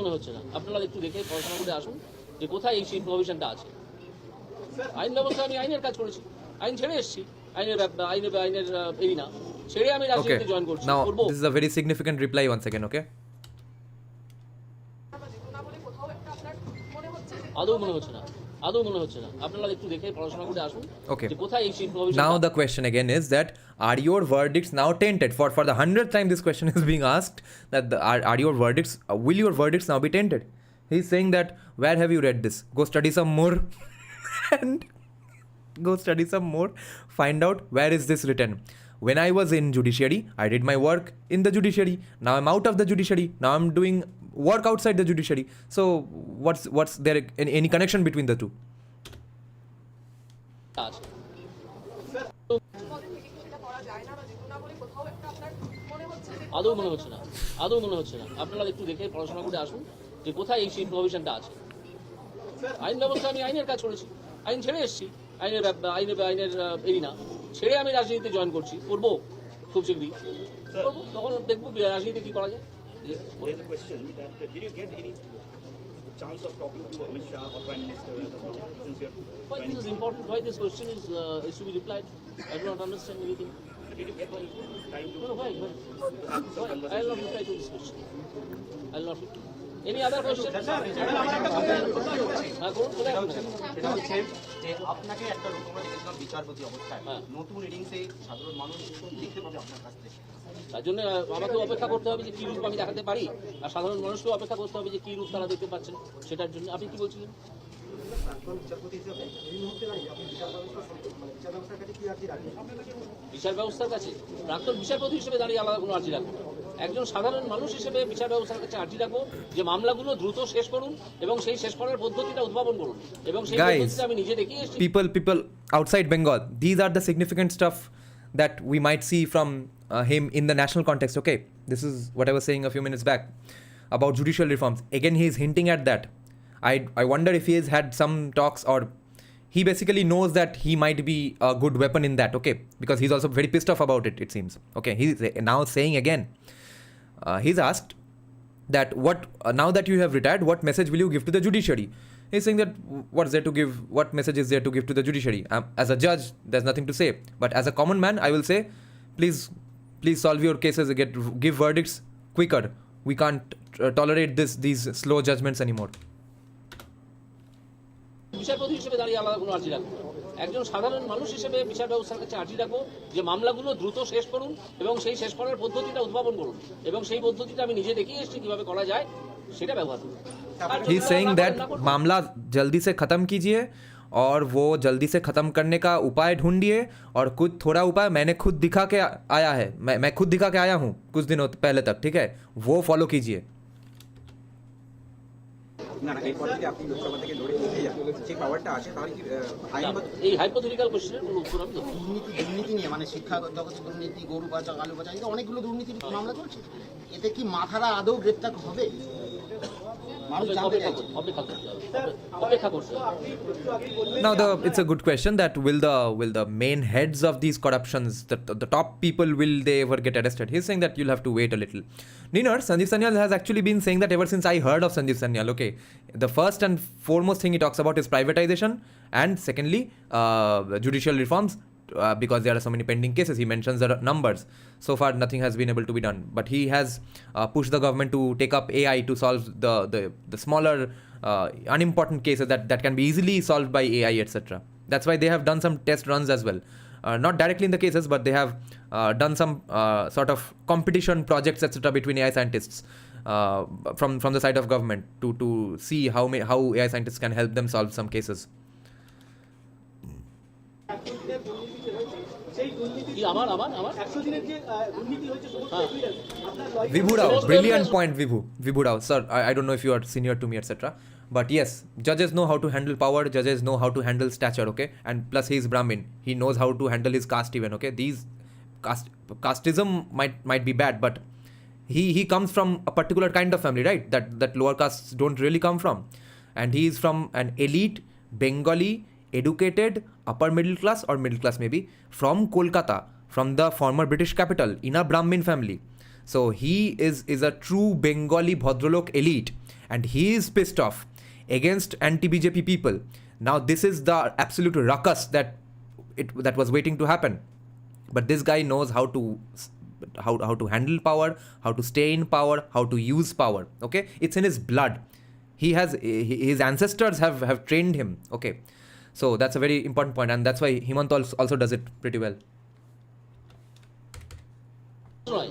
মনে হচ্ছে না। আপনারা একটু দেখে পড়াশোনা করে আসুন যে কোথায় এই সেই প্রভিশনটা আছে। আইন ব্যবস্থা, আমি আইনের কাজ করেছি, আইন ছেড়ে এসেছি, আইনের এরিনা, ছেড়ে আমি Okay. রাজনীতিতে জয়েন করছি, Now করবো। this is a very significant reply once again. Okay. আদৌ মনে হচ্ছে না, আদৌ মনে হচ্ছে না। আপনারা একটু দেখে পড়াশোনা করে আসুন Okay. যে কোথায় এই provision. Now the question again is that are your verdicts now tainted? For the 100th time this question is being asked, that are your verdicts, will your verdicts now be tainted? He's saying that where have you read this? Go study some more and go study some more, find out where is this written. When I was in judiciary, I did my work in the judiciary. Now I'm out of the judiciary. Now I'm doing work outside the judiciary. So what's there any connection between the two? আছে। আদৌ মনে হচ্ছে না, আদৌ মনে হচ্ছে না। আপনারা একটু দেখে পড়াশোনা করে আসুন যে কোথায় এই প্রভিশনটা আছে। আইন ব্যবস্থা, আমি আইনের কাজ করেছি, আইন ছেড়ে এসেছি, আইনের এরিনা ছেড়ে আমি রাজনীতিতে জয়েন করছি, করবো খুব শীঘ্রই করবো। তখন দেখবো রাজনীতি কি করা যায়। There's a question that did you get any chance of talking to Amit Shah or Prime Minister since you're Why this is important? Why this question is to be replied? I do not understand anything. did you get any time to No, why? I will not reply to this question. I will not reply. Any other question? হ্যাঁ, করুন, কোথায় আপনি? সেটা হচ্ছে যে আপনাকে একটা রূপ আমরা দেখেছিলাম বিচারপতি অবস্থায়, হ্যাঁ। নতুন রিডিংসে সাধারণ মানুষ দেখতে পাবে আপনার কাছ থেকে। তার জন্য আমাকে অপেক্ষা করতে হবে যে কি রূপ আমি দেখাতে পারি, আর সাধারণ মানুষকেও অপেক্ষা করতে হবে যে কি রূপ তারা দেখতে পাচ্ছেন সেটার জন্য। আপনি কি বলছিলেন? বিচার ব্যবস্থার কাছে প্রাক্তন বিচারপতি হিসেবে দাঁড়িয়ে আলাদা কোনো আর্জি রাখবো না। একজন সাধারণ মানুষ হিসেবে বিচার ব্যবস্থার কাছে আর্জি রাখবো যে মামলাগুলো দ্রুত শেষ করুন এবং সেই শেষ করার পদ্ধতিটা উদ্ভাবন করুন, এবং সেই Guys, পদ্ধতিটা আমি নিজে দেখে এসেছি। people outside Bengal, these are the significant stuff that we might see from him in the national context. Okay, this is what I was saying a few minutes back about judicial reforms. Again, he is hinting at that. I wonder if he has had some talks, or he basically knows that he might be a good weapon in that. Okay, because he's also very pissed off about it seems. Okay, he's now saying again, he's asked that now that you have retired, what message will you give to the judiciary? He's saying that what message is there to give to the judiciary? As a judge, there's nothing to say. But as a common man, I will say, please solve your cases, give verdicts quicker. We can't tolerate these slow judgments anymore. বিচারপতি হিসেবে দাঁড়িয়ে আলাদা কোনো আর্জি রাখবো না। একজন সাধারণ মানুষ হিসেবে বিচার ব্যবস্থার কাছে আর্জি রাখবো যে মামলাগুলো দ্রুত শেষ করুন এবং সেই শেষ করার পদ্ধতিটা উদ্ভাবন করুন, এবং সেই পদ্ধতিটা আমি নিজে দেখে এসেছি কিভাবে করা যায় সেটা ব্যবহার করুন। He's saying that मामला जल्दी से ख़त्म कीजिए और वो जल्दी से ख़त्म करने का उपाय ढूंढिए, और कुछ थोड़ा उपाय मैंने खुद दिखा के आया है, मैं खुद दिखा के आया हूँ कुछ दिनों पहले तक, ठीक है, वो फॉलो कीजिए। না না, এই পদ্ধতি আপনি লোকসভা থেকে লড়ে নিতে যান, যে পাওয়ারটা আছে তাহলে কি এই হাইপোথেটিক্যাল কোশ্চেনের কোনো উত্তর আমি দেবো না। দুর্নীতি নিয়ে মানে শিক্ষা জগতের দুর্নীতি, গরু পাচার, আলু পাচার, এটা অনেকগুলো দুর্নীতির মামলা চলছে। এতে কি মাথারা আদৌ গ্রেপ্তার হবে? মানুষ জানতে চাইছে। অপেক্ষা করতে হবে। Now it's a good question that will the main heads of these corruptions, the top people, will they ever get arrested? He's saying that you'll have to wait a little. Niner, Sanjeev Sanyal has actually been saying that ever since I heard of Sanjeev Sanyal. Okay, the first and foremost thing he talks about is privatization, and secondly judicial reforms. Because there are so many pending cases, he mentions the numbers. So far, nothing has been able to be done. But he has pushed the government to take up AI to solve the smaller, unimportant cases that can be easily solved by AI, etc. That's why they have done some test runs as well. Not directly in the cases, but they have done some sort of competition projects, etc. between AI scientists from the side of government to see how AI scientists can help them solve some cases. কি আমার Vibhu Rao, brilliant point, Vibhu Rao. Sir, I don't know if you are senior to me, etc. But yes, judges know how to handle power, judges know how to handle stature, okay? And plus he is Brahmin. He knows how to handle his caste even, okay? These casteism might be bad, but he comes from a particular kind of family, right? That lower castes don't really come from. And he is from an elite Bengali, educated, upper middle class or middle class maybe, from Kolkata, from the former British capital, in a Brahmin family. So he is a true Bengali Bhadralok elite, and he is pissed off against anti-BJP people. Now this is the absolute ruckus that was waiting to happen. But this guy knows how to handle power, how to stay in power, how to use power. Okay, it's in his blood. His ancestors have trained him. Okay, so that's a very important point, and that's why Himant also does it pretty well. নয়,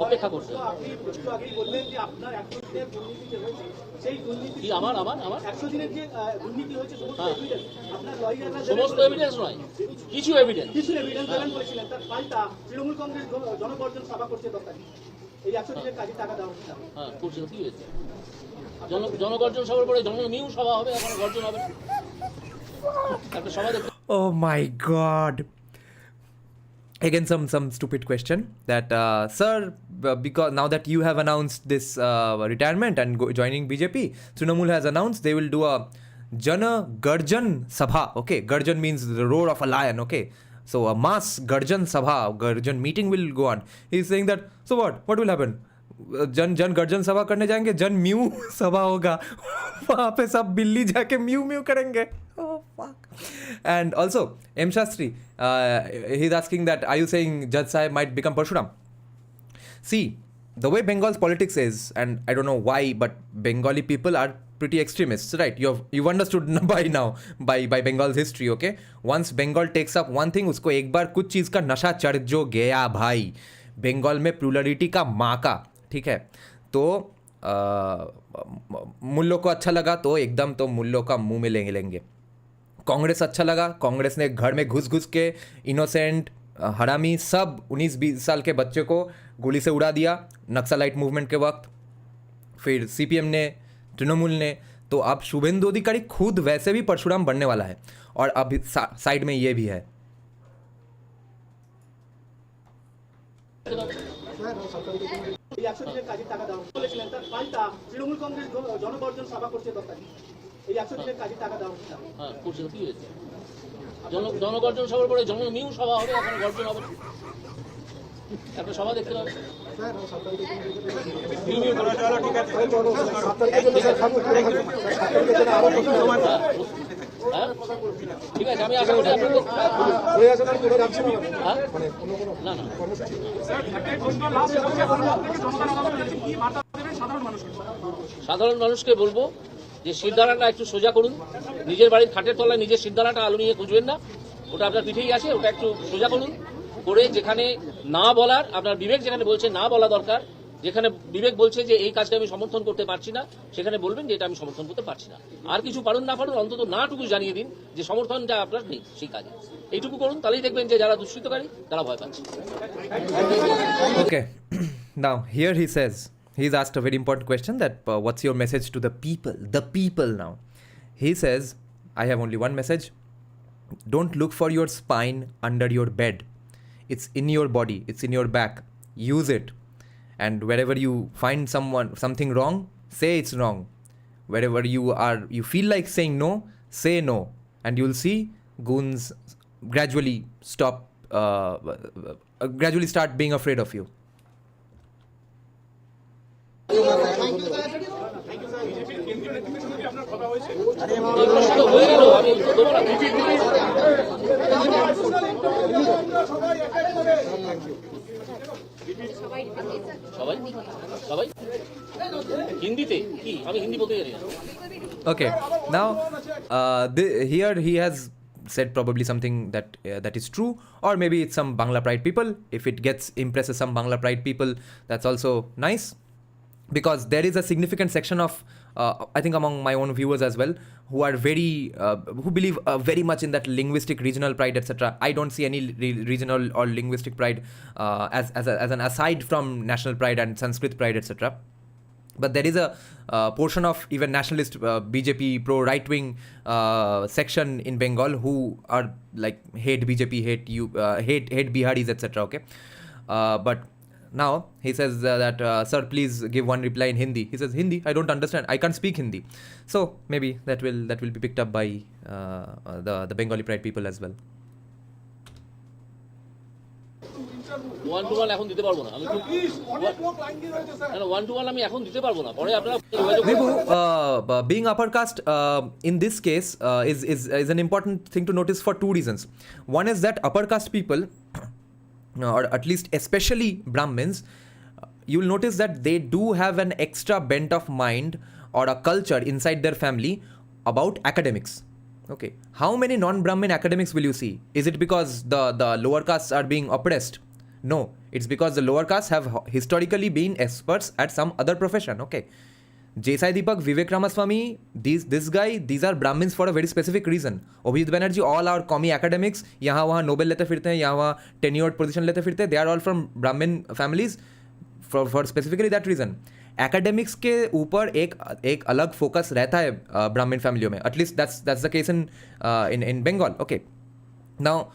অপেক্ষা করতে হবে। আপনি একটু আগেই বললেন যে আপনার 100 দিনের দুর্নীতি যে হয়েছে সেই দুর্নীতি কি আমার 100 দিনের যে দুর্নীতি হয়েছে সমস্ত এভিডেন্স আপনার লয়াররা সমস্ত এভিডেন্স নয়, কিছু এভিডেন্স। কিছু এভিডেন্স প্রদান করেছিলেন, তার পাল্টা তৃণমূল কংগ্রেস জনগর্জন সভা করছে দরকারি এই 100 দিনের কাজে টাকা দেওয়া হচ্ছে। হ্যাঁ, করছে তো কি হয়েছে? জনগর্জন সভার পরে জননিউ সভা হবে, এখন গর্জন হবে না। একটা সভা দেখতে Oh my God. Again, some stupid question that, sir, because now that you have announced this retirement and joining BJP, Trinamool has announced they will do a Jana Garjan Sabha. Okay, Garjan means the roar of a lion. Okay, so a mass Garjan Sabha, Garjan meeting will go on. He's saying that, so what will happen? जन गर्जन सभा करने जाएंगे, जन mu सभा होगा, वहाँ पे सब बिल्ली जाके म्यू करेंगे. Oh fuck. And also M Shastri, he's asking that, are you saying Judge Sahib might become Parshuram? See, the way Bengal's politics is, and I don't know why, but Bengali people are pretty extremists, right? You've understood by now, by Bengal's history. Okay, once Bengal takes up one thing, उसको एक बार कुछ चीज़ का नशा चढ़ जो गया भाई, बंगाल में प्लुरलिटी का माका. ठीक है, तो मुल्लों को अच्छा लगा तो एकदम तो मुल्लों का मुंह में लेंगे. कांग्रेस अच्छा लगा, कांग्रेस ने घर में घुस के इनोसेंट हरामी सब 19-20 साल के बच्चे को गोली से उड़ा दिया नक्सलाइट मूवमेंट के वक्त. फिर CPM ने, तृणमूल ने, तो अब शुभेंदु अधिकारी खुद वैसे भी परशुराम बनने वाला है. और अब साइड में ये भी है. এই 100 দিনের কাজে টাকা দেওয়া বলেছিলেন, তার পাল্টা তৃণমূল কংগ্রেস জনগর্জন সভা করছে দরকারি এই 100 দিনের কাজে টাকা দেওয়া হচ্ছে। হ্যাঁ, করছে তো কি হয়েছে? জনগর্জন সভার পরে জননিউ সভা হবে, এখন গর্জন হবে না। একটা সভা দেখতে হবে। ঠিক আছে, আমি আশা করি আপনাদের না সাধারণ মানুষকে বলবো যে শিরদাঁড়াটা একটু সোজা করুন, নিজের বাড়ির খাটের তলায় নিজের শিরদাঁড়াটা আলু নিয়ে খুঁজবেন না, ওটা আপনার পিঠেই আছে, ওটা একটু সোজা করুন করে যেখানে না বলার, আপনার বিবেক যেখানে বলছে না বলা দরকার, যেখানে বিবেক বলছে যে এই কাজটা আমি সমর্থন করতে পারছি না, সেখানে বলবেন যে এটা আমি সমর্থন করতে পারছি না। আর কিছু পারুন না পারুন, অন্তত নাটুকু জানিয়ে দিন যে সমর্থনটা আপনার নেই সেই কাজে, এইটুকু করুন, তাহলেই দেখবেন যে যারা দুষ্কৃতকারী তারা ভয় পাচ্ছে। Okay, now here he's asked a very important question that what's your message to the people now. He says, I have only one message: don't look for your spine under your bed. It's in your body, it's in your back. Use it. And wherever you find something wrong, say it's wrong. Wherever you feel like saying no, say no. And you'll see goons gradually start being afraid of you. এই প্রশ্ন তো হয়ে গেল, আমি উত্তর দেবো না। সবাই হিন্দিতে কি? আমি হিন্দি বলতে জানি না। Okay, now here he has said probably something that is true, or maybe it's some Bangla Pride people. If it impresses some Bangla Pride people, that's also nice, because there is a significant section of I think among my own viewers as well who are who believe very much in that linguistic regional pride, etc. I don't see any regional or linguistic pride as an aside from national pride and Sanskrit pride, etc. But there is a portion of even nationalist BJP pro right-wing section in Bengal who are like hate BJP, hate Biharis, etc. Okay, but now he says that sir, please give one reply in Hindi. He says Hindi, I don't understand, I can't speak Hindi. So maybe that will be picked up by the Bengali pride people as well. 1-to-1 এখন দিতে পারবো না, আমি 1-to-1 আমি এখন দিতে পারবো না, পরে আপনারা Vibhu, being upper caste in this case is an important thing to notice for two reasons. One is that upper caste people or at least especially Brahmins, you'll notice that they do have an extra bent of mind or a culture inside their family about academics. Okay, how many non-Brahmin academics will you see? Is it because the lower castes are being oppressed? No, it's because the lower castes have historically been experts at some other profession. Okay, Jesai Deepak, Vivek Ramaswamy, these are Brahmins for a very specific reason. Abhijit Banerjee, all our commie academics, यहाँ वहाँ Nobel लेते फिरते हैं, यहाँ वहाँ tenured position लेते फिरते हैं, they are all from Brahmin families for specifically that reason. Academics के ऊपर एक अलग फोकस रहता है ब्राह्मण फैमिलियों में. At least that's the case in Bengal. Okay. Now,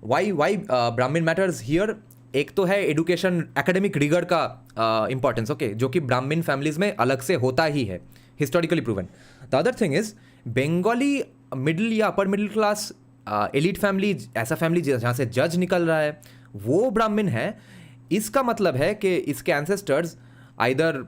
why Brahmin matters here? एक तो है एडुकेशन, एकेडमिक रिगर का इंपॉर्टेंस, ओके, जो कि ब्राह्मण फैमिलीज में अलग से होता ही है, historically proven. The other thing is Bengali middle या upper middle class elite family, ऐसा फैमिली जहाँ से जज निकल रहा है, वो ब्राह्मण है. इसका मतलब है कि इसके ancestors either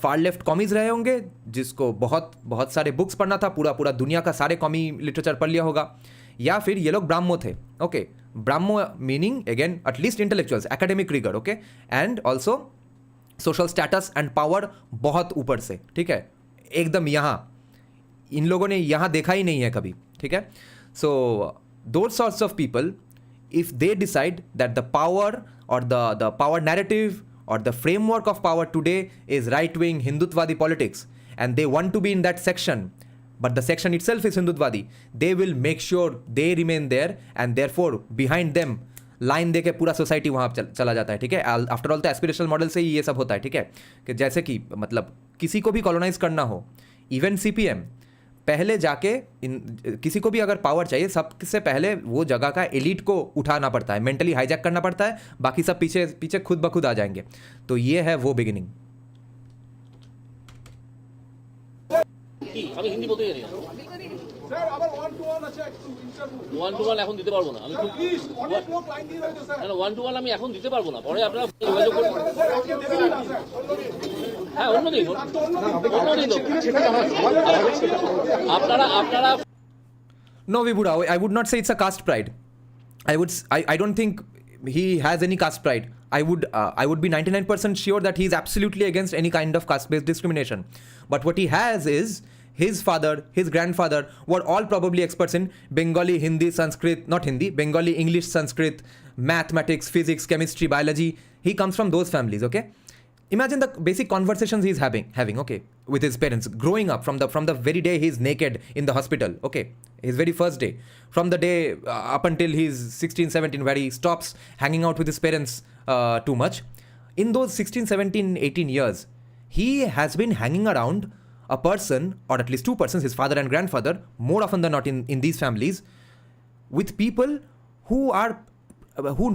far left commies रहे होंगे, जिसको बहुत सारे बुक्स पढ़ना था, पूरा दुनिया का सारे कॉमी लिटरेचर पढ़ लिया होगा, या फिर ये लोग ब्राह्मो थे. Okay, Brahmo meaning again at least intellectuals, academic rigour, okay, and also social status and power बहुत ऊपर से, ठीक है, एकदम यहाँ इन लोगों ने यहाँ देखा ही नहीं है कभी, ठीक है. So those sorts of people, if they decide that the power or the power narrative or the framework of power today is right-wing Hindutvadi politics, and they want to be in that section, but the section itself is Hindutvadi, they will make sure they remain there, and therefore behind them line देके पूरा society वहाँ चला जाता है, ठीक है. After all तो aspirational model से ही ये सब होता है, ठीक है, कि जैसे कि मतलब किसी को भी कॉलोनाइज करना हो, इवन CPM पहले जाके किसी को भी अगर पावर चाहिए, सबसे पहले वो जगह का एलिट को उठाना पड़ता है, मेंटली हाईजैक करना पड़ता है, बाकी सब पीछे खुद ब खुद आ जाएंगे. तो ये है वो बिगिनिंग. আমি হিন্দি বলতে জানি না, ওয়ান টু ওয়ান এখন দিতে পারবো না, আমি ওয়ান টু ওয়ান আমি এখন দিতে পারবো না, পরে আপনারা যোগাযোগ করুন. হ্যাঁ, অন্যদিন আপনারা No, Vibhuda, I would not say it's a caste pride. I don't think he has any caste pride. I would be 99% sure that he is absolutely against any kind of caste-based discrimination. But what he has is his father, his grandfather were all probably experts in Bengali, Hindi, Sanskrit, not Hindi, Bengali, English, Sanskrit, mathematics, physics, chemistry, biology. He comes from those families, okay? Imagine the basic conversations he's having, okay, with his parents, growing up from the very day he's naked in the hospital, okay, his very first day, from the day up until he's 16, 17, where he stops hanging out with his parents too much. In those 16, 17, 18 years, he has been hanging around a person, or at least two persons, his father and grandfather, more often than not in these families, with people who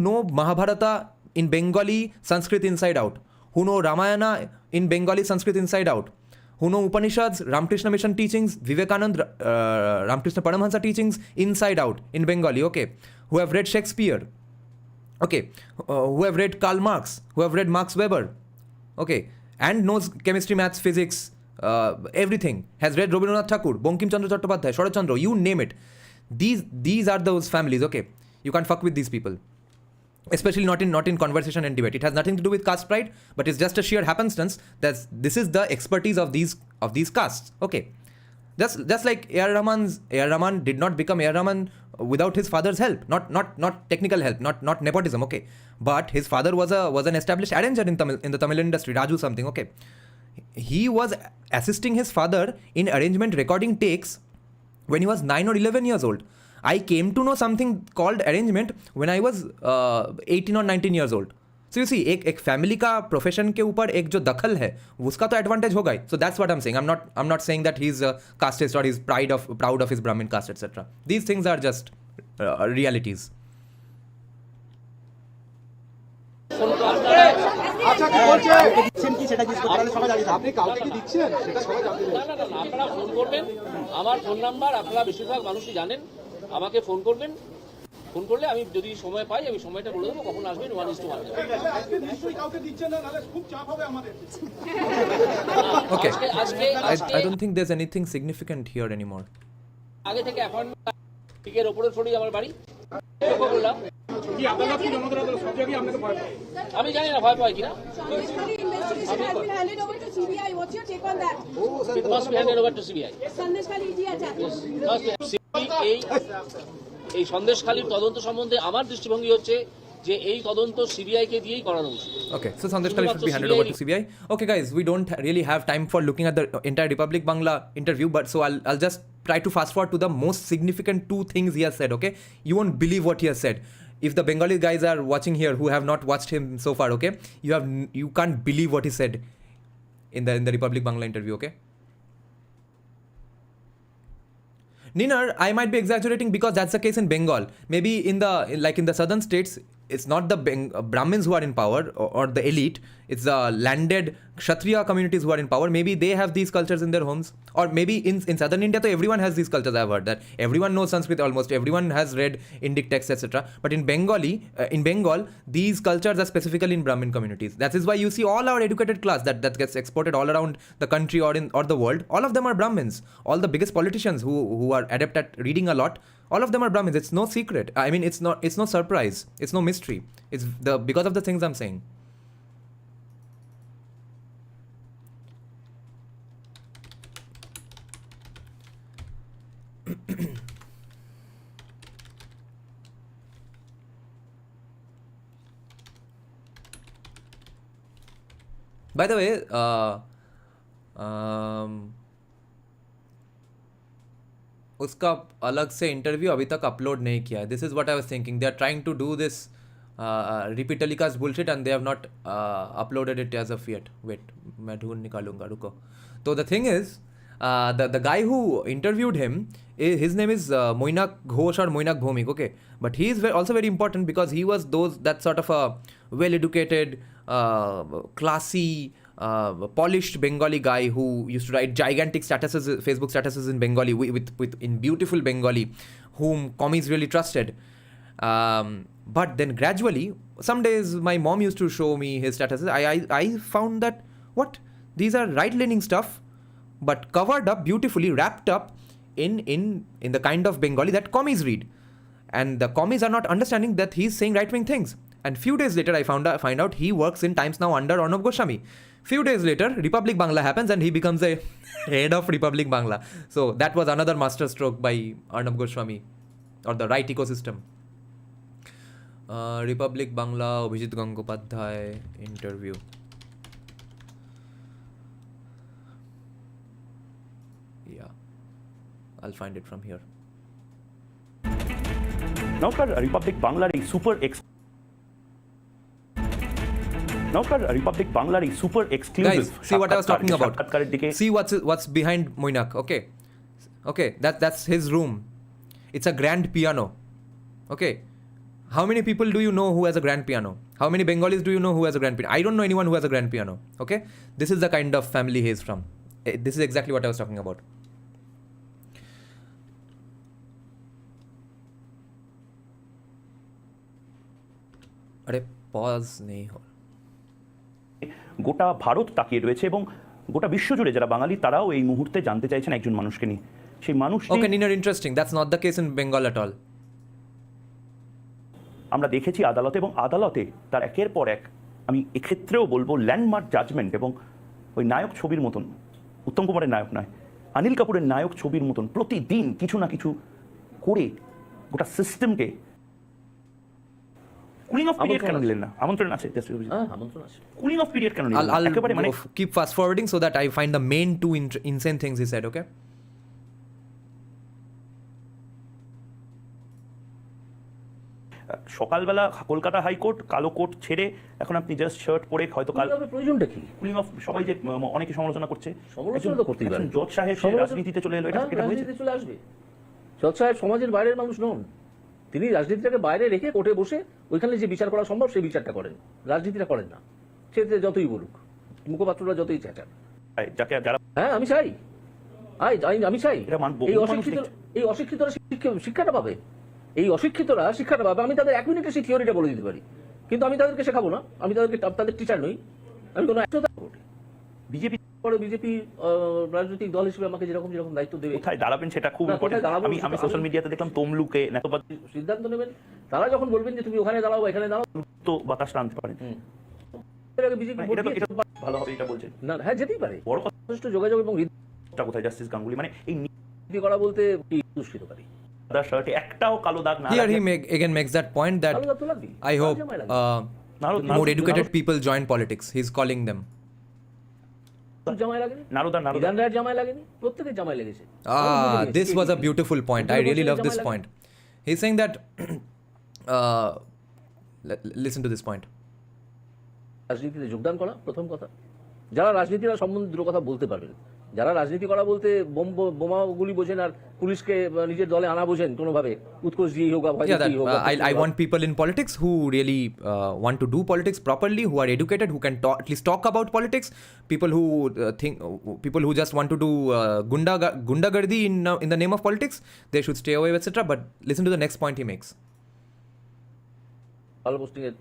know Mahabharata in Bengali, Sanskrit inside out, who know Ramayana in Bengali, Sanskrit inside out, who know Upanishads, Ramakrishna Mission teachings, Vivekanand, Ramakrishna Paramhansa teachings inside out in Bengali, okay, who have read Shakespeare, okay, who have read Karl Marx, who have read Max Weber, okay, and knows chemistry, maths, physics, everything, has read Rabindranath Tagore, Bankim Chandra Chattopadhyay, Sharat Chandra, you name it. These are those families, okay. You can't fuck with these people. Especially not in conversation and debate. It has nothing to do with caste pride, but it's just a sheer happenstance that this is the expertise of these castes. Okay, just like A.R. Rahman did not become A.R. Rahman without his father's help, not technical help, not nepotism. Okay, but his father was an established arranger in the Tamil industry, Raju something. Okay, he was assisting his father in arrangement recording takes when he was 9 or 11 years old. I came to know something called arrangement when I was 18 or 19 years old. So you see, एक family का profession के ऊपर एक जो दखल है, उसका तो एडवांटेज होगा ही. So that's what I'm saying. I'm not saying that he's a casteist or he's proud of his Brahmin caste, etc. These things are just realities. আচ্ছা, কি বলছেন কি সেটা জিজ্ঞেস করতে সবাই জানি, আপনি কাউকে কি দিচ্ছেন সেটা সবাই জানতে চাই. না, আপনারা ফোন করবেন, আমার ফোন নাম্বার আপনারা বেশিরভাগ মানুষই জানেন, আমাকে ফোন করবেন, ফোন করলে আমি যদি সময় পাই আমি সময়টা বলে দেবো কখন আসবেন. 1:1. Okay, I don't think there's anything significant here anymore. আগে থেকে এখন টিকের ওপরে ছড়ি আমার বাড়ি লক্ষ্য করলাম কি আদালত কি জনতার আদালত সব জায়গায় আপনাকে ভয় পায়? আমি জানি না ভয় পায় কিনা। Sandeshkhali investigation has been handed over to CBI. What's your take on that? It must be handed over to CBI. Sandeshkhali ED attack. এই সন্দেশখালীর তদন্ত সম্বন্ধে আমার দৃষ্টিভঙ্গি হচ্ছে যে এই তদন্ত সিবিআই কে দিয়েই করানো উচিত। Okay, so Sandeshkhali should be handed over to CBI. Okay, guys, we don't really have time for looking at the entire Republic Bangla interview, but so I'll just try to fast forward to the most significant two things he has said. Okay, you won't believe what he has said. If the Bengali guys are watching here who have not watched him so far, okay, you can't believe what he said in the Republic Bangla interview. Okay. Ninar, I might be exaggerating because that's the case in Bengal. Maybe in the southern states, it's not the Brahmins who are in power or the elite. It's the landed Kshatriya communities who are in power. Maybe they have these cultures in their homes. Or maybe in southern India, so everyone has these cultures. I've heard that. Everyone knows Sanskrit almost. Everyone has read Indic texts, etc. But in Bengal, these cultures are specifically in Brahmin communities. That is why you see all our educated class that gets exported all around the country or the world. All of them are Brahmins. All the biggest politicians who are adept at reading a lot, all of them are Brahmins. It's no secret. I mean, it's no surprise. It's no mystery. It's because of the things I'm saying. By the way, उसका अलग से interview अभी तक upload नहीं किया है. This is what I was thinking. They are trying to do this repeat telecast bullshit and they have not uploaded it as of yet. Wait, मैं ढूंढ निकालूंगा, रुको. तो the thing is the guy who interviewed him, his name is Moinak Ghosh or Moinak Bhomik, okay, but he is also very important because he was that sort of a well-educated, classy, polished Bengali guy who used to write gigantic Facebook statuses in Bengali with in beautiful Bengali, whom commies really trusted. But then gradually, some days my mom used to show me his statuses. I found that these are right-leaning stuff, but covered up beautifully, wrapped up in the kind of Bengali that commies read. And the commies are not understanding that he's saying right-wing things. And few days later, I find out he works in Times Now under Arnab Goswami. Few days later, Republic Bangla happens and he becomes a head of Republic Bangla. So that was another master stroke by Arnab Goswami or the right ecosystem. Republic Bangla, Abhijit Gangopadhyay interview. I'll find it from here. নমস্কার, Republic বাংলার এই super exclusive Guys, see what I was talking about. See what's behind Moinak. Okay, that's his room. It's a grand piano. Okay, how many people do you know who has a grand piano? How many Bengalis do you know who has a grand piano? I don't know anyone who has a grand piano. Okay, this is the kind of family he is from. This is exactly what I was talking about. अरे pause नहीं हो. গোটা ভারত তাকিয়ে রয়েছে এবং গোটা বিশ্বজুড়ে যারা বাঙালি তারাও এই মুহূর্তে জানতে চাইছেন একজন মানুষকে নিয়ে. সেই মানুষ ওকে, নিনার interesting. That's not the case in Bengal at all. আমরা দেখেছি আদালতে, এবং আদালতে তার একের পর এক, আমি এক্ষেত্রেও বলবো ল্যান্ডমার্ক জাজমেন্ট, এবং ওই নায়ক ছবির মতন, উত্তম কুমারের নায়ক নয়, অনিল কাপুরের নায়ক ছবির মতন প্রতিদিন কিছু না কিছু করে গোটা সিস্টেমকে কুলিং অফ পিরিয়ড কেন দিলেন না? আমন্ত্রণ আছে, আমন্ত্রণ আছে. কুলিং অফ পিরিয়ড কেন দিলেন? একেবারে মানে keep fast forwarding so that I find the main two insane things he said. Okay, সকালবেলা কলকাতা হাইকোর্ট কালো কোট ছেড়ে এখন আপনি জাস্ট শার্ট পরে, হয়তো কাল প্রয়োজনটা কি? কুলিং অফ, সবাই যে অনেকে সমালোচনা করছে, সমালোচনা তো করতেই পারে. জজ সাহেব রাজনীতিতে চলে এলো, এটা রাজনীতিতে চলে আসবে. জজ সাহেব সমাজের বাইরের মানুষ নন. তিনি রাজনীতিটাকে বাইরে রেখে কোর্টে বসে ওইখানে যে বিচার করা সম্ভব সেই বিচারটা করেন, রাজনীতিটা করেন না. সে যতই বলুক, মুখপাত্ররা যতই চেঁচান. হ্যাঁ, আমি চাই, আমি চাই এই অশিক্ষিতরা শিক্ষাটা পাবে. এই অশিক্ষিতরা শিক্ষাটা পাবে. আমি তাদের 1 মিনিটে সেই থিওরিটা বলে দিতে পারি, কিন্তু আমি তাদেরকে শেখাবো না. আমি তাদের টিচার নই, আমি কোনো বিজেপি পরে বিজেপি রাজনৈতিক দল হিসেবে আমাকে যেরকম দায়িত্ব দেবে, কোথায় দাঁড়াবেন সেটা খুব না, কোথায় ইম্পর্টেন্ট। দাঁড়াবো আমি সেটা সোশ্যাল মিডিয়াতে দেখলাম তমলুকে নেতবাদ সিদ্ধান্ত নেবেন। তারা যখন বলবেন যে তুমি ওখানে দাঁড়াও এখানে দাঁড়াও, তো বাতাস টানতে পারেন। বিজেপি এটা তো এটা ভালো হবে এটা বলছেন। না, হ্যাঁ যেতেই পারে। বড় কথা যথেষ্ট যোগাযোগ এবং কোথায় জাস্টিস গাঙ্গুলি, মানে এই নীতি করা বলতে কি দুষ্কৃতকারী। সাদা শার্টে একটাও কালো দাগ না Here he again makes that point that কালো দাগ তো লাগবেই। I hope more educated Narad people join politics. He's calling them. জামাই লাগেনি, নারদা বিধান রায়ের জামাই লাগেনি, প্রত্যেকের জামাই লেগেছে। This was a beautiful point. I really love this point. He's saying that listen to this point. রাজনীতিতে যোগদান করা প্রথম কথা। যারা রাজনীতির সম্বন্ধে দুটো কথা বলতে পারবেন, যারা রাজনীতি করা বলতে বোমাগুলি বোঝেন আর পুলিশকে নিজের দলে আনা বোঝেন কোনোভাবে, উৎকোচ দিয়ে হোক বা ভয় দিয়ে হোক। I want people in politics who really want to do politics properly, who are educated, who can at least talk about politics. People who people who just want to do gundagardi in the name of politics, they should stay away, etc. But listen to the next point he makes. ভালো পোস্টিংয়ের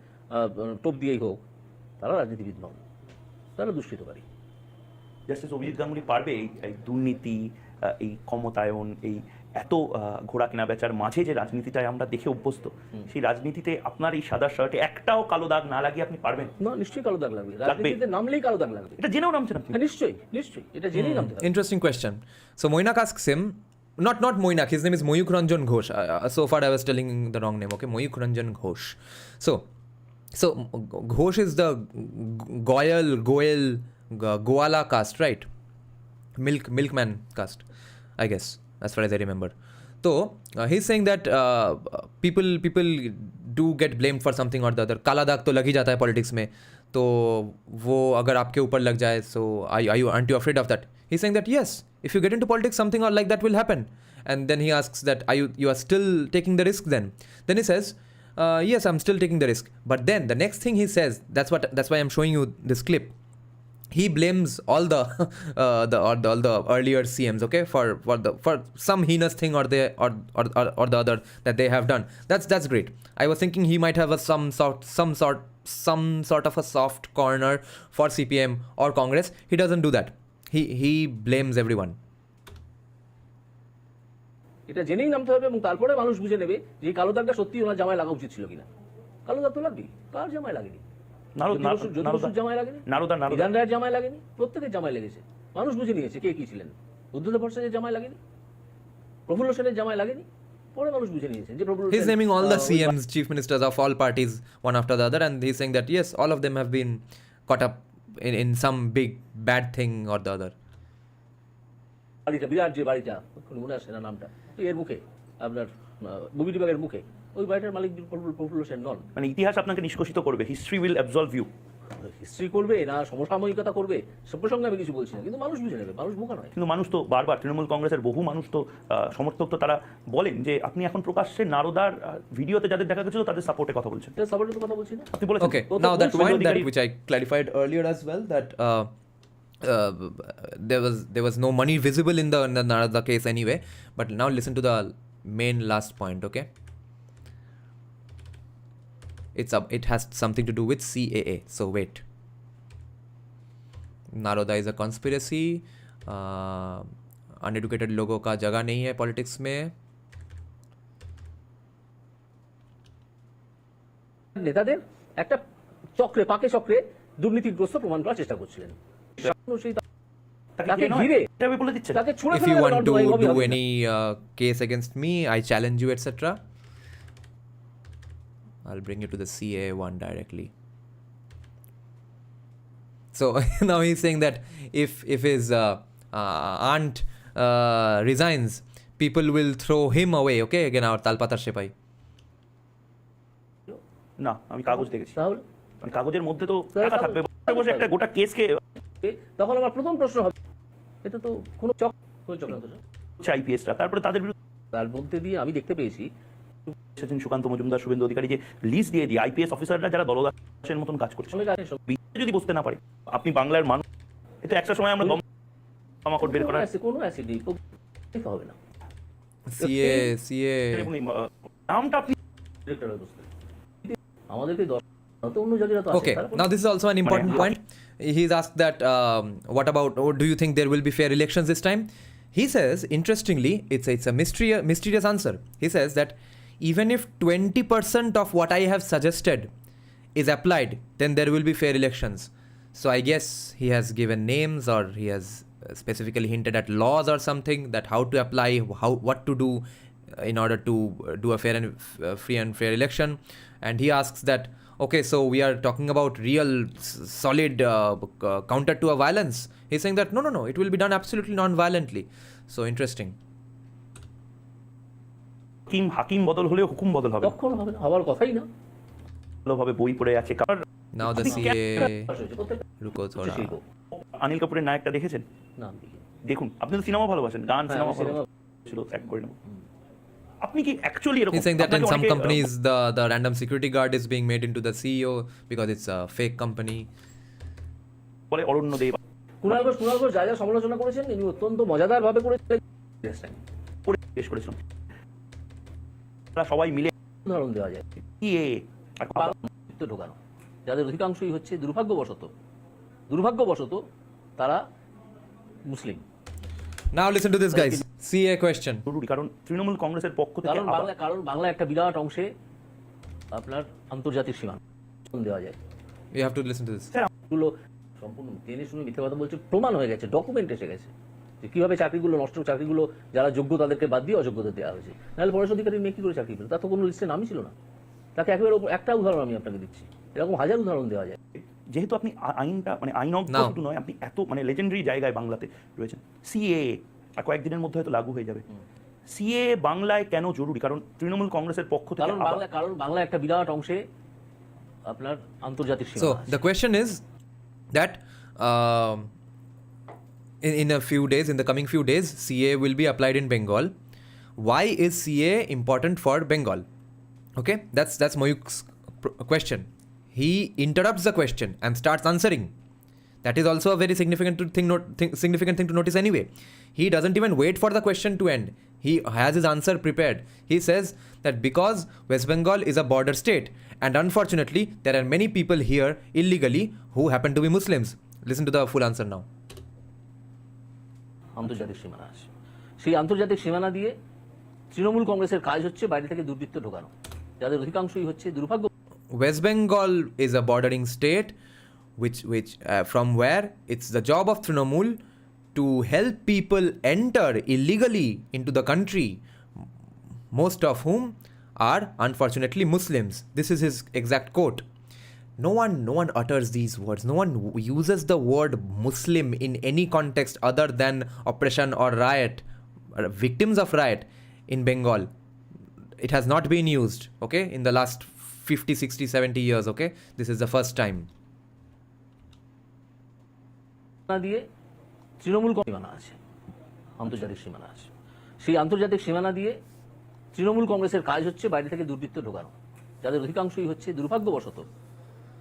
টোপ দিয়েই হোক, তারা রাজনীতিবিদ নন, তারা দুষ্কৃতকারী। Justice Abhijit Ganguly পারবে এই দুর্নীতি, এই ক্ষমতায়ন, এই এত ঘোড়া কেনা বেচার মাঝে যে রাজনীতিটায় আমরা দেখে অভ্যস্ত, সেই রাজনীতিতে আপনার এই সাদা শার্টে একটাও কালো দাগ না লাগিয়ে আপনি পারবেন? না, নিশ্চয়ই কালো দাগ লাগবে। রাজনীতিতে নামলেই কালো দাগ লাগবে। এটা জেনেও নামছেন আপনি? নিশ্চয়ই, এটা জেনেই নামতে হবে। Interesting question. So Moinak asks him, not Moinak, his name is Moyuk Ranjan Ghosh. So far I was telling the wrong name, okay? Moyuk Ranjan Ghosh. So Ghosh is the Goala caste, right? Milkman caste, I guess, as far as I remember. So he's saying that people do get blamed for something or the other. Kala daag to lag hi jata hai politics mein. तो वो अगर आपके ऊपर लग जाए, so aren't you afraid of that? He's saying that yes, if you get into politics, something or like that will happen. And then he asks that you are still taking the risk then? Then he says, yes, I'm still taking the risk. But then the next thing he says, that's why I'm showing you this clip. He blames all the earlier CMs, okay, for some heinous thing or the other that they have done. That's great. I was thinking he might have some sort of a soft corner for CPM or Congress. He doesn't do that. He blames everyone. এটা জেনেই নামতে হবে এবং তারপরে মানুষ বুঝে নেবে যে এই কালো দাগটা সত্যি ওনার জামায় লাগা উচিত ছিল কিনা। কালো দাগ তো লাগবেই, কার জামায় লাগেনি? জামায় লাগেনি, বিধান রায়ের জামায় লাগেনি, প্রত্যেকের জামায় লেগেছে। মানুষ বুঝে নিয়েছে কে কি ছিলেন। উদ্ধত ভট্টাচার্যের জামায় লাগেনি, প্রফুল্ল সেনের জামায় লাগেনি, পরে মানুষ বুঝে নিয়েছেন যে প্রফুল্ল। He's naming all the CMs, chief ministers of all parties, one after the other, and he's saying that yes, all of them have been caught up in some big bad thing or the other. বাড়িটা, বিরাট যে বাড়িটা, মনে আসে না নামটা, এর মুখে আপনার ভূমি বিভাগের মুখে, ওই বাড়িটার মালিক প্রফুল্ল সেন নন। মানে ইতিহাস আপনাকে নিষ্কাশিত করবে, হিস্ট্রি উইল অ্যাবসলভ ইউ। হিস্ট্রি করবে না সমসাময়িকতা করবে সে প্রসঙ্গে আমি কিছু বলছি না, কিন্তু মানুষ বুঝে নেবে, মানুষ বোকা নয়। কিন্তু মানুষ তো বারবার, তৃণমূল কংগ্রেসের বহু মানুষ তো সমর্থক তো তারা বলেন যে আপনি এখন প্রকাশ্যে নারদার ভিডিওতে যাদের দেখা গেছিল তাদের সাপোর্টে কথা বলছেন। সাপোর্টের কথা বলছি না, আপনি বলেছেন। Okay, now that point that which I clarified earlier as well, that there was no money visible in the Narada case anyway. But now listen to the main last point, okay? It has something to do with CAA. So wait. Naroda is a conspiracy. Uneducated लोगों का जगह नहीं है politics में. নেতাদের একটা পাকে চক্রে দুর্নীতিগ্রস্ত প্রমাণ করার চেষ্টা করছিলেন। If you want to do any case against me, I challenge you, etc. I'll bring you to the CA one directly. So now he's saying that if his aunt resigns, people will throw him away, okay? Again, our Talpatar Shepai. না, আমি কাগজ দেখেছি। মানে কাগজের মধ্যে তো লেখা থাকবে, বসে একটা গোটা কেসকে। তখন আমার প্রথম প্রশ্ন হবে, এটা তো কোনো চক্রান্ত আইপিএসরা, তারপরে তাদের বিরুদ্ধে তার মধ্যে দিয়ে আমি দেখতে পেয়েছি সুকান্ত মজুমদার, শুভেন্দু অধিকারী যে লিস্ট দিয়ে দিয়ে আইপিএস অফিসাররা যারা দলদাসের মতন কাজ করছে, যদি বসতে না পারে, আপনি বাংলার মানুষ, এটা একটা সময় আমরা কোড বের করার কোনো অ্যাসিড হবে না। সিএ নামটা আপনি আমাদেরকে Okay, now this is also an important point. He's asked that what about, or do you think there will be fair elections this time? He says, interestingly, it's a mysterious answer. He says that even if 20% of what I have suggested is applied, then there will be fair elections. So I guess he has given names, or he has specifically hinted at laws or something, that how to apply, what to do in order to do a fair and free and fair election. And he asks that, okay, so we are talking about real solid counter to a violence. He's saying that no, it will be done absolutely non-violently. So interesting. হাকিম বদল হলেও হুকুম বদল হবে, তখন হবে না, হওয়ার কথাই না। ভালোভাবে বই পড়ে আছে। কারণ Now the CA রুকো থোড়া। অনিল কাপুরের নায়কটা দেখেছেন? না, দেখুন, আপনি তো সিনেমা ভালোবাসেন, গান সিনেমা ছিল, এক করে নেব। আপনি কি অ্যাকচুয়ালি এরকম? He's saying that in some companies the random security guard is being made into the CEO because it's a fake company. বলে অরণ্য দেব কুণাল ঘোষ যা যা সমালোচনা করেছেন তিনি অত্যন্ত মজাদার ভাবে করেছেন। পেশ করেছিলাম, সবাই মিলে উদাহরণ দেওয়া যায়, কি ঢোকানো, যাদের অধিকাংশই হচ্ছে দুর্ভাগ্যবশত তারা মুসলিম। Now listen to this, guys. CA question. কারণ তৃণমূল কংগ্রেসের পক্ষ থেকে কারণ বাংলা একটা বিরাট অংশে আপনার আন্তর্জাতিক সীমানা দেওয়া যায়। You have to listen to this. গুলো সম্পূর্ণ জেনে শুনে মিথ্যা কথা বলছে, প্রমাণ হয়ে গেছে, ডকুমেন্ট এসে গেছে যে কিভাবে চাকরিগুলো নষ্ট, চাকরিগুলো যারা যোগ্য তাদেরকে বাদ দিয়ে অযোগ্যদের দেওয়া হয়েছে। নাহলে পরেশ অধিকারী মেয়ে কি করে চাকরি পেল? তার তো কোনো লিস্টে নামই ছিল না। তাকে একেবারে একটা উদাহরণ আমি আপনাকে দিচ্ছি, এরকম হাজার উদাহরণ দেওয়া যায়। যেহেতু আপনি আইনটা মানে আইনজ্ঞ শুধু নয়, আপনি এত মানে লেজেন্ডারি জায়গায় বাংলাতে রয়েছেন। সিএ আর কয়েকদিনের মধ্যে হয়তো লাগু হয়ে যাবে। সিএ বাংলায় কেন জরুরি? কারণ তৃণমূল কংগ্রেসের পক্ষ থেকে কারণ বাংলা একটা বিরাট অংশে আপনার আন্তর্জাতিক সীমানা। So the question is that in a few days, in the coming few days, CA will be applied in Bengal. Why is CA important for Bengal? Okay, that's Moyuk's question. He interrupts the question and starts answering. That is also a very significant thing to notice anyway. He doesn't even wait for the question to end. He has his answer prepared. He says that because West Bengal is a border state, and unfortunately there are many people here illegally who happen to be Muslims. Listen to the full answer now. আন্তর্জাতিক সীমানা আছে, সেই আন্তর্জাতিক সীমানা দিয়ে তৃণমূল কংগ্রেসের কাজ হচ্ছে বাইরে থেকে দুর্বৃত্ত ঢোকানো, যাদের অধিকাংশই হচ্ছে দুর্ভাগ্য। West Bengal is a bordering state which from where it's the job of Trinamool to help people enter illegally into the country, most of whom are unfortunately Muslims. This is his exact quote. No one utters these words. No one uses the word Muslim in any context other than oppression or riot, or victims of riot in Bengal. It has not been used, okay, in the last 50, 60, 70 years, okay? This is the first time. দিয়ে তৃণমূল সীমানা আছে, আন্তর্জাতিক সীমানা আছে, সেই আন্তর্জাতিক সীমানা দিয়ে তৃণমূল কংগ্রেসের কাজ হচ্ছে বাইরে থেকে দুর্বৃত্ত ঢোকানো, যাদের অধিকাংশই হচ্ছে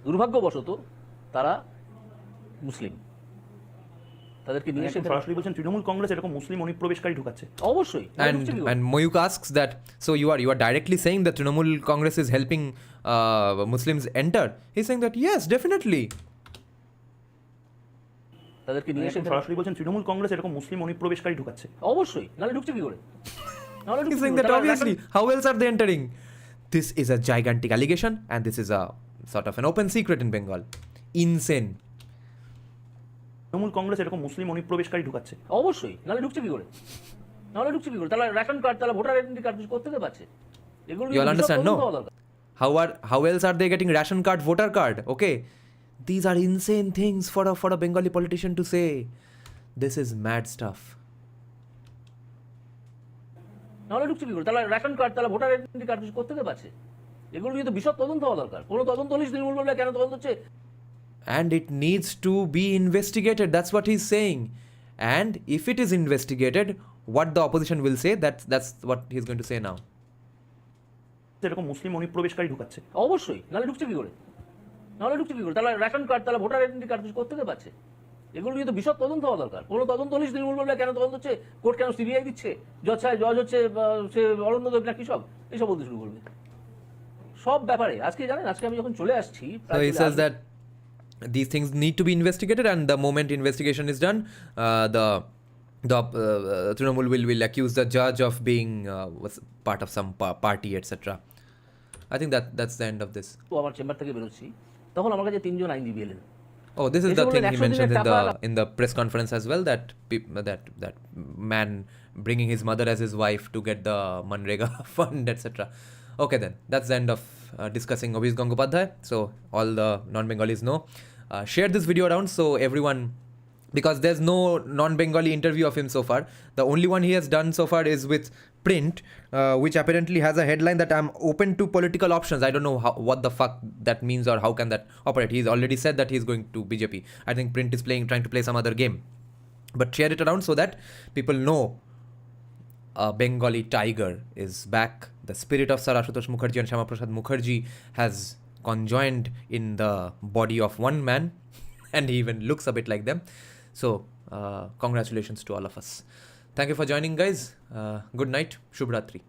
দুর্ভাগ্যবশত তারা মুসলিম। তাদেরকে নিয়ে এসে সরাসরি বলছেন তৃণমূল কংগ্রেস এরকম মুসলিম অনুপ্রবেশকারী ঢুকাচ্ছে। অবশ্যই। And Moyuk asks that, so you are directly saying that Trinamool Congress is helping Muslims enter? He's saying that yes, definitely. তাদেরকে নিয়ে এসে সরাসরি বলছেন তৃণমূল কংগ্রেস এরকম মুসলিম অনুপ্রবেশকারী ঢুকাচ্ছে। অবশ্যই, নালে ঢুকছে কি করে? He's saying that obviously, how else are they entering? This is a gigantic allegation and this is a sort of an open secret in Bengal. Insane. Trinamool Congress এরকম মুসলিম অনুপ্রবেশকারী ঢুকাচ্ছে। অবশ্যই, নালে ঢুকছে কি করে? তাহলে রেশন কার্ড, তাহলে ভোটার আইডেন্টি কার্ড করতে পারছে। এগুলো You all understand, no? How else are they getting ration card, voter card? Okay, these are insane things for a Bengali politician to say. This is mad stuff. নাহলে ঢুকছে কি করে? তাহলে ration card, তাহলে voter identity card করতে পারছে। এগুলো কিন্তু বিশদ তদন্ত হওয়া দরকার। কোনো তদন্ত হলে তৃণমূল বলে কেন তদন্ত হচ্ছে? And it needs to be investigated. That's what he's saying. And if it is investigated, what the opposition will say, that's what he's going to say now. এরকম মুসলিম অনুপ্রবেশকারী ঢুকাচ্ছে। অবশ্যই, নাহলে ঢুকছে কি করে? তাহলে রেশন কার্ড, তাহলে ভোটার আইডেন্টি কার্ড করতে পারছে। এগুলো কিন্তু বিশদ তদন্ত হওয়া দরকার। কোনো তদন্ত হলে তৃণমূল বলে কেন তদন্ত হচ্ছে? কোর্ট কেন সিবিআই দিচ্ছে? জজ হচ্ছে সে অরণ্য দেব না কি সব এইসব বলতে শুরু করবে। সব ব্যাপারে আজকে জানেন আজকে আমি যখন চলে আসছি So he says that these things need to be investigated, and the moment investigation is done, the Trinamool will accuse the judge of being was part of some party, etc. I think that's the end of this. তো আমার chamber থেকে বেরোচ্ছি তখন আমার কাছে 3 জন আইনজীবী এলেন Oh, this is They the say thing only he 100 mentions দিনের in the press conference as well, that that man bringing his mother as his wife to get the Manrega fund, etc. Okay, then that's the end of discussing Abhijit Gangopadhyay. So all the non-Bengalis know. Share this video around so everyone, because there's no non-Bengali interview of him so far. The only one he has done so far is with Print, which apparently has a headline that I'm open to political options. I don't know what the fuck that means or how can that operate. He's already said that he's going to BJP. I think Print is trying to play some other game. But share it around so that people know a Bengali tiger is back. The spirit of Sir Ashutosh Mukherjee and Shama Prasad Mukherjee has conjoined in the body of one man, and he even looks a bit like them. So congratulations to all of us. Thank you for joining, guys. Good night. Shubh Ratri.